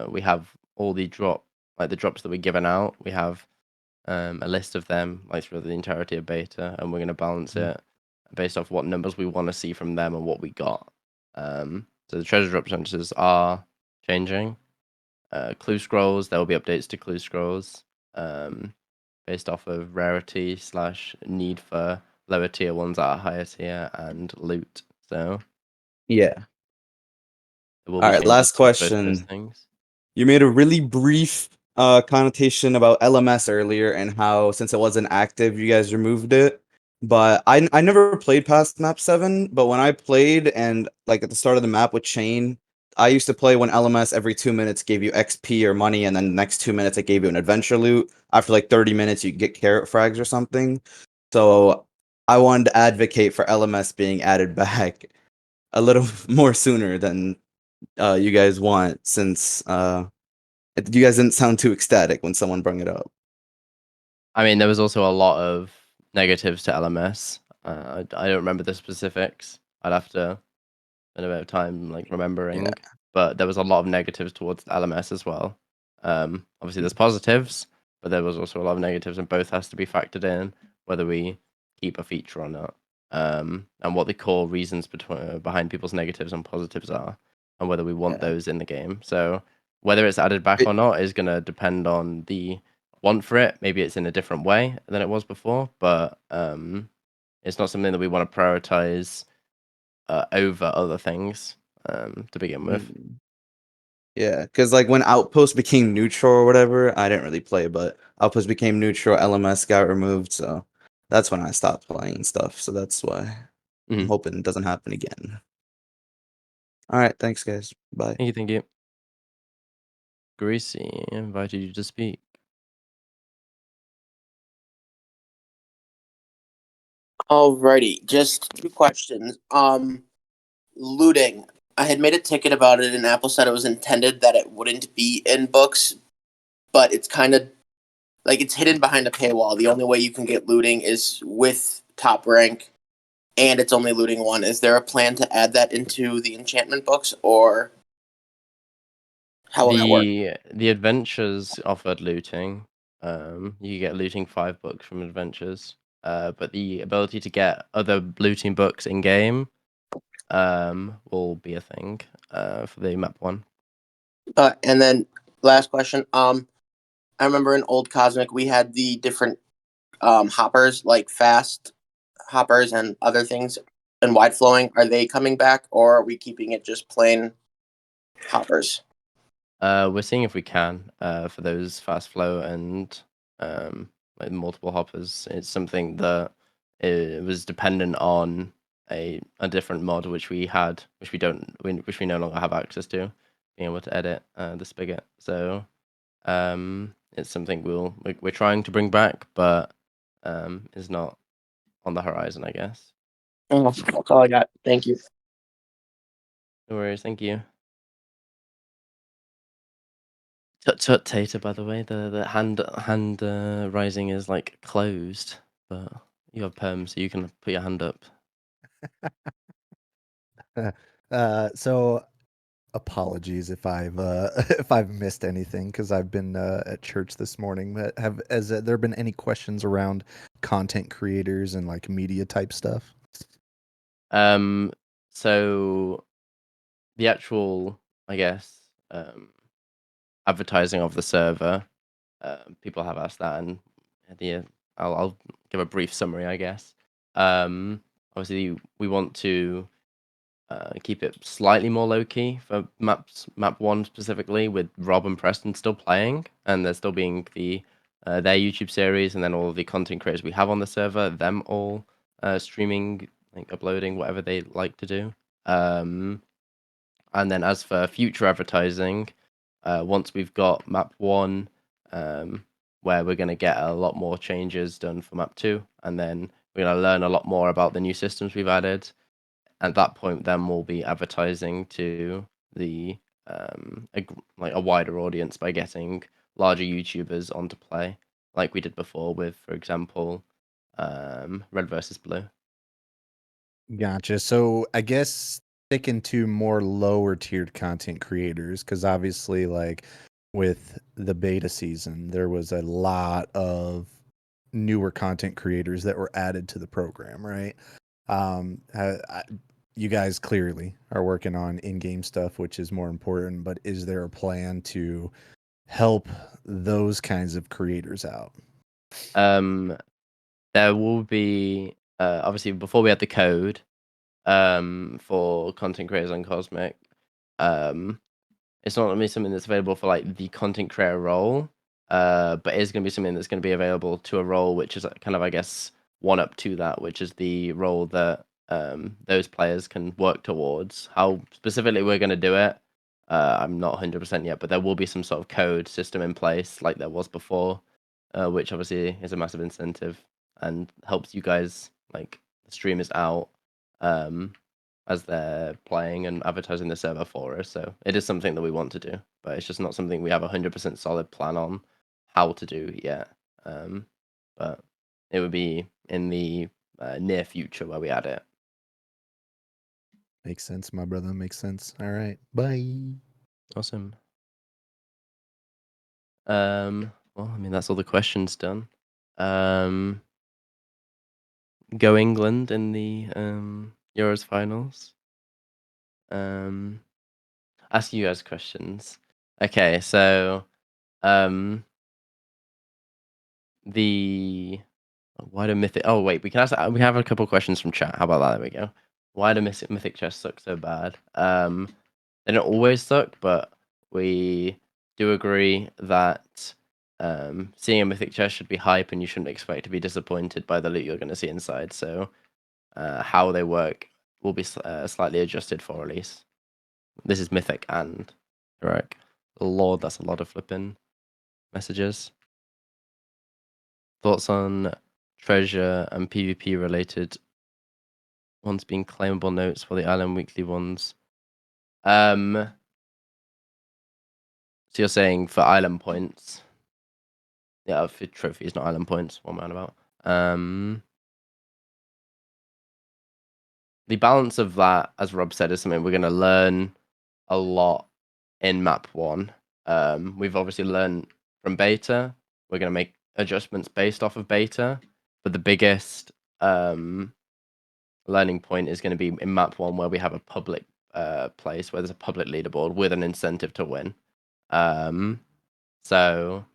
We have all the drops that we're giving out. We have a list of them like through the entirety of beta, and we're going to balance Mm. it based off what numbers we want to see from them and what we got. So the treasure drop chances are changing. Clue scrolls, there will be updates to clue scrolls based off of rarity / need for lower tier ones at a higher tier and loot. So Yeah. there will All be right, changes last to both those question. things. You made a really brief connotation about LMS earlier and how since it wasn't active, you guys removed it. But I never played past map 7, but when I played and like at the start of the map with Chain, I used to play when LMS every 2 minutes gave you XP or money, and then the next 2 minutes it gave you an adventure loot. After like 30 minutes, you get carrot frags or something. So I wanted to advocate for LMS being added back a little more sooner than you guys want, since you guys didn't sound too ecstatic when someone brought it up. I mean, there was also a lot of negatives to LMS. I don't remember the specifics. I'd have to spend a bit of time like remembering, but there was a lot of negatives towards LMS as well. Obviously, there's positives, but there was also a lot of negatives, and both has to be factored in whether we keep a feature or not, and what the core reasons behind people's negatives and positives are, and whether we want Yeah. those in the game. So whether it's added back or not is going to depend on the want for it. Maybe it's in a different way than it was before, but it's not something that we want to prioritize over other things to begin with. Yeah, because like when Outpost became neutral or whatever, I didn't really play, but Outpost became neutral, LMS got removed, so that's when I stopped playing stuff. So that's why I'm hoping it doesn't happen again. All right, thanks, guys. Bye. Thank you, thank you. Greasy invited you to speak. Alrighty, just 2 questions. Looting. I had made a ticket about it, and Apple said it was intended that it wouldn't be in books, but it's kind of like it's hidden behind a paywall. The only way you can get looting is with top rank, and it's only looting 1. Is there a plan to add that into the enchantment books, or how will that work? The adventures offered looting. You get looting 5 books from adventures. But the ability to get other looting books in game will be a thing for the map 1. And then last question. I remember in old Cosmic we had the different hoppers, like fast hoppers and other things, and wide flowing. Are they coming back, or are we keeping it just plain hoppers? We're seeing if we can for those fast flow and like multiple hoppers. It's something that it was dependent on a different mod which we had, which we no longer have access to, being able to edit the spigot. So it's something we're trying to bring back, but is not on the horizon, I guess. Oh, that's all I got. Thank you. No worries, thank you. Tut tut Tater, by the way, the hand rising is like closed, but you have perm, so you can put your hand up. So apologies if I've if I've missed anything because I've been at church this morning. But has there been any questions around content creators and like media type stuff? So the actual, I guess, advertising of the server, people have asked that, and the I'll give a brief summary, I guess. Obviously, we want to keep it slightly more low key for map one specifically, with Rob and Preston still playing, and there still being their YouTube series, and then all of the content creators we have on the server, them all streaming, like uploading whatever they like to do. And then as for future advertising, once we've got map one, where we're going to get a lot more changes done for map two, and then we're going to learn a lot more about the new systems we've added. At that point, then we'll be advertising to the like a wider audience by getting larger YouTubers onto play, like we did before with, for example, Red versus Blue. Gotcha. So I guess sticking to more lower tiered content creators, because obviously, like with the beta season, there was a lot of newer content creators that were added to the program, right? You guys clearly are working on in-game stuff, which is more important. But is there a plan to help those kinds of creators out? There will be obviously before we had the code for content creators on Cosmic. It's not going to be something that's available for like the content creator role, but it's going to be something that's going to be available to a role which is kind of, I guess, one up to that, which is the role that those players can work towards. How specifically we're going to do it, I'm not 100% yet, but there will be some sort of code system in place like there was before, which obviously is a massive incentive and helps you guys, like the streamers, out as they're playing and advertising the server for us. So it is something that we want to do, but it's just not something we have a 100% solid plan on how to do yet. But it would be in the near future where we add it. Makes sense, my brother. Makes sense. All right. Bye. Awesome. Well, I mean, that's all the questions done. Go England in the Euros finals. Ask you guys questions. Okay, so the why do mythic? Oh wait, we can ask. We have a couple questions from chat. How about that? There we go. Why do mythic chests suck so bad? They don't always suck, but we do agree that seeing a mythic chest should be hype, and you shouldn't expect to be disappointed by the loot you're going to see inside. So how they work will be slightly adjusted for release. This is mythic and heroic. Lord, that's a lot of flipping messages. Thoughts on treasure and PvP related ones being claimable notes for the Island Weekly ones? So you're saying for island points? Yeah, for trophies, not island points. What am I on about? The balance of that, as Rob said, is something we're going to learn a lot in map one. We've obviously learned from beta. We're going to make adjustments based off of beta, but the biggest learning point is going to be in map one, where we have a public place where there's a public leaderboard with an incentive to win. So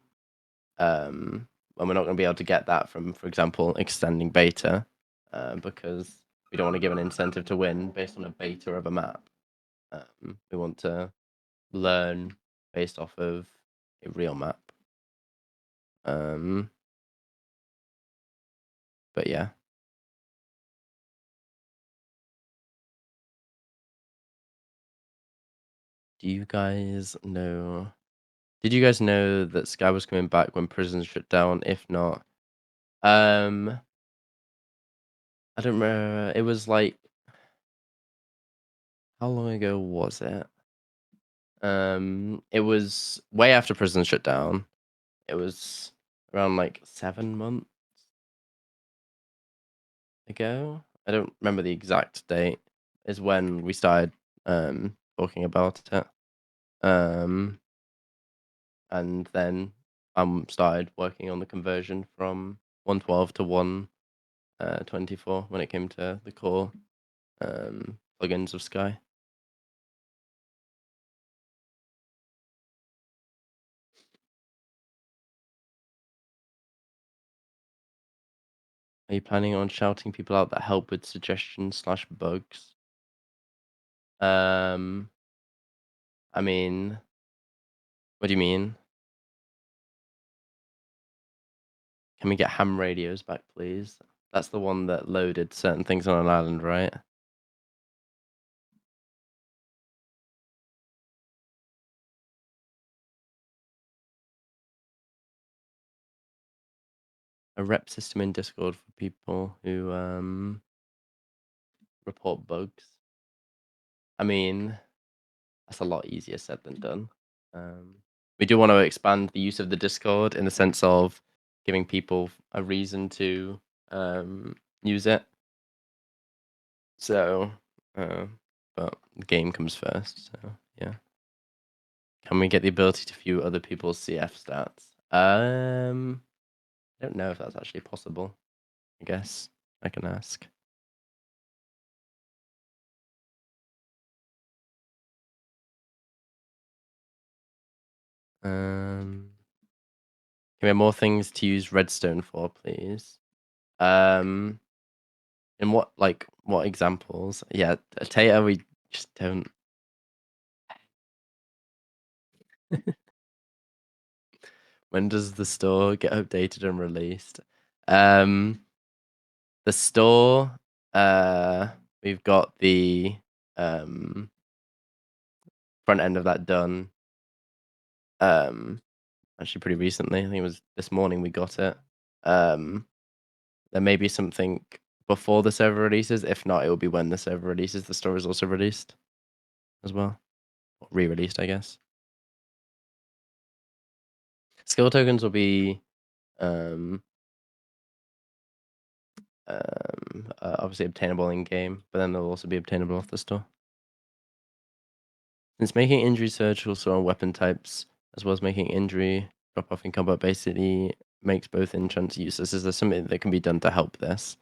when we're not going to be able to get that from, for example, extending beta, because we don't want to give an incentive to win based on a beta of a map. We want to learn based off of a real map. But yeah. Do you guys know? Did you guys know that Sky was coming back when prisons shut down? If not, I don't remember. It was like, how long ago was it? It was way after prison shut down. It was around like 7 months ago. I don't remember the exact date. Is when we started talking about it. And then started working on the conversion from 112 to 124 when it came to the core plugins of Sky. Are you planning on shouting people out that help with suggestions/bugs? I mean, what do you mean? Can we get ham radios back, please? That's the one that loaded certain things on an island, right? A rep system in Discord for people who report bugs. I mean, that's a lot easier said than done. We do want to expand the use of the Discord in the sense of giving people a reason to use it. So, but the game comes first. So, yeah. Can we get the ability to view other people's CF stats? I don't know if that's actually possible. I guess I can ask. Can we have more things to use redstone for, please? In what examples? Yeah, Tata, we just don't. When does the store get updated and released? The store, we've got the front end of that done. Actually pretty recently. I think it was this morning we got it. There may be something before the server releases. If not, it will be when the server releases. The store is also released as well. Or re-released, I guess. Skill tokens will be obviously obtainable in game, but then they'll also be obtainable off the store. Since making injury surgical so on weapon types, as well as making injury drop off in combat, basically makes both enchants useless. Is there something that can be done to help this?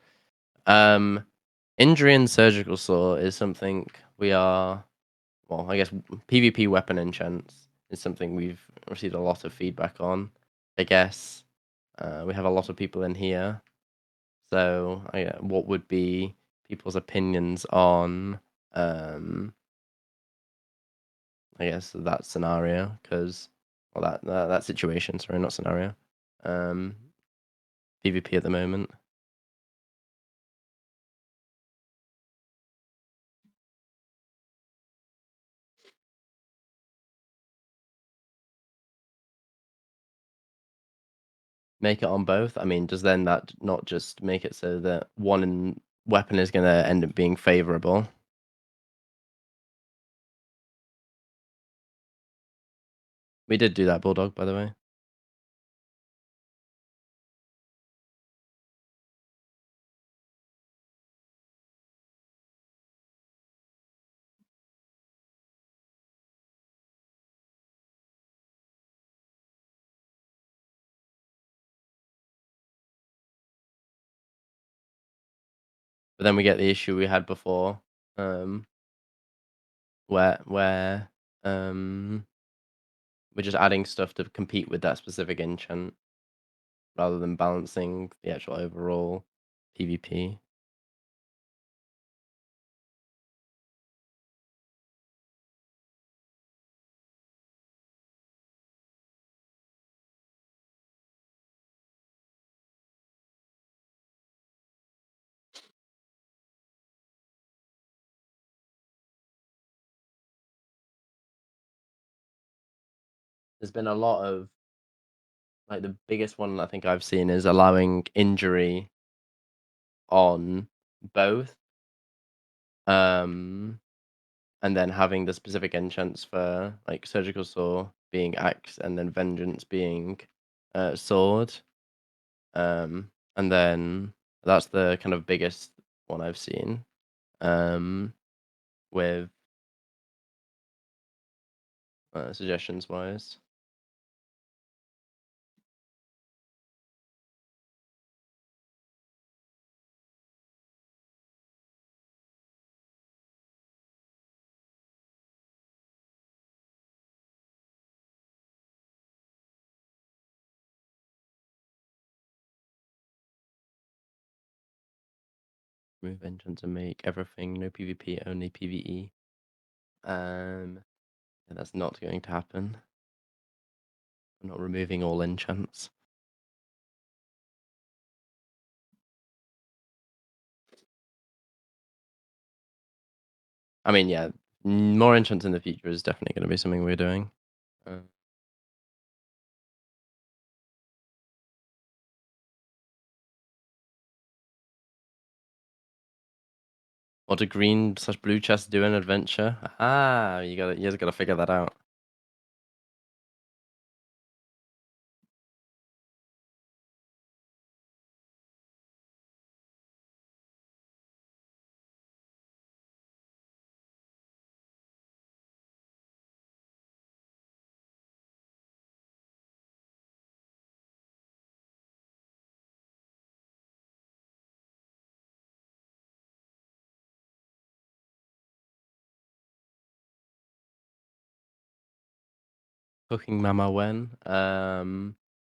Injury and surgical saw is something we are, well, I guess PvP weapon enchants is something we've received a lot of feedback on. I guess we have a lot of people in here. So, what would be people's opinions on, I guess that scenario? Because, well, that situation. Sorry, not scenario. PvP at the moment. Make it on both. I mean, does then that not just make it so that one weapon is going to end up being favorable? We did do that, Bulldog, by the way. But then we get the issue we had before, where we're just adding stuff to compete with that specific enchant rather than balancing the actual overall PvP. There's been a lot of, like, the biggest one I think I've seen is allowing injury on both, and then having the specific enchants for, like, surgical saw being axe and then vengeance being sword. And then that's the kind of biggest one I've seen. With suggestions wise. Remove enchants and make everything no PvP, only PvE. Yeah, that's not going to happen. I'm not removing all enchants. I mean, yeah, more enchants in the future is definitely going to be something we're doing. What do green/blue chests do in adventure? Ah, you just gotta figure that out. Cooking Mama when?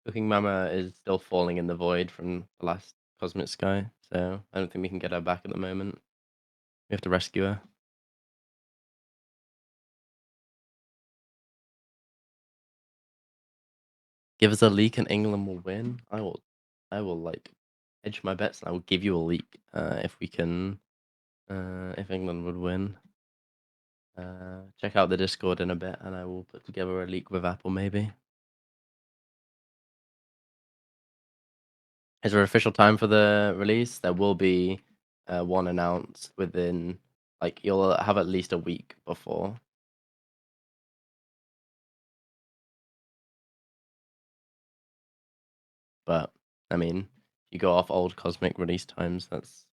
Cooking Mama is still falling in the void from the last Cosmic Sky, so I don't think we can get her back at the moment. We have to rescue her. Give us a leak and England will win. I will like hedge my bets and I will give you a leak if we can if England would win. Check out the Discord in a bit and I will put together a leak with Apple maybe. Is there an official time for the release? There will be one announced within, like, you'll have at least a week before. But, I mean, if you go off old Cosmic release times, that's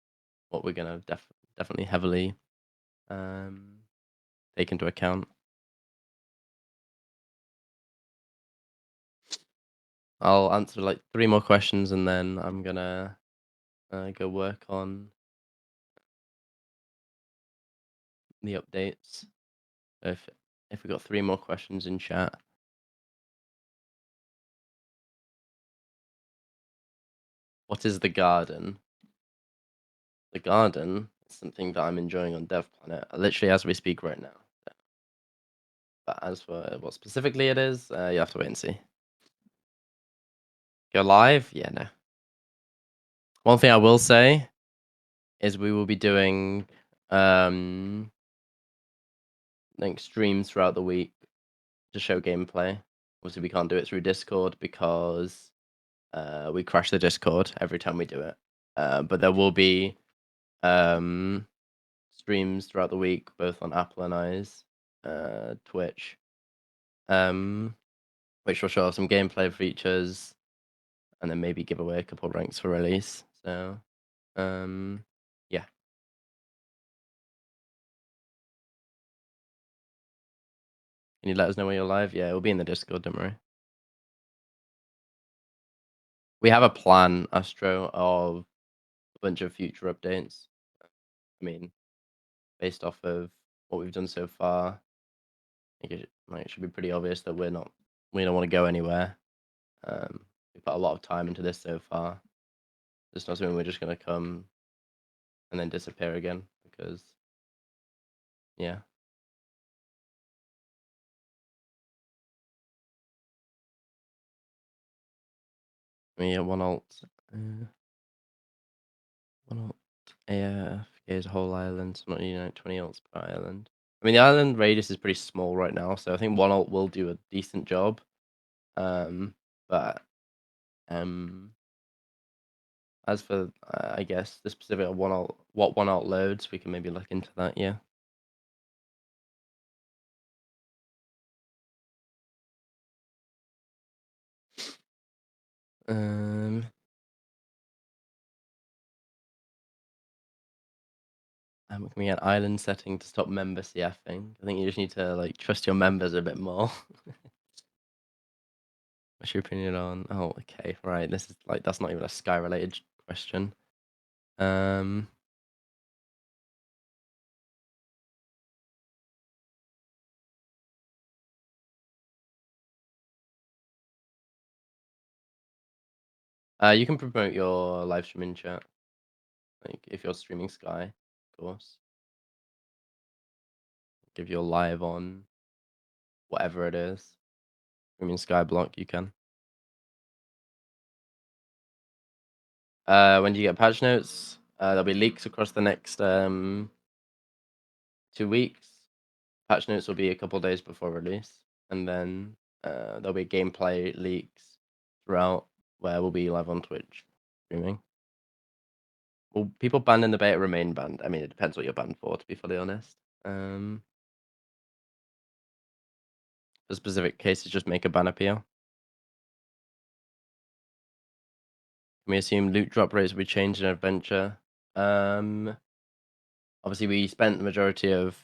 what we're going to definitely heavily take into account. I'll answer like 3 more questions and then I'm going to go work on the updates. If we got 3 more questions in chat. What is the garden? The garden is something that I'm enjoying on Dev Planet, literally as we speak right now. But as for what specifically it is, you have to wait and see. Go live? Yeah, no. One thing I will say is we will be doing like streams throughout the week to show gameplay. Obviously, we can't do it through Discord because we crash the Discord every time we do it. But there will be streams throughout the week, both on Apple and I's Twitch, which will show off some gameplay features, and then maybe give away a couple ranks for release. So, yeah. Can you let us know when you're live? Yeah, it'll be in the Discord. Don't worry. We have a plan, Astro, of a bunch of future updates. I mean, based off of what we've done so far, I think it should be pretty obvious that we don't want to go anywhere. We put a lot of time into this so far. It's not something we're just gonna come and then disappear again because, yeah. Yeah, one alt. One alt. AF is a whole island, so not 20 alts per island. I mean, the island radius is pretty small right now, so I think one alt will do a decent job. But as for I guess the specific one alt, what one alt loads, we can maybe look into that. Yeah. Can we get island setting to stop member CFing? I think you just need to like trust your members a bit more. What's your opinion on? Oh, okay, right. This is like that's not even a Sky related question. You can promote your live stream in chat, like if you're streaming Sky, of course. If you're live on whatever it is, streaming Skyblock, you can. When do you get patch notes? There'll be leaks across the next 2 weeks. Patch notes will be a couple days before release, and then there'll be gameplay leaks throughout where we'll be live on Twitch streaming. Will people banned in the beta remain banned? I mean, it depends what you're banned for, to be fully honest. For specific cases, just make a ban appeal. Can we assume loot drop rates will be changed in Adventure? Obviously, we spent the majority of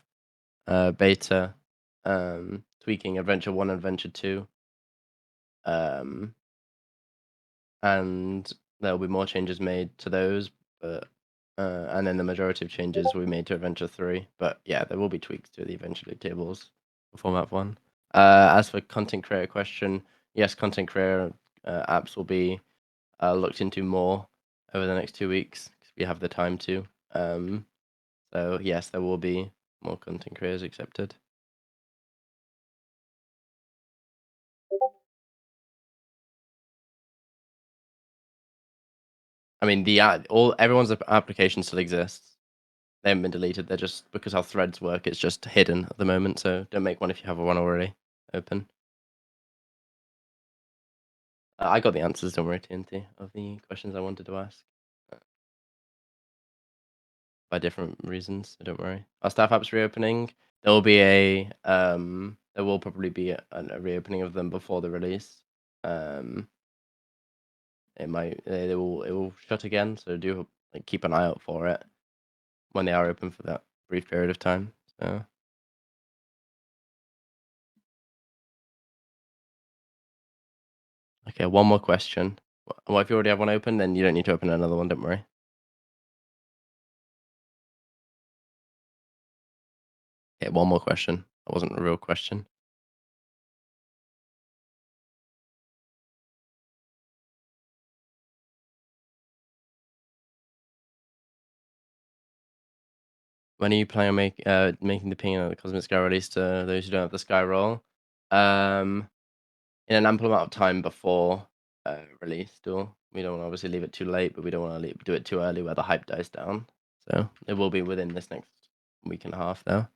beta tweaking Adventure 1 and Adventure 2. And there'll be more changes made to those, but and then the majority of changes will be made to Adventure 3. But yeah, there will be tweaks to the Adventure loot tables for Map 1. As for content creator question, yes, content creator apps will be looked into more over the next 2 weeks because we have the time to. So yes, there will be more content creators accepted. I mean, everyone's application still exists. They haven't been deleted. They're just because how threads work. It's just hidden at the moment. So don't make one if you have one already open. I got the answers. Don't worry, TNT, of the questions I wanted to ask. By different reasons. So don't worry. Our staff apps reopening. There will be there will probably be a reopening of them before the release. It will shut again. So do like keep an eye out for it when they are open for that brief period of time. So. Okay, one more question. Well, if you already have one open, then you don't need to open another one. Don't worry. Okay, one more question. That wasn't a real question. When are you planning on making the ping of the Cosmic Sky release to those who don't have the Sky roll? In an ample amount of time before release. Still, we don't want to obviously leave it too late, but we don't want to do it too early where the hype dies down. So it will be within this next week and a half, though.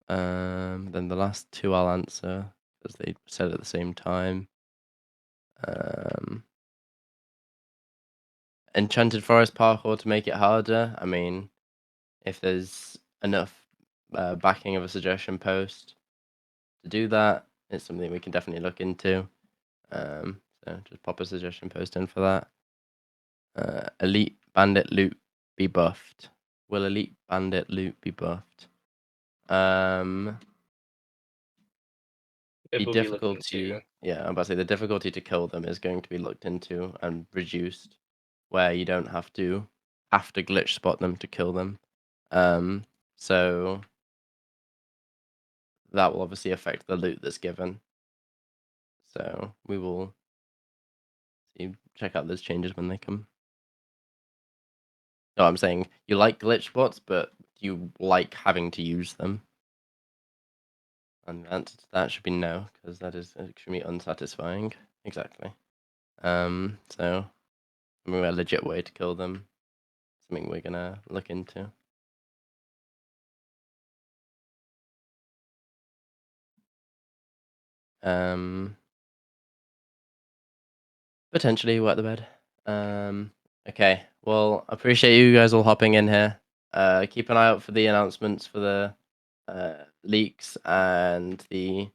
Then the last two I'll answer because they said at the same time. Enchanted Forest parkour to make it harder. I mean, if there's enough backing of a suggestion post to do that, it's something we can definitely look into. So just pop a suggestion post in for that. Elite Bandit loot be buffed. Will Elite Bandit loot be buffed? It The will be looked difficulty, into. yeah, I'm about to say the difficulty to kill them is going to be looked into and reduced, where you don't have to glitch spot them to kill them. So that will obviously affect the loot that's given. So we will check out those changes when they come. No, I'm saying you like glitch bots, but you like having to use them. And the answer to that should be no, because that is extremely unsatisfying. Exactly. So I mean, a legit way to kill them. Something we're gonna look into. Potentially wet the bed. Okay. Well, I appreciate you guys all hopping in here. Keep an eye out for the announcements for the leaks and the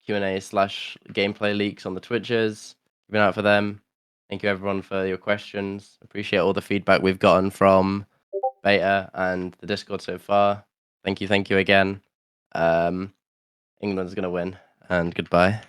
Q&A / gameplay leaks on the Twitches. Keep an eye out for them. Thank you everyone for your questions. Appreciate all the feedback we've gotten from beta and the Discord so far. Thank you again. England's gonna win, and goodbye.